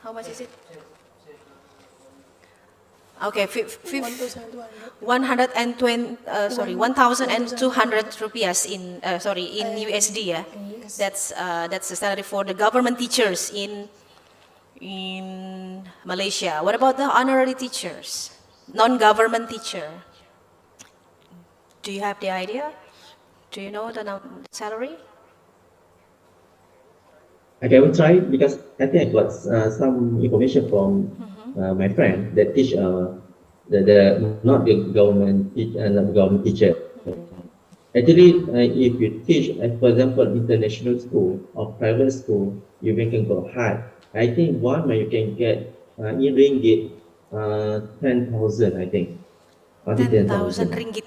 how much is it? Okay, 1,200 rupiahs in USD, yeah. That's the salary for the government teachers in Malaysia. What about the honorary teachers, non-government teacher? Do you have the idea? Do you know the salary? Okay, I will try because I think I got some information from my friend that teach the not the government teacher. Actually, if you teach, for example, international school or private school, you can go high. I think one month you can get in ringgit 10,000. I think 10,000 ringgit.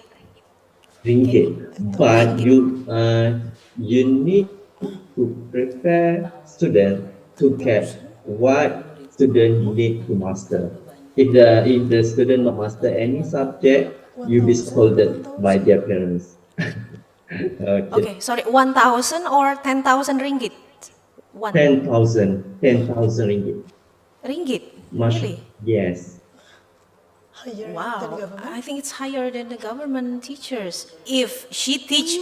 ringgit. But you need to prepare student to get what student need to master. If the student not master any subject, you be scolded by their parents. Okay, sorry, 1,000 or 10,000 ringgit? 10,000 ringgit. Ringgit? Much, Really? yes. Higher Wow, than government? I think it's higher than the government teachers. If she teach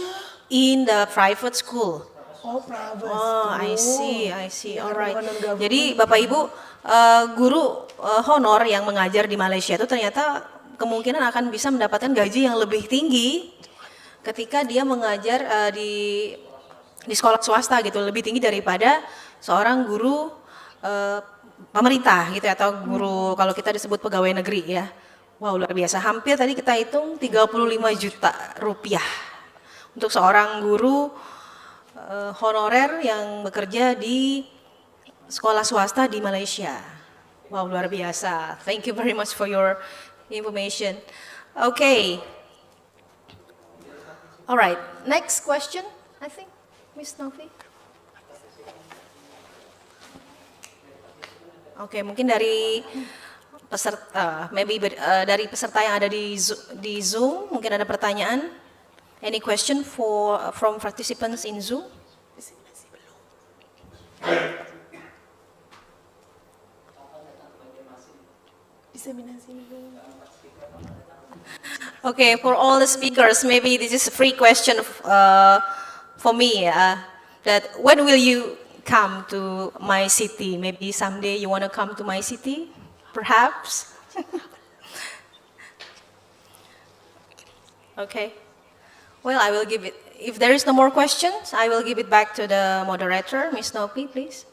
in the private school. Oh, private. Oh, I see. Alright. non-government. Jadi Bapak Ibu, guru honor yang mengajar di Malaysia itu ternyata kemungkinan akan bisa mendapatkan gaji yang lebih tinggi ketika dia mengajar di sekolah swasta gitu, lebih tinggi daripada seorang guru pemerintah gitu atau guru kalau kita disebut pegawai negeri ya. Wow, luar biasa. Hampir tadi kita hitung 35 juta rupiah untuk seorang guru honorer yang bekerja di sekolah swasta di Malaysia. Wow, luar biasa. Thank you very much for your information. Okay. All right. Next question, I think, Miss Novi. Oke, mungkin dari peserta, dari peserta yang ada di Zoom, mungkin ada pertanyaan. Any question from participants in Zoom? Okay, for all the speakers, maybe this is a free question for me. That when will you come to my city? Maybe someday you want to come to my city, perhaps. Okay. Well, I will give it. If there is no more questions, I will give it back to the moderator, Ms. Nopi, please.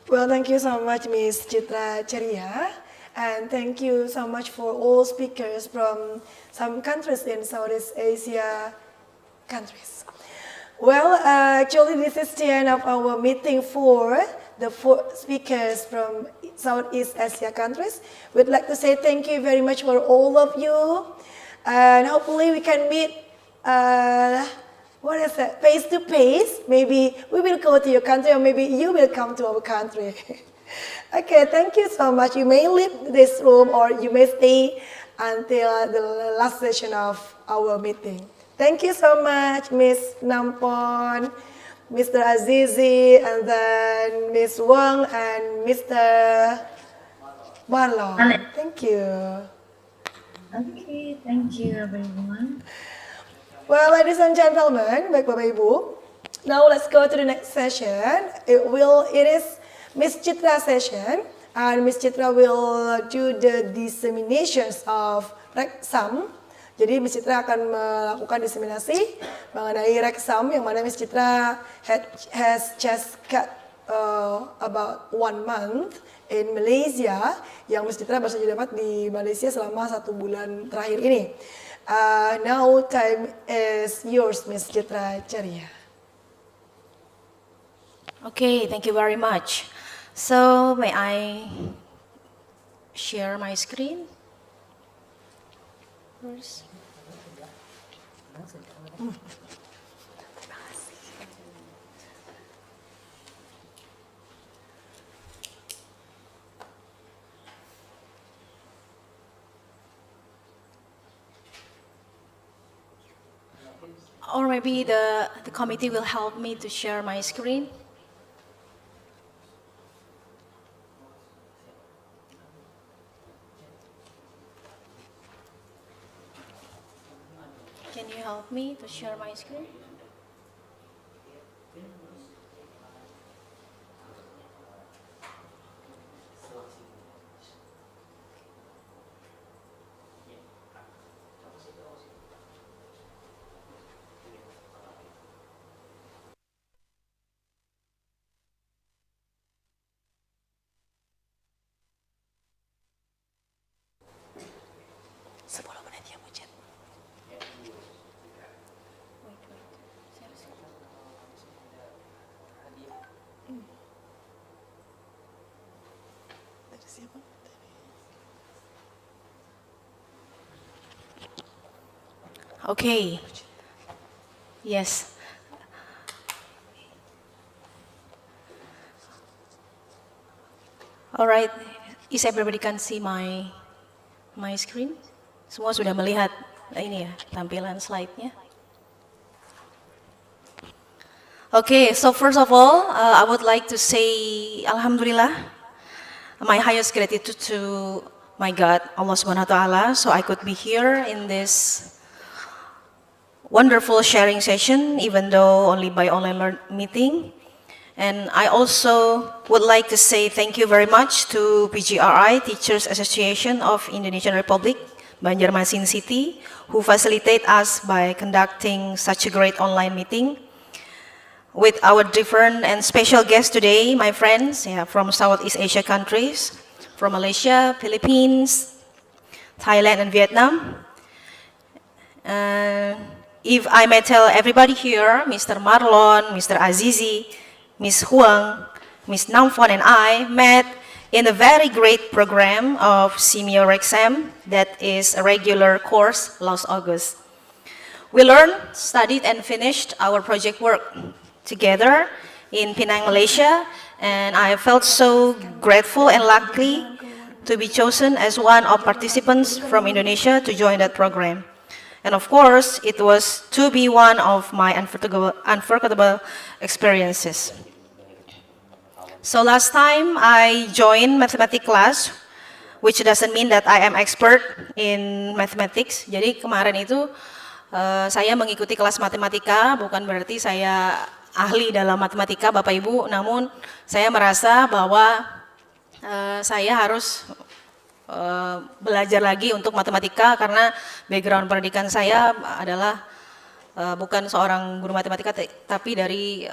Well, thank you so much, Ms. Chitra Ceria. And thank you so much for all speakers from some countries in Southeast Asia countries. Well, actually, this is the end of our meeting for the 4 speakers from Southeast Asia countries. We'd like to say thank you very much for all of you. And hopefully we can meet, face to face. Maybe we will go to your country or maybe you will come to our country. Okay, thank you so much. You may leave this room or you may stay until the last session of our meeting. Thank you so much, Ms. Nampon, Mr. Azizi, and then Ms. Wang and Mr. Marlon. Thank you. Okay, thank you everyone. Well, ladies and gentlemen, baik Bapak Ibu, now let's go to the next session. It is Miss Chitra session, and Miss Chitra will do the disseminations of Reksam. Jadi Miss Chitra akan melakukan diseminasi mengenai Reksam yang mana Miss Chitra has just got about 1 month in Malaysia, yang Miss Chitra baru saja dapat di Malaysia selama 1 bulan terakhir ini. Now time is yours, Miss Chitra Ceria. Okay, thank you very much. So, may I share my screen first? Or maybe the committee will help me to share my screen. me to share my screen? Okay. Yes. All right. Is everybody can see my screen? Semua sudah melihat ini ya tampilan slide-nya. Okay, so first of all, I would like to say Alhamdulillah, my highest gratitude to my God, Allah Subhanahu wa Ta'ala, so I could be here in this wonderful sharing session, even though only by online meeting. And I also would like to say thank you very much to PGRI, Teachers Association of Indonesian Republic, Banjarmasin City, who facilitate us by conducting such a great online meeting. With our different and special guests today, my friends, from Southeast Asia countries, from Malaysia, Philippines, Thailand, and Vietnam. If I may tell everybody here, Mr. Marlon, Mr. Azizi, Ms. Huang, Ms. Namfon, and I met in a very great program of Senior Exam that is a regular course last August. We learned, studied, and finished our project work together in Penang, Malaysia, and I felt so grateful and lucky to be chosen as one of participants from Indonesia to join that program. And of course, it was to be one of my unforgettable experiences. So last time I joined mathematics class, which doesn't mean that I am expert in mathematics. Jadi kemarin itu saya mengikuti kelas matematika, bukan berarti saya ahli dalam matematika Bapak Ibu, namun saya merasa bahwa saya harus belajar lagi untuk matematika karena background pendidikan saya adalah bukan seorang guru matematika tapi dari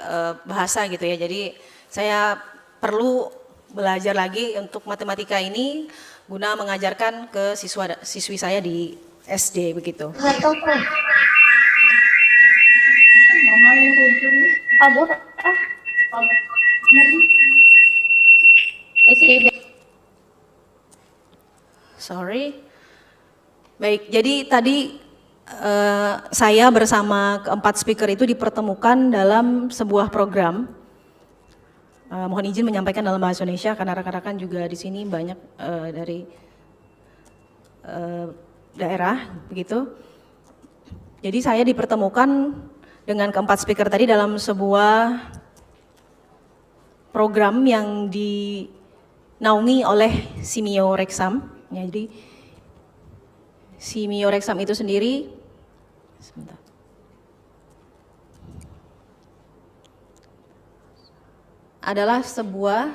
bahasa gitu ya. Jadi saya perlu belajar lagi untuk matematika ini guna mengajarkan ke siswi saya di SD begitu. Sorry. Baik, jadi tadi saya bersama keempat speaker itu dipertemukan dalam sebuah program. Mohon izin menyampaikan dalam bahasa Indonesia karena rekan-rekan juga di sini banyak dari daerah begitu. Jadi saya dipertemukan dengan keempat speaker tadi dalam sebuah program yang dinaungi oleh Simio Rexam. Ya, jadi Simio Rexam itu sendiri adalah sebuah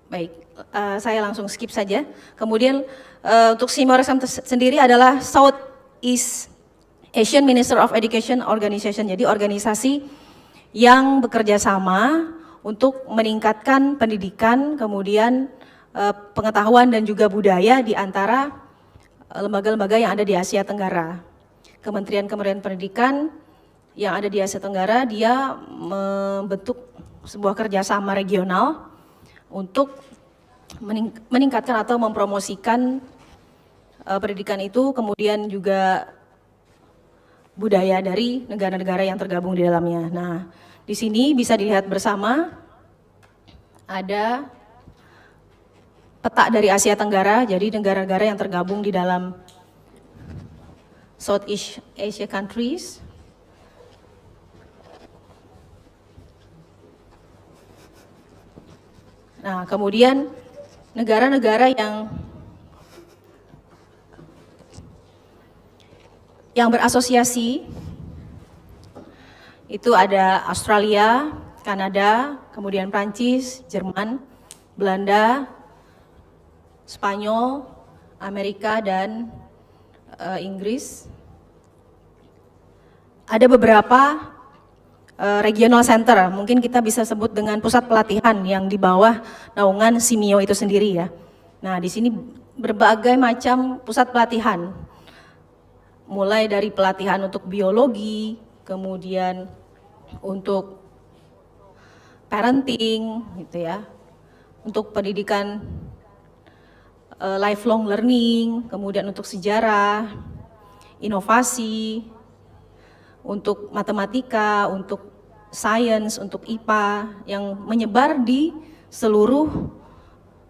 Baik, saya langsung skip saja. Kemudian untuk Simio Rexam sendiri adalah Southeast Asian Minister of Education Organization, jadi organisasi yang bekerja sama untuk meningkatkan pendidikan, kemudian pengetahuan dan juga budaya di antara lembaga-lembaga yang ada di Asia Tenggara. Kementerian-kementerian pendidikan yang ada di Asia Tenggara, dia membentuk sebuah kerjasama regional untuk meningkatkan atau mempromosikan pendidikan itu, kemudian juga budaya dari negara-negara yang tergabung di dalamnya. Nah, di sini bisa dilihat bersama ada peta dari Asia Tenggara, jadi negara-negara yang tergabung di dalam Southeast Asia countries. Nah, kemudian negara-negara yang berasosiasi itu ada Australia, Kanada, kemudian Prancis, Jerman, Belanda, Spanyol, Amerika, dan Inggris. Ada beberapa regional center, mungkin kita bisa sebut dengan pusat pelatihan yang di bawah naungan Simio itu sendiri ya. Nah, di sini berbagai macam pusat pelatihan, mulai dari pelatihan untuk biologi, kemudian untuk parenting, gitu ya, untuk pendidikan lifelong learning, kemudian untuk sejarah, inovasi, untuk matematika, untuk sains, untuk IPA, yang menyebar di seluruh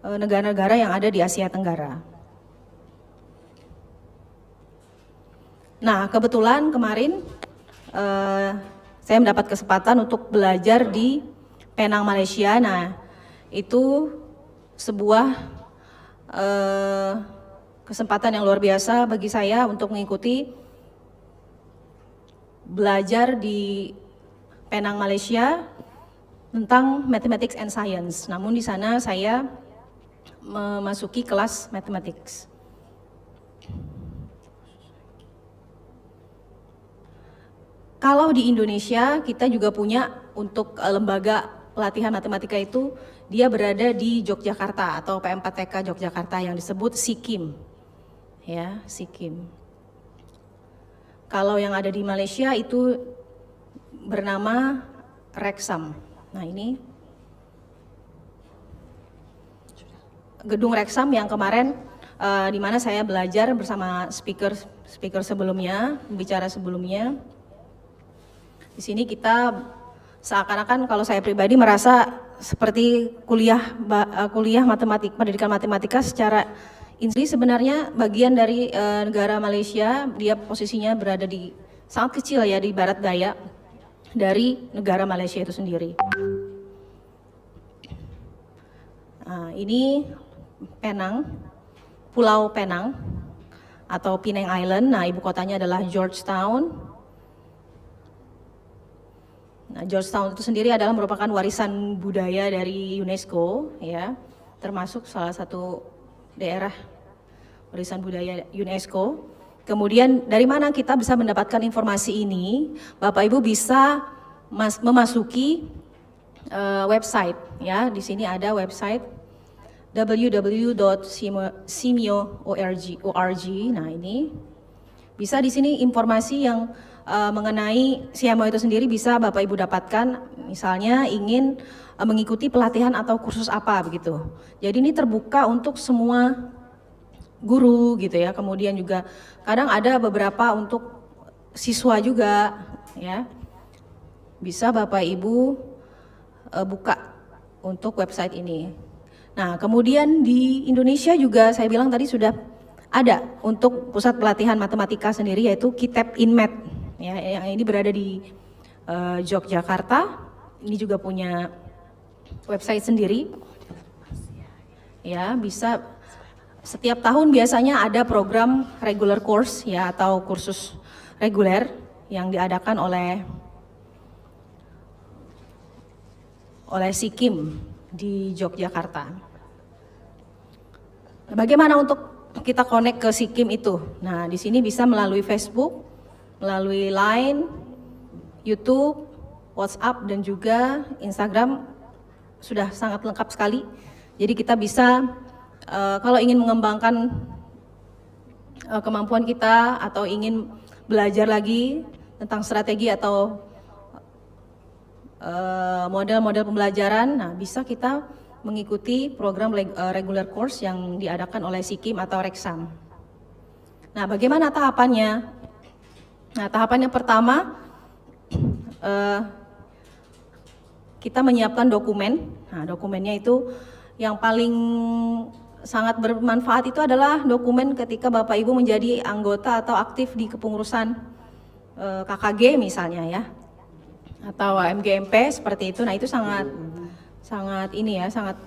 negara-negara yang ada di Asia Tenggara. Nah, kebetulan kemarin saya mendapat kesempatan untuk belajar di Penang, Malaysia. Nah, itu sebuah kesempatan yang luar biasa bagi saya untuk mengikuti belajar di Penang, Malaysia tentang Mathematics and Science. Namun di sana saya memasuki kelas Mathematics. Kalau di Indonesia kita juga punya untuk lembaga pelatihan matematika itu, dia berada di Yogyakarta atau PM4TK Yogyakarta yang disebut SIKIM. Ya, SIKIM. Kalau yang ada di Malaysia itu bernama Reksam. Nah, ini gedung Reksam yang kemarin di mana saya belajar bersama speaker sebelumnya, pembicara sebelumnya. Di sini kita seakan-akan, kalau saya pribadi merasa seperti kuliah matematik, pendidikan matematika secara ini sebenarnya bagian dari negara Malaysia. Dia posisinya berada di sangat kecil ya, di barat daya dari negara Malaysia itu sendiri. Nah, ini Penang, Pulau Penang atau Penang Island. Nah, ibu kotanya adalah Georgetown. Nah, Georgetown itu sendiri adalah merupakan warisan budaya dari UNESCO, ya, termasuk salah satu daerah warisan budaya UNESCO. Kemudian dari mana kita bisa mendapatkan informasi ini? Bapak Ibu bisa memasuki website, ya. Di sini ada website www.simio.org. Nah, ini bisa di sini informasi yang mengenai SIMO itu sendiri bisa Bapak Ibu dapatkan, misalnya ingin mengikuti pelatihan atau kursus apa begitu. Jadi ini terbuka untuk semua guru gitu ya. Kemudian juga kadang ada beberapa untuk siswa juga ya. Bisa Bapak Ibu buka untuk website ini. Nah, kemudian di Indonesia juga saya bilang tadi sudah ada untuk pusat pelatihan matematika sendiri, yaitu Kitab Inmet. Ya, yang ini berada di Yogyakarta. Ini juga punya website sendiri. Ya, bisa setiap tahun biasanya ada program regular course ya, atau kursus reguler yang diadakan oleh SIKIM di Yogyakarta. Bagaimana untuk kita connect ke SIKIM itu? Nah, di sini bisa melalui Facebook, melalui Line, YouTube, WhatsApp, dan juga Instagram sudah sangat lengkap sekali. Jadi kita bisa kalau ingin mengembangkan kemampuan kita atau ingin belajar lagi tentang strategi atau model-model pembelajaran, nah bisa kita mengikuti program regular course yang diadakan oleh SIKIM atau Reksam. Nah, bagaimana tahapannya? Nah, tahapan yang pertama, kita menyiapkan dokumen. Nah, dokumennya itu yang paling sangat bermanfaat itu adalah dokumen ketika Bapak Ibu menjadi anggota atau aktif di kepengurusan KKG misalnya ya, atau MGMP seperti itu. Nah, itu sangat ini ya, sangat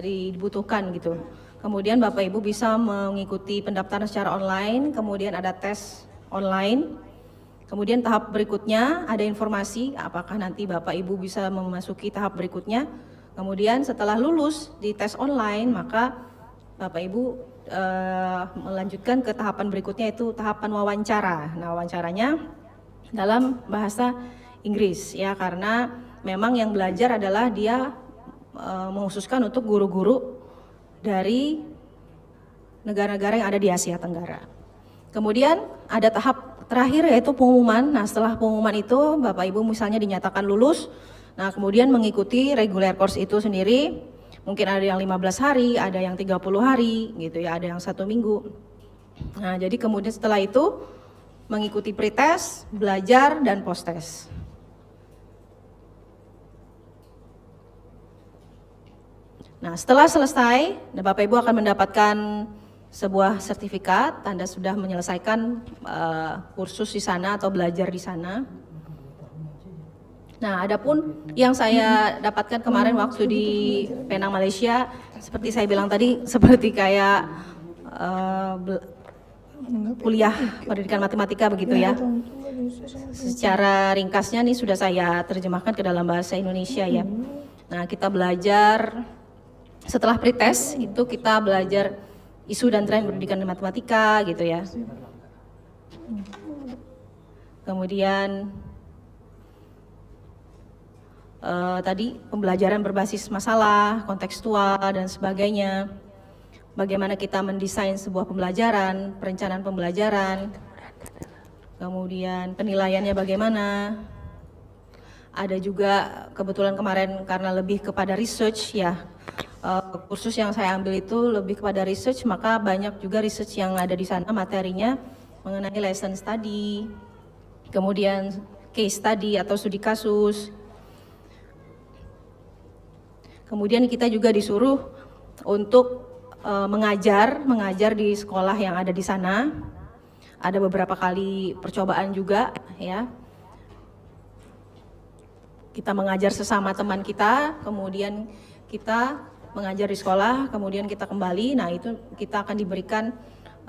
dibutuhkan gitu. Kemudian Bapak Ibu bisa mengikuti pendaftaran secara online, kemudian ada tes online. Kemudian tahap berikutnya ada informasi apakah nanti Bapak Ibu bisa memasuki tahap berikutnya. Kemudian setelah lulus di tes online, maka Bapak Ibu melanjutkan ke tahapan berikutnya, itu tahapan wawancara. Nah, wawancaranya dalam bahasa Inggris ya, karena memang yang belajar adalah dia mengkhususkan untuk guru-guru dari negara-negara yang ada di Asia Tenggara. Kemudian ada tahap terakhir yaitu pengumuman. Nah, setelah pengumuman itu Bapak Ibu misalnya dinyatakan lulus, nah kemudian mengikuti regular course itu sendiri. Mungkin ada yang 15 hari, ada yang 30 hari gitu ya, ada yang 1 minggu. Nah, jadi kemudian setelah itu mengikuti pretest, belajar, dan post-test. Nah, setelah selesai, Bapak Ibu akan mendapatkan sebuah sertifikat, Anda sudah menyelesaikan kursus di sana atau belajar di sana. Nah, adapun yang saya dapatkan kemarin waktu di Penang, Malaysia, seperti saya bilang tadi, seperti kayak kuliah pendidikan matematika begitu ya. Secara ringkasnya nih sudah saya terjemahkan ke dalam bahasa Indonesia ya. Nah, kita belajar setelah pretest itu kita belajar isu dan tren pendidikan dan matematika gitu ya. Kemudian tadi pembelajaran berbasis masalah, kontekstual dan sebagainya. Bagaimana kita mendesain sebuah pembelajaran, perencanaan pembelajaran. Kemudian penilaiannya bagaimana. Ada juga kebetulan kemarin karena lebih kepada research ya. Kursus yang saya ambil itu lebih kepada research, maka banyak juga research yang ada di sana materinya mengenai lesson study, kemudian case study atau studi kasus. Kemudian kita juga disuruh untuk mengajar di sekolah yang ada di sana. Ada beberapa kali percobaan juga ya. Kita mengajar sesama teman kita, kemudian kita mengajar di sekolah, kemudian kita kembali. Nah, itu kita akan diberikan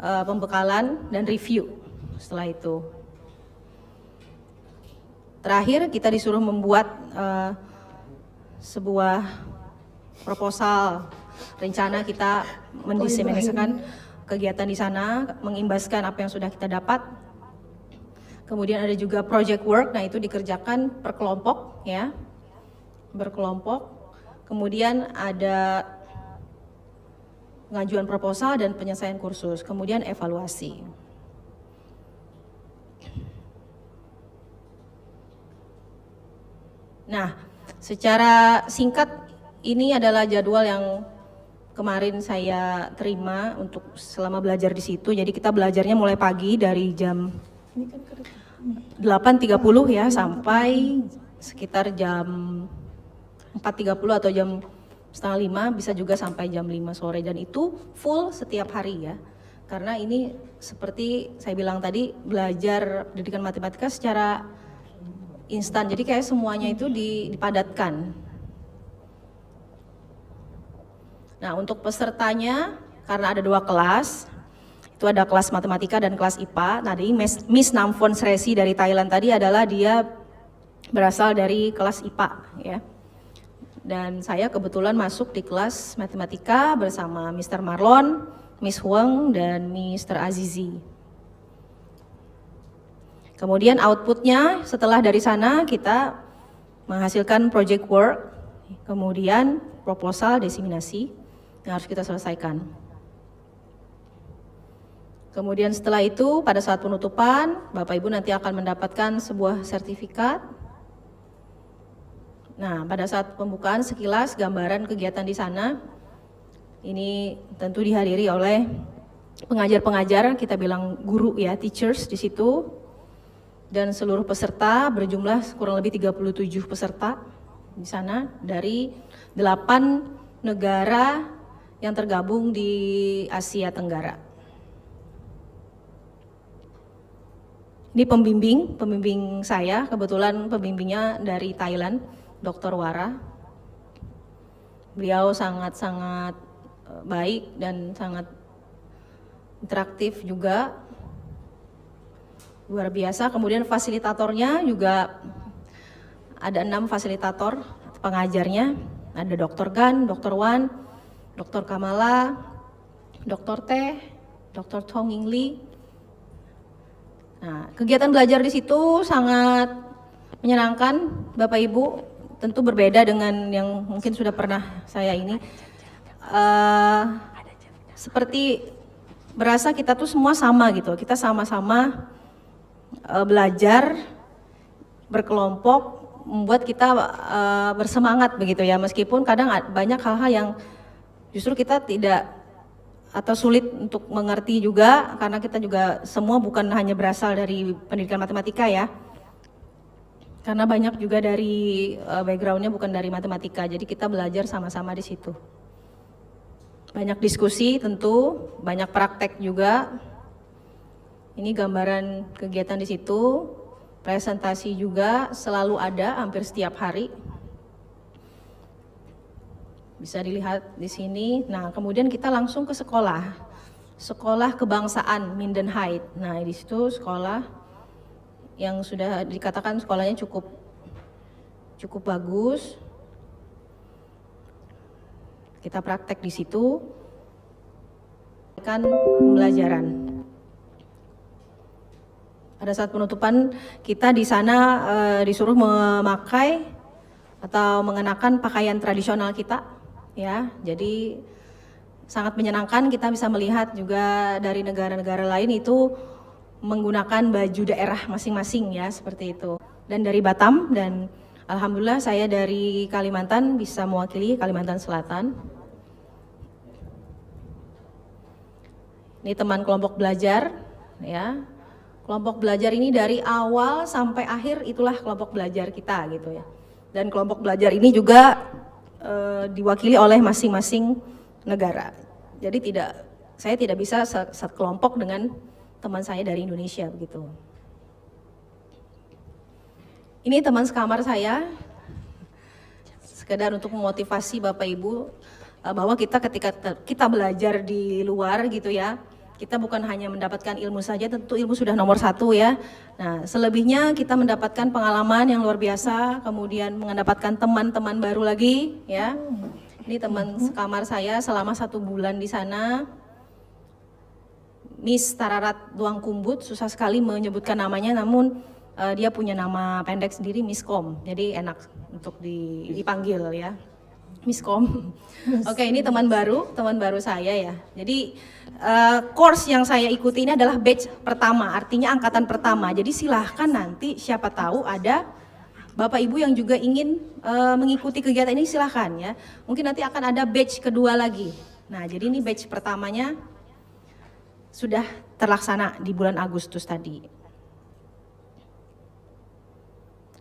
pembekalan dan review setelah itu. Terakhir kita disuruh membuat sebuah proposal, rencana kita mendiseminasikan kegiatan di sana, mengimbaskan apa yang sudah kita dapat. Kemudian ada juga project work, nah itu dikerjakan per kelompok ya, berkelompok. Kemudian ada pengajuan proposal dan penyelesaian kursus, kemudian evaluasi. Nah, secara singkat ini adalah jadwal yang kemarin saya terima untuk selama belajar di situ. Jadi kita belajarnya mulai pagi dari jam 8.30 ya sampai sekitar jam 4.30 atau jam 4:30, bisa juga sampai jam 5 sore, dan itu full setiap hari ya. Karena ini seperti saya bilang tadi, belajar pendidikan matematika secara instan, jadi kayak semuanya itu dipadatkan. Nah, untuk pesertanya karena ada 2 kelas, itu ada kelas matematika dan kelas IPA. Nah, jadi Miss Namfon Sresi dari Thailand tadi adalah dia berasal dari kelas IPA ya. Dan saya kebetulan masuk di kelas matematika bersama Mr. Marlon, Miss Huang, dan Mr. Azizi. Kemudian outputnya setelah dari sana kita menghasilkan project work, kemudian proposal diseminasi yang harus kita selesaikan. Kemudian setelah itu pada saat penutupan, Bapak Ibu nanti akan mendapatkan sebuah sertifikat. Nah, pada saat pembukaan sekilas gambaran kegiatan di sana, ini tentu dihadiri oleh pengajar-pengajar, kita bilang guru ya, teachers di situ, dan seluruh peserta berjumlah kurang lebih 37 peserta di sana dari 8 negara yang tergabung di Asia Tenggara. Ini pembimbing saya, kebetulan pembimbingnya dari Thailand, Dr. Wara. Beliau sangat-sangat baik dan sangat interaktif juga, luar biasa. Kemudian fasilitatornya juga ada 6 fasilitator pengajarnya, ada Dr. Gan, Dr. Wan, Dr. Kamala, Dr. Teh, Dr. Tong Ying Lee. Nah, kegiatan belajar di situ sangat menyenangkan, Bapak Ibu. Tentu berbeda dengan yang mungkin sudah pernah saya ini. Seperti berasa kita tuh semua sama gitu. Kita sama-sama belajar berkelompok, membuat kita bersemangat begitu ya. Meskipun kadang banyak hal-hal yang justru kita tidak atau sulit untuk mengerti juga, karena kita juga semua bukan hanya berasal dari pendidikan matematika ya. Karena banyak juga dari backgroundnya bukan dari matematika, jadi kita belajar sama-sama di situ. Banyak diskusi tentu, banyak praktek juga. Ini gambaran kegiatan di situ, presentasi juga selalu ada hampir setiap hari. Bisa dilihat di sini. Nah, kemudian kita langsung ke sekolah. Sekolah Kebangsaan Mindenheid. Nah, di situ sekolah yang sudah dikatakan sekolahnya cukup bagus. Kita praktek di situ, kan pembelajaran. Pada saat penutupan kita di sana disuruh memakai atau mengenakan pakaian tradisional kita, ya. Jadi sangat menyenangkan, kita bisa melihat juga dari negara-negara lain itu menggunakan baju daerah masing-masing ya, seperti itu. Dan dari Batam, dan alhamdulillah saya dari Kalimantan bisa mewakili Kalimantan Selatan. Ini teman kelompok belajar ya. Kelompok belajar ini dari awal sampai akhir itulah kelompok belajar kita gitu ya. Dan kelompok belajar ini juga diwakili oleh masing-masing negara. Jadi saya tidak bisa sekelompok dengan teman saya dari Indonesia begitu. Ini teman sekamar saya, sekedar untuk memotivasi Bapak Ibu bahwa ketika kita belajar di luar gitu ya, kita bukan hanya mendapatkan ilmu saja, tentu ilmu sudah nomor 1 ya. Nah, selebihnya kita mendapatkan pengalaman yang luar biasa, kemudian mendapatkan teman-teman baru lagi ya. Ini teman sekamar saya selama 1 bulan di sana. Miss Tararat Duang Kumbut, susah sekali menyebutkan namanya, namun dia punya nama pendek sendiri, Miss Kom. Jadi enak untuk dipanggil ya, Miss Kom. Oke, ini teman baru saya ya. Jadi course yang saya ikuti ini adalah batch pertama, artinya angkatan pertama. Jadi silahkan nanti siapa tahu ada Bapak Ibu yang juga ingin mengikuti kegiatan ini, silahkan ya. Mungkin nanti akan ada batch kedua lagi. Nah, jadi ini batch pertamanya sudah terlaksana di bulan Agustus tadi.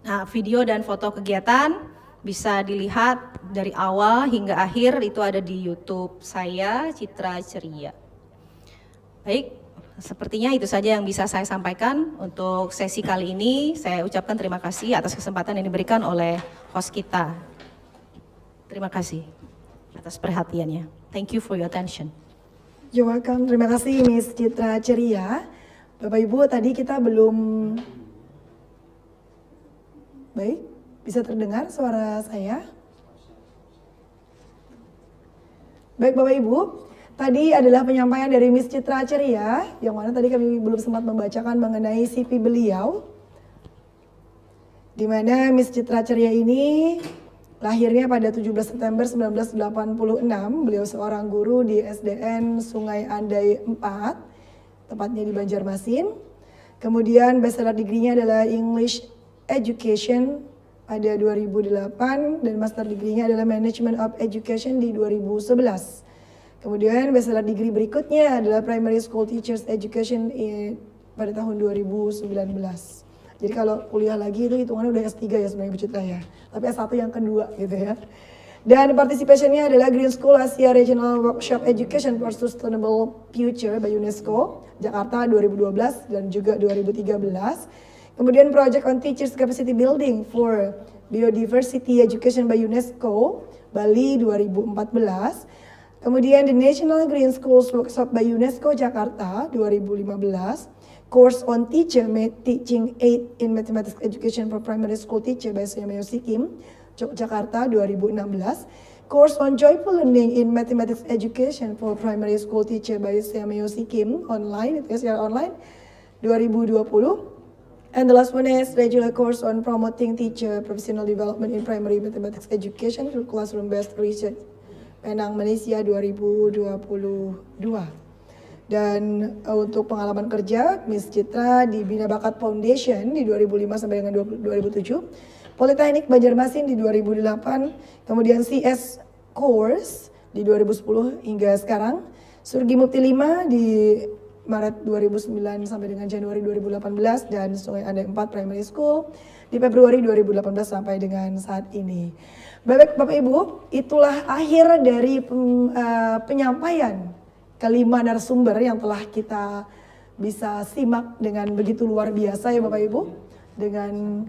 Nah, video dan foto kegiatan bisa dilihat dari awal hingga akhir, itu ada di YouTube saya, Citra Ceria. Baik, sepertinya itu saja yang bisa saya sampaikan untuk sesi kali ini. Saya ucapkan terima kasih atas kesempatan yang diberikan oleh host kita. Terima kasih atas perhatiannya. Thank you for your attention. You're welcome. Terima kasih Miss Citra Ceria. Bapak Ibu, tadi kita belum baik, bisa terdengar suara saya? Baik Bapak Ibu, tadi adalah penyampaian dari Miss Citra Ceria, yang mana tadi kami belum sempat membacakan mengenai CV beliau. Di mana Miss Citra Ceria ini lahirnya pada 17 September 1986, beliau seorang guru di SDN Sungai Andai 4, tepatnya di Banjarmasin. Kemudian bachelor degree-nya adalah English Education pada 2008 dan master degree-nya adalah Management of Education di 2011. Kemudian bachelor degree berikutnya adalah Primary School Teachers Education pada tahun 2019. Jadi kalau kuliah lagi itu hitungannya udah S3 ya sebenarnya Bu Citra ya. Tapi S1 yang kedua gitu ya. Dan participation-nya adalah Green School Asia Regional Workshop Education for Sustainable Future by UNESCO, Jakarta 2012 dan juga 2013. Kemudian Project on Teachers Capacity Building for Biodiversity Education by UNESCO, Bali 2014. Kemudian The National Green Schools Workshop by UNESCO Jakarta 2015. Course on Teaching Aid in Mathematics Education for Primary School Teacher by Suyameyo Sikim, Jakarta 2016. Course on Joyful Learning in Mathematics Education for Primary School Teacher by Suyameyo Sikim, online, itu ya secara online, 2020. And the last one is regular course on promoting teacher professional development in primary mathematics education through classroom-based research, Penang, Malaysia 2022. Dan untuk pengalaman kerja, Miss Citra di Bina Bakat Foundation di 2005 sampai dengan 2007. Politeknik Banjarmasin di 2008. Kemudian CS Course di 2010 hingga sekarang. Surgi Mukti 5 di Maret 2009 sampai dengan Januari 2018. Dan Sungai Andai 4 Primary School di Februari 2018 sampai dengan saat ini. Bapak Ibu, itulah akhir dari penyampaian kelima narasumber yang telah kita bisa simak dengan begitu luar biasa ya Bapak Ibu, dengan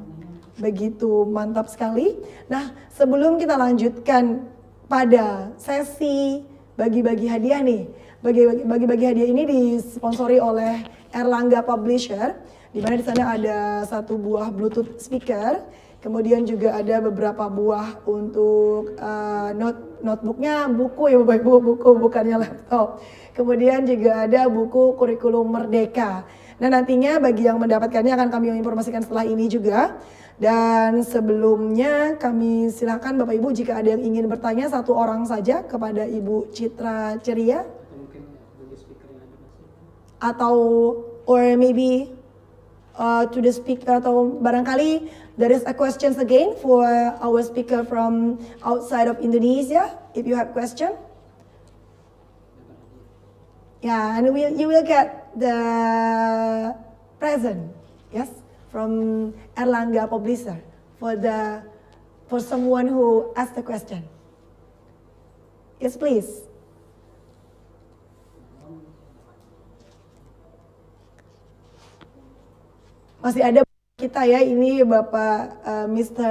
begitu mantap sekali. Nah, sebelum kita lanjutkan pada sesi bagi-bagi hadiah nih, bagi-bagi hadiah ini disponsori oleh Erlangga Publisher, di mana di sana ada satu buah Bluetooth speaker. Kemudian juga ada beberapa buah untuk notebooknya, buku ya Bapak Ibu, buku bukannya laptop. Kemudian juga ada buku kurikulum Merdeka. Nah nantinya bagi yang mendapatkannya akan kami informasikan setelah ini juga. Dan sebelumnya kami silakan Bapak Ibu jika ada yang ingin bertanya satu orang saja kepada Ibu Citra Ceria. Atau or maybe to the speaker, atau barangkali there is a questions again for our speaker from outside of Indonesia. If you have question, yeah, and you will get the present, yes, from Erlangga Publisher for someone who asked the question. Yes, please. Masih ada kita ya, ini Bapak Mr.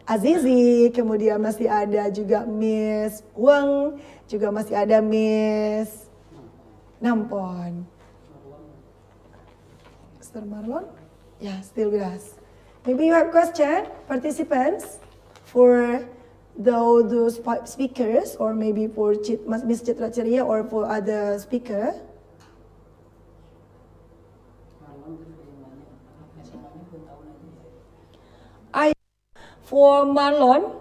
Azizi, kemudian masih ada juga Miss Weng, juga masih ada Miss Nampon. Mr. Marlon? Yeah, still with us. Maybe you have question, participants, for those speakers, or maybe for Miss Citra Ceria or for other speaker. For Marlon,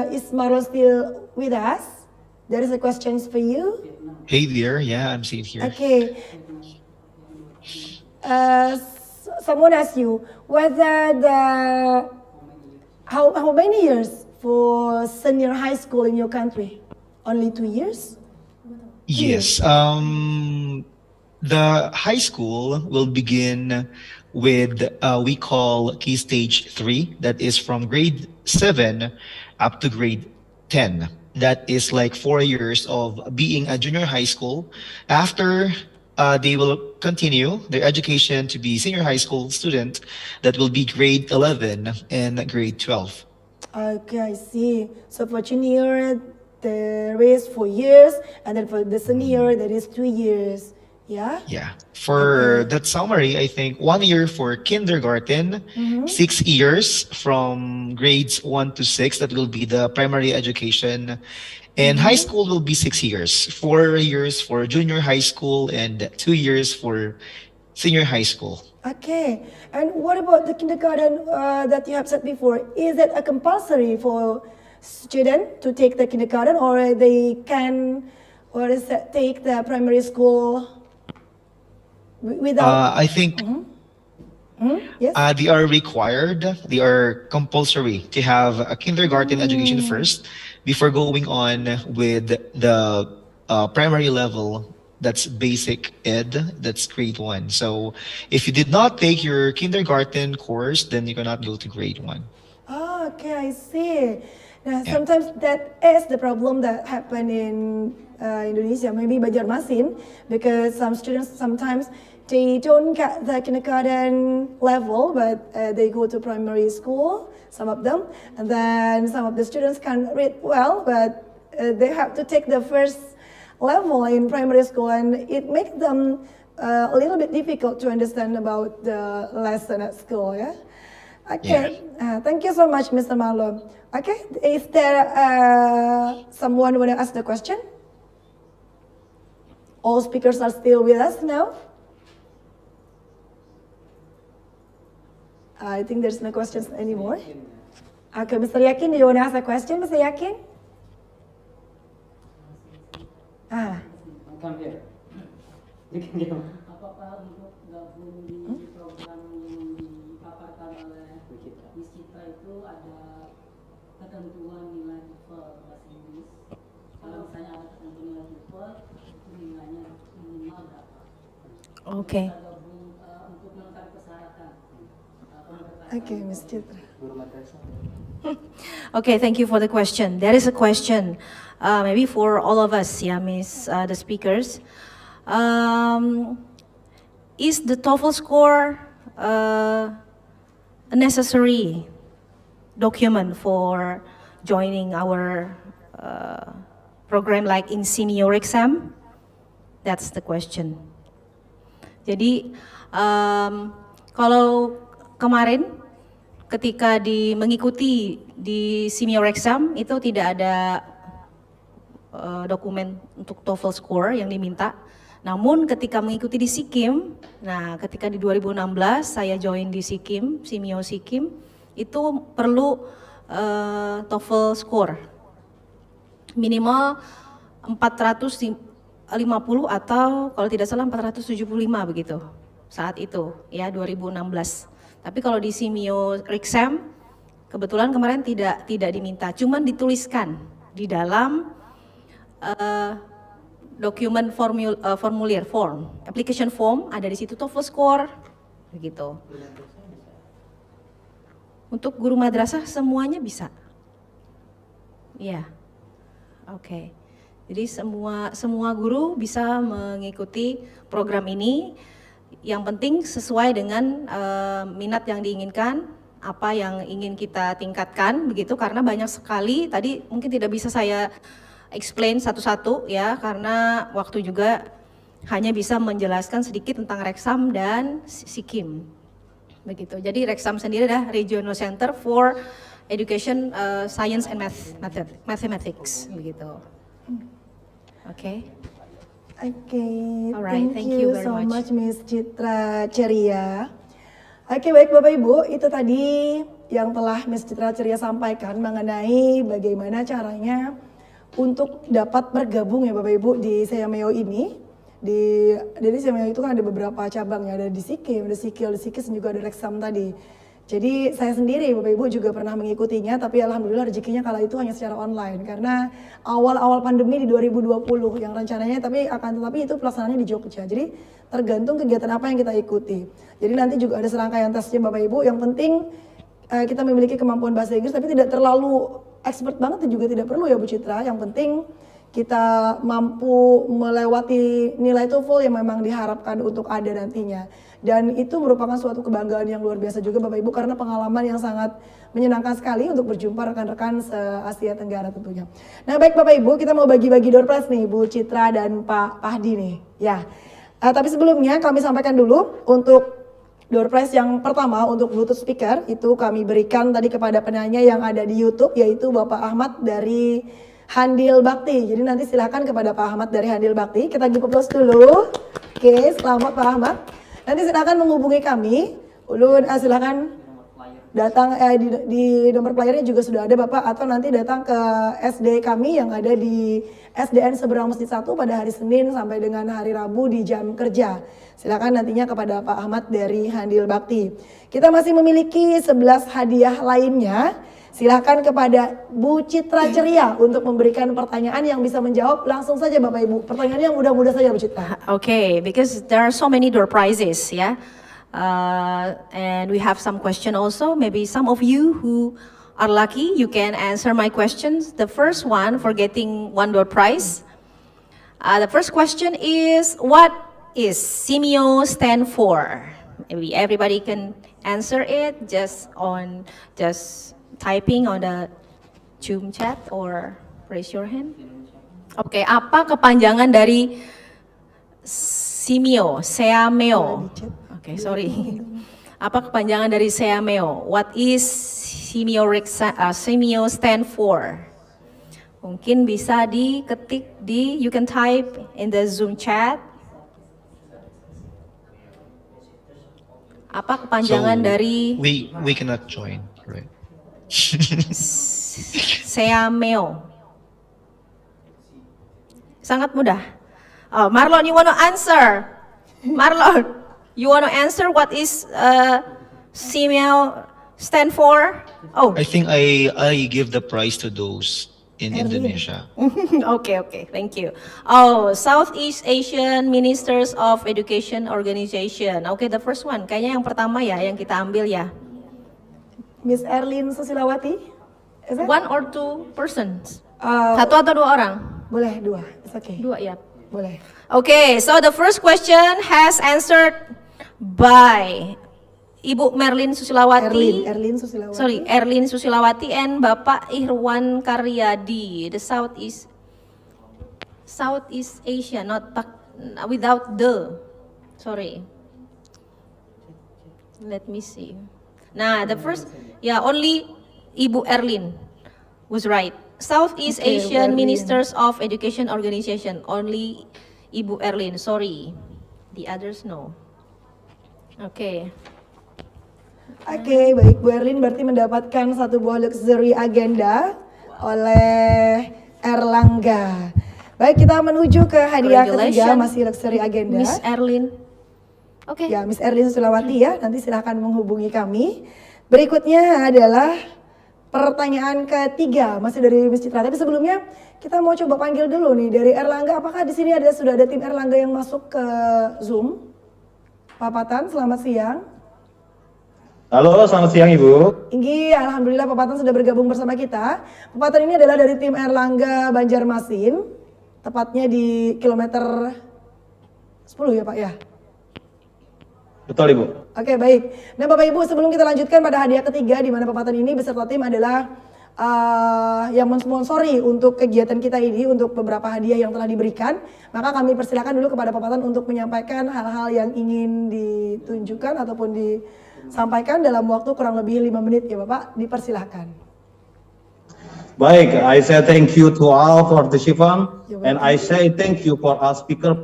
is Marlon still with us? There is a question for you. Hey there, yeah, I'm seeing here. Okay. Someone asked you whether how many years for senior high school in your country? Only 2 years? Yes, the high school will begin with we call Key Stage 3, that is from grade 7 up to grade 10. That is like 4 years of being a junior high school. After they will continue their education to be senior high school student, that will be grade 11 and grade 12. Okay, I see. So for junior, there is 4 years, and then for the senior, there is 2 years. Yeah? Yeah. For that summary, I think 1 year for kindergarten, 6 years from grades 1 to 6, that will be the primary education. And high school will be 6 years, 4 years for junior high school and 2 years for senior high school. Okay. And what about the kindergarten that you have said before? Is it a compulsory for student to take the kindergarten, or they can, or is it take the primary school without? I think Yes. they are required, they are compulsory to have a kindergarten education first before going on with the primary level. That's basic ed, that's grade 1. So if you did not take your kindergarten course, then you cannot go to grade 1. Oh, okay, I see. Now, sometimes that is the problem that happen in Indonesia, maybe Banjarmasin, because some students sometimes they don't get the kindergarten level, but they go to primary school, some of them, and then some of the students can read well, but they have to take the first level in primary school, and it makes them a little bit difficult to understand about the lesson at school, yeah? Okay, thank you so much, Mr. Marlon. Okay, is there someone want to ask the question? All speakers are still with us now? I think there's no questions anymore. Okay, Mr. Yakin, do you want to ask a question, Mr. Yakin? Come here. You can give. Apakah untuk gabung di program yang dipaparkan oleh Miss Citra itu ada ketentuan nilai TOEFL bahasa Inggris? Kalau misalnya ada ketentuan nilai TOEFL, itu nilainya minimal berapa? Okay. Gabung untuk melengkapi persyaratan. Okay, Miss Citra. Okay, thank you for the question. There is a question, maybe for all of us, yeah, Miss, the speakers. Is the TOEFL score a necessary document for joining our program like in senior exam? That's the question. Jadi, kalau kemarin ketika mengikuti di senior exam itu tidak ada dokumen untuk TOEFL score yang diminta. Namun ketika mengikuti di SIKIM, nah ketika di 2016 saya join di SIKIM, senior SIKIM, itu perlu TOEFL score minimal 450 atau kalau tidak salah 475 begitu saat itu ya 2016. Tapi kalau di simio exam kebetulan kemarin tidak diminta, cuman dituliskan di dalam dokumen formulir form, application form ada di situ TOEFL score begitu. Untuk guru madrasah semuanya bisa. Iya. Oke. Jadi semua guru bisa mengikuti program ini. Yang penting sesuai dengan minat yang diinginkan, apa yang ingin kita tingkatkan begitu, karena banyak sekali tadi mungkin tidak bisa saya explain satu-satu ya, karena waktu juga hanya bisa menjelaskan sedikit tentang Reksam dan SIKIM begitu. Jadi Reksam sendiri adalah Regional Center for Education Science and Mathematics begitu. Oke. Okay, Alright, thank you very so much. much Miss Citra Ceria. Oke, baik Bapak Ibu, itu tadi yang telah Miss Citra Ceria sampaikan mengenai bagaimana caranya untuk dapat bergabung ya Bapak Ibu di Sayameo ini. Jadi Sayameo itu kan ada beberapa cabang ya, ada di SIKIM, ada SIKIL, di SIKIS juga ada Reksam tadi. Jadi saya sendiri Bapak Ibu juga pernah mengikutinya, tapi alhamdulillah rezekinya kala itu hanya secara online karena awal-awal pandemi di 2020 yang rencananya tapi itu pelaksanaannya di Jogja. Jadi tergantung kegiatan apa yang kita ikuti. Jadi nanti juga ada serangkaian tesnya Bapak Ibu. Yang penting kita memiliki kemampuan bahasa Inggris tapi tidak terlalu expert banget juga tidak perlu ya Bu Citra. Yang penting kita mampu melewati nilai TOEFL yang memang diharapkan untuk ada nantinya. Dan itu merupakan suatu kebanggaan yang luar biasa juga Bapak Ibu karena pengalaman yang sangat menyenangkan sekali untuk berjumpa rekan-rekan se-Asia Tenggara tentunya. Nah baik Bapak Ibu, kita mau bagi-bagi door prize nih Bu Citra dan Pak Pahdi nih. Ya, tapi sebelumnya kami sampaikan dulu untuk door prize yang pertama untuk Bluetooth speaker itu kami berikan tadi kepada penanya yang ada di YouTube yaitu Bapak Ahmad dari Handil Bakti. Jadi nanti silakan kepada Pak Ahmad dari Handil Bakti. Kita give applause dulu. Oke, selamat Pak Ahmad. Nanti silakan menghubungi kami. Ulun silakan datang di nomor playernya juga sudah ada Bapak, atau nanti datang ke SD kami yang ada di SDN Seberang Masjid 1 pada hari Senin sampai dengan hari Rabu di jam kerja. Silakan nantinya kepada Pak Ahmad dari Handil Bakti. Kita masih memiliki 11 hadiah lainnya. Silakan kepada Bu Citra Ceria untuk memberikan pertanyaan yang bisa menjawab langsung saja Bapak Ibu. Pertanyaannya yang mudah-mudah saja Bu Citra. Okay, because there are so many door prizes, yeah, and we have some question also. Maybe some of you who are lucky, you can answer my questions. The first one for getting one door prize. The first question is, what is SIMIO stand for? Maybe everybody can answer it just typing on the Zoom chat or raise your hand. Oke, apa kepanjangan dari SIMIO, SEAMEO? Oke, sorry. Apa kepanjangan dari SEAMEO? What is SIMIO stand for? Mungkin bisa diketik you can type in the Zoom chat. Apa kepanjangan dari we cannot join, right? SEAMEO? Sangat mudah. Oh, Marlon, you want to answer? Marlon, you want to answer what is SIMIO stand for? Oh. I think I give the prize to those in Indonesia. Okay, thank you. Oh, Southeast Asian Ministers of Education Organization. Okay, the first one. Kayaknya yang pertama ya, yang kita ambil ya. Miss Erlin Susilawati. Is it? One or two persons? Satu atau dua orang? Boleh dua. It's okay. Dua ya. Boleh. Okay, so the first question has answered by Ibu Merlin Susilawati. Erlin Susilawati. Sorry, Erlin Susilawati and Bapak Irwan Karyadi. The Southeast Asia, not without the. Sorry. Let me see. Nah, the first, only Ibu Erlin was right. Southeast Asian Ministers of Education Organization. Only Ibu Erlin. Sorry, the others no. Okay. Oke, baik Bu Erlin berarti mendapatkan satu buah luxury agenda oleh Erlangga. Baik, kita menuju ke hadiah ketiga, masih luxury agenda. Miss Erlin. Oke. Ya, Miss Erlin Sulawati ya, nanti silahkan menghubungi kami. Berikutnya adalah pertanyaan ketiga, masih dari Miss Citra. Tapi sebelumnya kita mau coba panggil dulu nih dari Erlangga. Apakah di sini sudah ada tim Erlangga yang masuk ke Zoom? Pak Patan, selamat siang. Halo, selamat siang Ibu. Alhamdulillah Pak Patan sudah bergabung bersama kita. Pak Patan ini adalah dari tim Erlangga Banjarmasin, tepatnya di kilometer 10 ya Pak ya? Betul Ibu. Oke, baik. Nah Bapak Ibu, sebelum kita lanjutkan pada hadiah ketiga di mana Pak Patan ini beserta tim adalah yang mensponsori untuk kegiatan kita ini, untuk beberapa hadiah yang telah diberikan, maka kami persilakan dulu kepada Pak Patan untuk menyampaikan hal-hal yang ingin ditunjukkan ataupun disampaikan dalam waktu kurang lebih 5 menit ya Bapak, dipersilahkan. Baik, I say thank you to all for the Shifang, and I say thank you for our speaker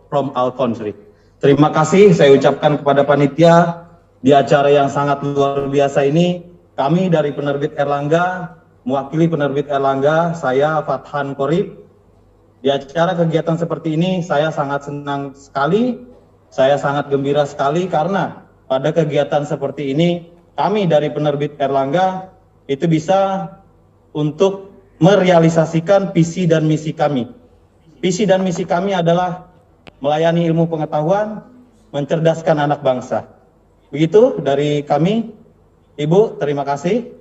from our country. Terima kasih saya ucapkan kepada panitia di acara yang sangat luar biasa ini. Kami dari penerbit Erlangga, mewakili penerbit Erlangga, saya Fathan Korib. Di acara kegiatan seperti ini saya sangat senang sekali, saya sangat gembira sekali karena pada kegiatan seperti ini kami dari penerbit Erlangga itu bisa untuk merealisasikan visi dan misi kami. Visi dan misi kami adalah melayani ilmu pengetahuan, mencerdaskan anak bangsa. Begitu dari kami. Ibu, terima kasih.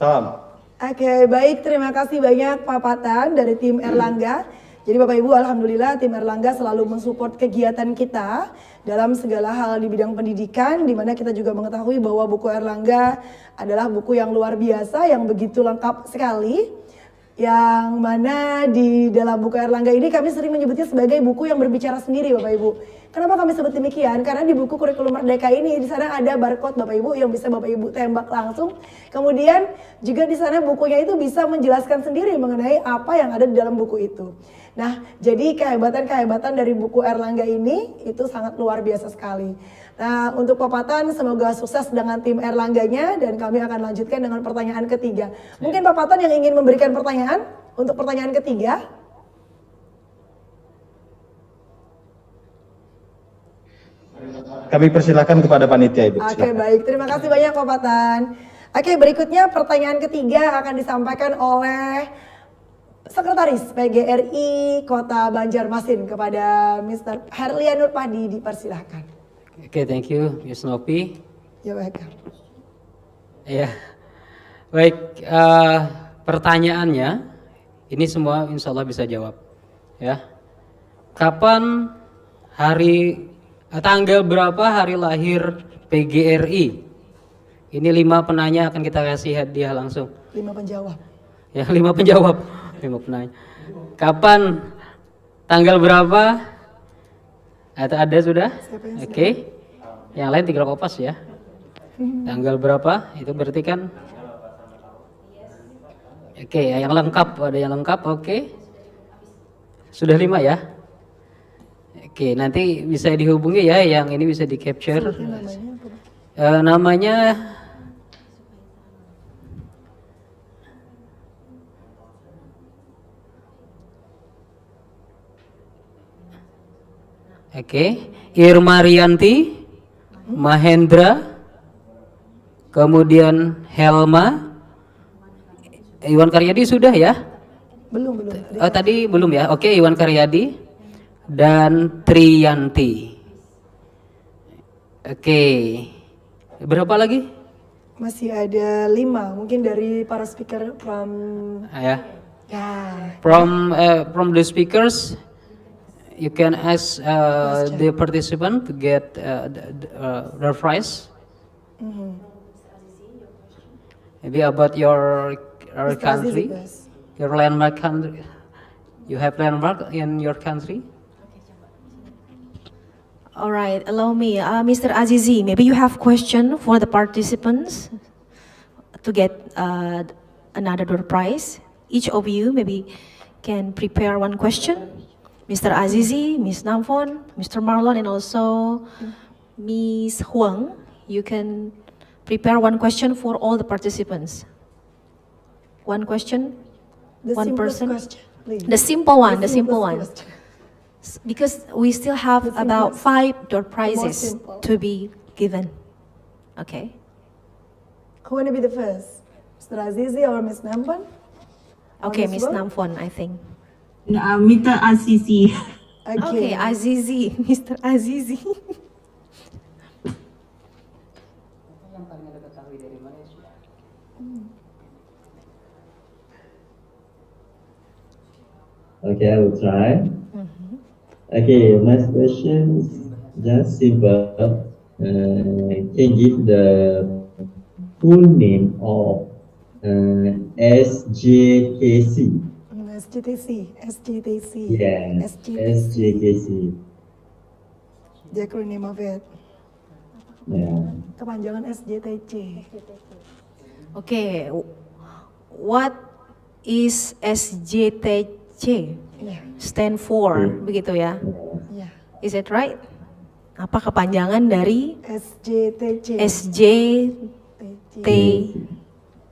Salam. Oke, baik, terima kasih banyak Pak Patan dari tim Erlangga. Jadi Bapak Ibu, alhamdulillah tim Erlangga selalu mensupport kegiatan kita dalam segala hal di bidang pendidikan, di mana kita juga mengetahui bahwa buku Erlangga adalah buku yang luar biasa, yang begitu lengkap sekali. Yang mana di dalam buku Erlangga ini kami sering menyebutnya sebagai buku yang berbicara sendiri Bapak Ibu. Kenapa kami sebut demikian? Karena di buku kurikulum Merdeka ini di sana ada barcode Bapak Ibu yang bisa Bapak Ibu tembak langsung. Kemudian juga di sana bukunya itu bisa menjelaskan sendiri mengenai apa yang ada di dalam buku itu. Nah, jadi kehebatan-kehebatan dari buku Erlangga ini itu sangat luar biasa sekali. Nah, untuk Pak Patan semoga sukses dengan tim Erlangganya dan kami akan lanjutkan dengan pertanyaan ketiga. Mungkin Pak Patan yang ingin memberikan pertanyaan untuk pertanyaan ketiga. Kami persilakan kepada panitia Ibu. Oke, baik. Terima kasih banyak Pak Patan. Oke, berikutnya pertanyaan ketiga akan disampaikan oleh Sekretaris PGRI Kota Banjarmasin kepada Mr. Herlianur Padi, dipersilahkan. Oke, thank you, Miss Nopi. Ya, welcome. Ya, baik. Pertanyaannya, ini semua insya Allah bisa jawab. Ya. Kapan tanggal berapa hari lahir PGRI? Ini 5 penanya akan kita kasih hadiah langsung. 5 penjawab. Ya, 5 penjawab. 5 penanya. Kapan, tanggal berapa? Atau ada sudah? Oke. Yang lain tinggal kopas ya. Tanggal berapa? Itu berarti kan. Oke, yang lengkap, ada yang lengkap, oke. Sudah 5 ya. Oke, nanti bisa dihubungi ya, yang ini bisa di capture. Namanya Irma Rianti, Mahendra, kemudian Helma, Iwan Karyadi sudah ya? Belum. Tadi belum ya? Oke, Iwan Karyadi dan Triyanti. Oke, berapa lagi? Masih ada 5, mungkin dari para speaker from. Ya. Ya. From the speakers, you can ask the participant to get their prize. Maybe about your country, your landmark country. You have landmark in your country? All right, allow me, Mr. Azizi, maybe you have question for the participants to get another door prize. Each of you maybe can prepare one question. Mr. Azizi, Ms. Namfon, Mr. Marlon, and also Ms. Huang, you can prepare one question for all the participants. One question, one person. Question, please. The simple one, the simple one. Question. Because we still have about 5 door prizes simple. to be given. Okay. Who wanna be the first? Mr. Azizi or Ms. Nampan? Okay, Ms. Ms. Wang? Namfon, I think. Mr. Azizi. Okay, Azizi, Mr. Azizi. Okay, I will try. Okay, my question is just simple. Can give the full name of SJKC? SGTC. Yes, SJKC. The acronym of it. Yeah. Kepanjangan SJTC. Okay, what is SJTC? Stand for, begitu ya? Yeah. Is it right? Apa kepanjangan dari SJTC. SJTC?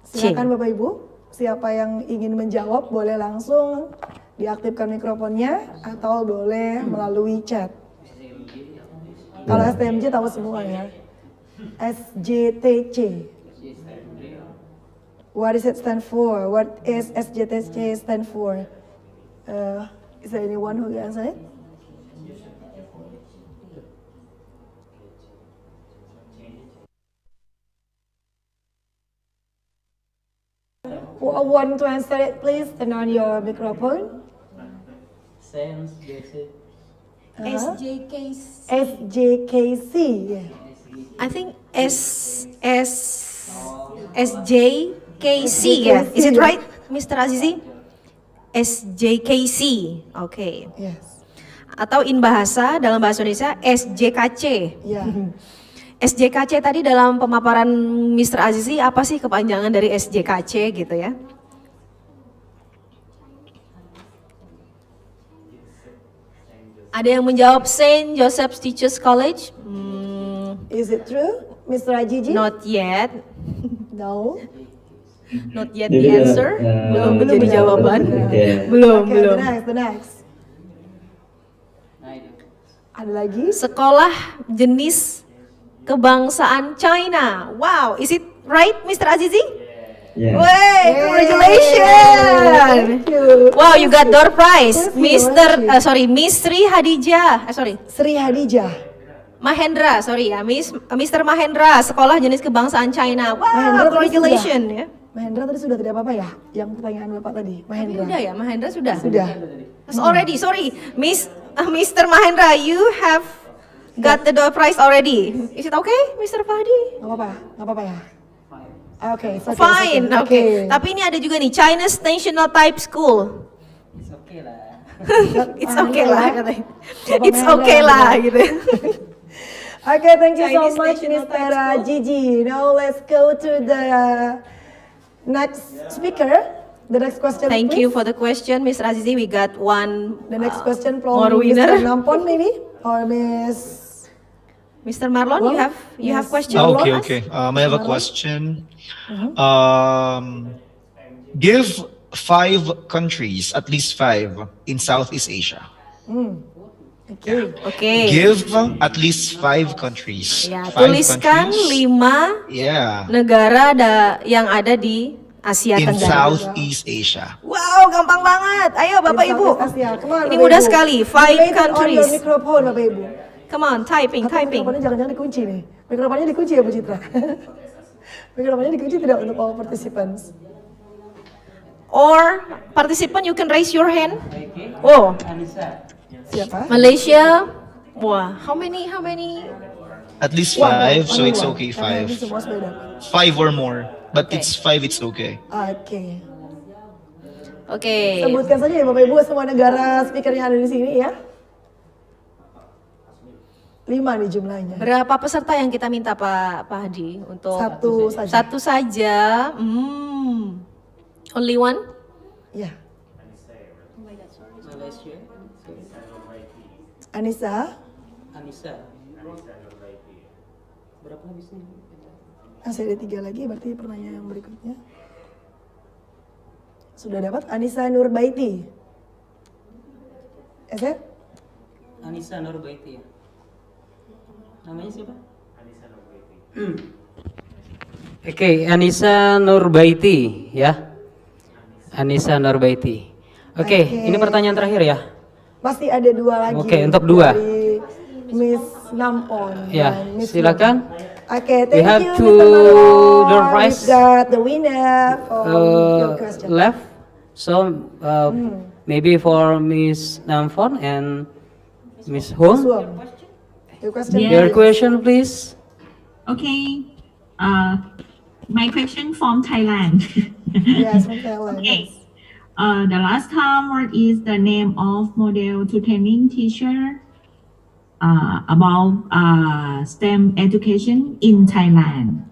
Silakan Bapak Ibu, siapa yang ingin menjawab boleh langsung diaktifkan mikrofonnya atau boleh melalui chat. Kalau STMJ tahu semua ya. SJTC. What does it stand for? What is SJTC stand for? Is there anyone who can answer it? Who want to answer it, please turn on your microphone. SJKC. SJKC. Yeah. I think SJKC ya. Is it right, Mr. Azizi? SJKC. Okay. Yes. Atau in dalam bahasa Indonesia SJKC. Yeah. SJKC tadi dalam pemaparan Mr. Azizi apa sih kepanjangan dari SJKC gitu ya? Ada yang menjawab Saint Joseph's Teachers College? Is it true, Mr. Ajiji? Not yet. No. Not yet the answer. Belum menjadi jawaban. Okay. Belum. The next. Ada lagi? Sekolah jenis kebangsaan China. Wow, is it right, Mr. Azizi? Yeah. Wey, congratulations! Thank you. Wow, you got door prize, Thank you, Miss Sri Hadijah. Sri Hadijah. Mahendra, Mr. Mahendra, sekolah jenis kebangsaan China. Wow, Mahendra tadi congratulations ya. Mahendra tadi sudah tidak apa-apa ya? Yang pertanyaan Bapak tadi, Mahendra. Sudah ya, Mahendra sudah. Sudah. Already, sorry, Mr. Mahendra, you have got the door prize already. Is it okay, Mr. Fahdi? Nggak apa-apa ya. Oke, Fine, okay. Tapi ini ada juga nih, Chinese National Type School. It's okay lah. It's okay lah katanya. It's okay lah gitu. Okay, thank you Chinese so much, National Mr. Type School. Gigi. Now let's go to the next speaker. The next question, Thank please. you for the question, Ms. Azizi. We got one The next question from more winner. Mr. Nampon, maybe, or Miss. Mr. Marlon, Well, you have question? Okay. I have a question. Give 5 countries, at least 5, in Southeast Asia. Okay. Give at least 5 countries. Ya, 5 tuliskan countries 5 Yeah. yang ada di Asia in Tenggara. Southeast Asia. Wow, gampang banget. Ayo Bapak In Ibu. Southeast Asia. Come on, Ini Bapak mudah Ibu. sekali. 5 Wait on your countries. microphone, Bapak Ibu. Come on, typing. Mikrofonnya jangan-jangan dikunci nih. Mikrofonnya dikunci ya, Bu Citra. Mikrofonnya dikunci tidak untuk all participants. Or participant, you can raise your hand. Oh, Siapa? Malaysia. Wah, how many? At least 5, so it's okay. Karena ini 5. semua sepeda. 5 or more, but Okay. it's 5. It's okay. Oke. Oke. Sebutkan saja ya Bapak Ibu semua negara speaker yang ada di sini ya. 5 nih jumlahnya. Berapa peserta yang kita minta Pak Hadi untuk Satu saja. Satu saja. Only one? Ya. Malaysia. Anissa. Berapa habisnya? Masih ada 3 lagi, berarti pertanyaan yang berikutnya. Sudah dapat Anissa Nurbaiti. Ese? Anissa Nurbaiti ya. Namanya siapa? Oke, Anissa Nurbaiti ya. Anissa Nurbaiti. Oke, ini pertanyaan terakhir ya. Masih ada 2 lagi. Oke, untuk 2. Dari Miss Nampon. Ya, dan Miss silakan. Oke, We thank have you two Mr. Marlon. door prize. We've got the winner for your question. Left. So maybe for Miss Namfon and Miss Hong. Suam. Your question. Yeah. Your question, please. Okay. My question from Thailand. Yes, from Thailand. Okay. The last time, what is the name of model to training teacher about STEM education in Thailand?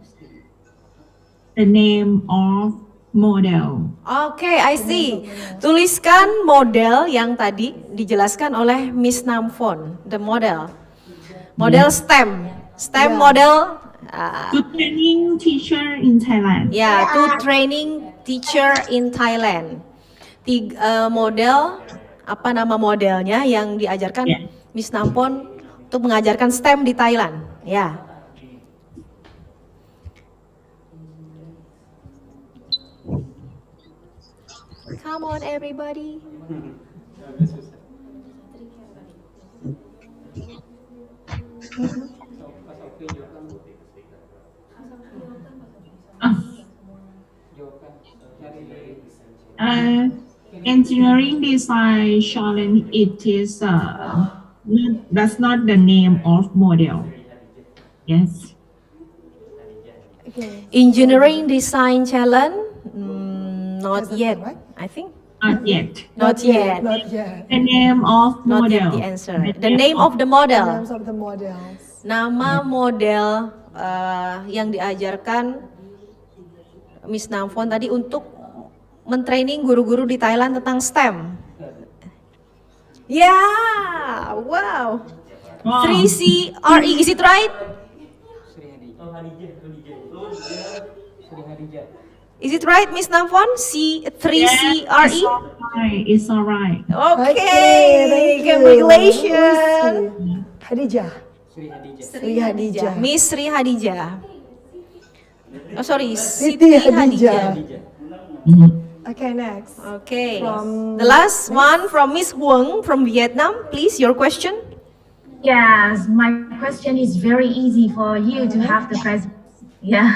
The name of model. Oke, I see. Tuliskan model yang tadi dijelaskan oleh Miss Namfon. The model. Model STEM. STEM Yeah. model. To training teacher in Thailand. Ya, to training teacher in Thailand. Model, apa nama modelnya yang diajarkan Yeah. Miss Nampon untuk mengajarkan STEM di Thailand. Ya. Come on everybody. Engineering design challenge, it is that's not the name of model. Yes. Engineering design challenge? Not yet, right? I think. Not yet. Not yet. Not yet. The name of Not yet model. the answer. The name of the model. Names of the models. Nama model yang diajarkan Miss Namfon tadi untuk mentraining guru-guru di Thailand tentang STEM. Ya, wow. 3CRE, is it right? Is it right, Miss Namfon? 3CRE? It's alright. Okay, thank you. congratulations. Hadijah. Sri Hadijah. Miss Sri Hadijah. Oh sorry, Siti Siti Hadijah. Hadijah. Okay, next. Okay. From The last one from Miss Huang from Vietnam. Please, your question. Yes, my question is very easy for you to have the present. Yeah.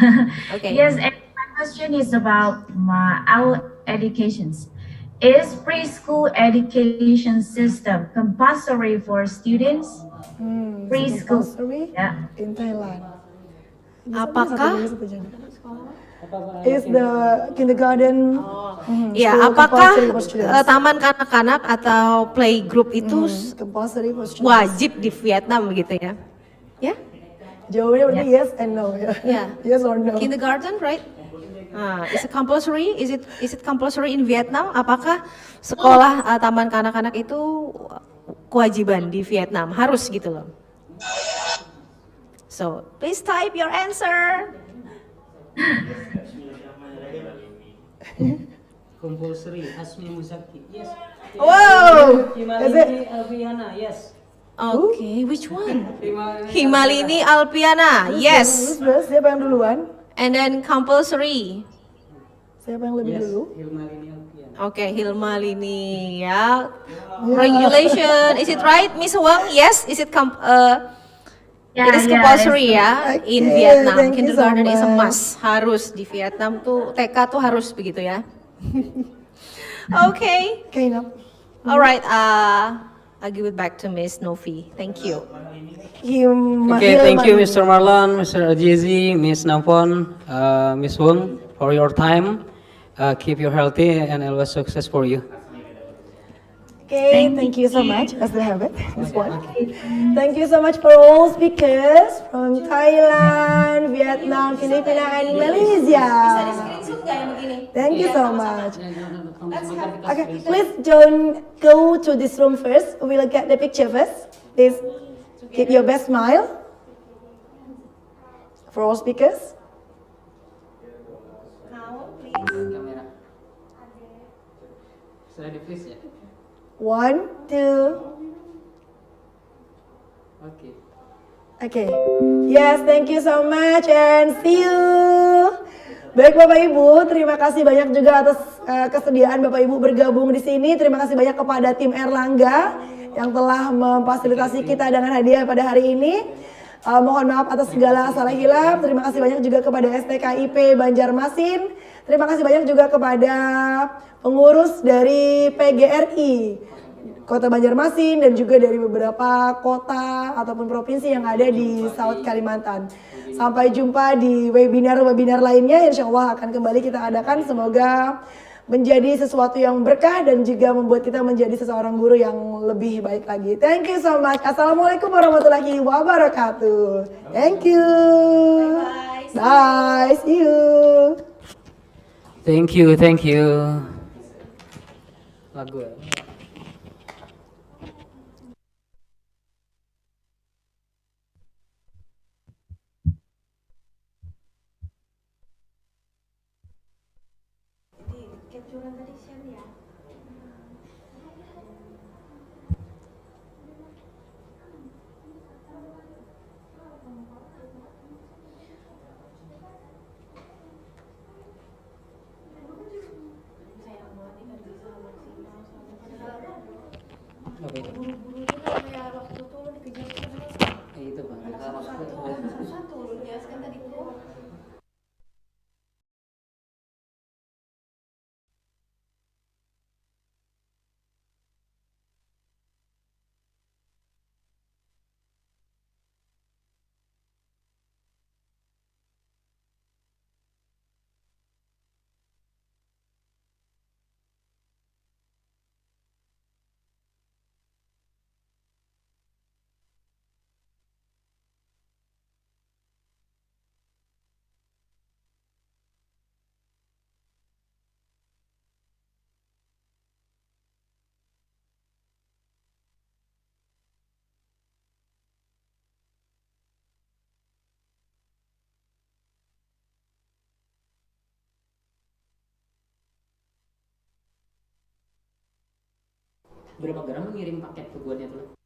Okay. Yes, and my question is about our educations. Is preschool education system compulsory for students? Preschool. Compulsory Yeah. in Thailand. Apakah Is the kindergarten ya school apakah compulsory for students? taman kanak-kanak atau playgroup itu Compulsory for students. wajib di Vietnam begitu ya? Ya? Jawabannya berarti yes and no ya. Yeah. Yes or no. Kindergarten, right? Is it compulsory? Is it compulsory in Vietnam? Apakah sekolah taman kanak-kanak itu kewajiban di Vietnam? Harus gitu loh. So, please type your answer. Compulsory, Hasmi Muzaki. Yes. Wow. Is it? Himalini Alviana, yes. Okay, which one? Himalini Alpiana, yes. Terus siapa yang duluan? And then compulsory. Siapa yang lebih dulu? Hilmalini Alviana. Okay, Hilmalini ya. Regulation, is it right, Miss Wang? Yes, is it it is compulsory ya in Okay, Vietnam. thank you so Kindergarten is a much. must. Harus di Vietnam tuh TK tuh harus begitu ya. Okay. Okay, no. Alright, I'll give it back to Miss Novi. Thank you. Okay, thank you, Mr. Marlon, Mr. Ajizi, Miss Nampon, Miss Wong, for your time. Keep you healthy and always success for you. Okay, thank you so much. I still have it. This one. Thank you so much for all speakers from Thailand, Vietnam, Filipina, and Malaysia. Thank you so much. Okay, please don't go to this room first. We'll get the picture first. Please keep your best smile for all speakers. Kamera. Sudah di please ya? 1, 2. Oke. Okay. Yes, thank you so much and see you. Baik Bapak Ibu, terima kasih banyak juga atas kesediaan Bapak Ibu bergabung di sini. Terima kasih banyak kepada tim Erlangga yang telah memfasilitasi kita dengan hadiah pada hari ini. Mohon maaf atas segala salah hilaf. Terima kasih banyak juga kepada STKIP Banjarmasin. Terima kasih banyak juga kepada pengurus dari PGRI Kota Banjarmasin dan juga dari beberapa kota ataupun provinsi yang ada di South Kalimantan. Sampai jumpa di webinar-webinar lainnya, insya Allah akan kembali kita adakan. Semoga menjadi sesuatu yang berkah dan juga membuat kita menjadi seseorang guru yang lebih baik lagi. Thank you so much. Assalamualaikum warahmatullahi wabarakatuh. Thank you. Bye. See you. Thank you, thank you. Lagu ya. Apa itu? Itu Bang. Berapa gram lu ngirim paket ke gua tuh?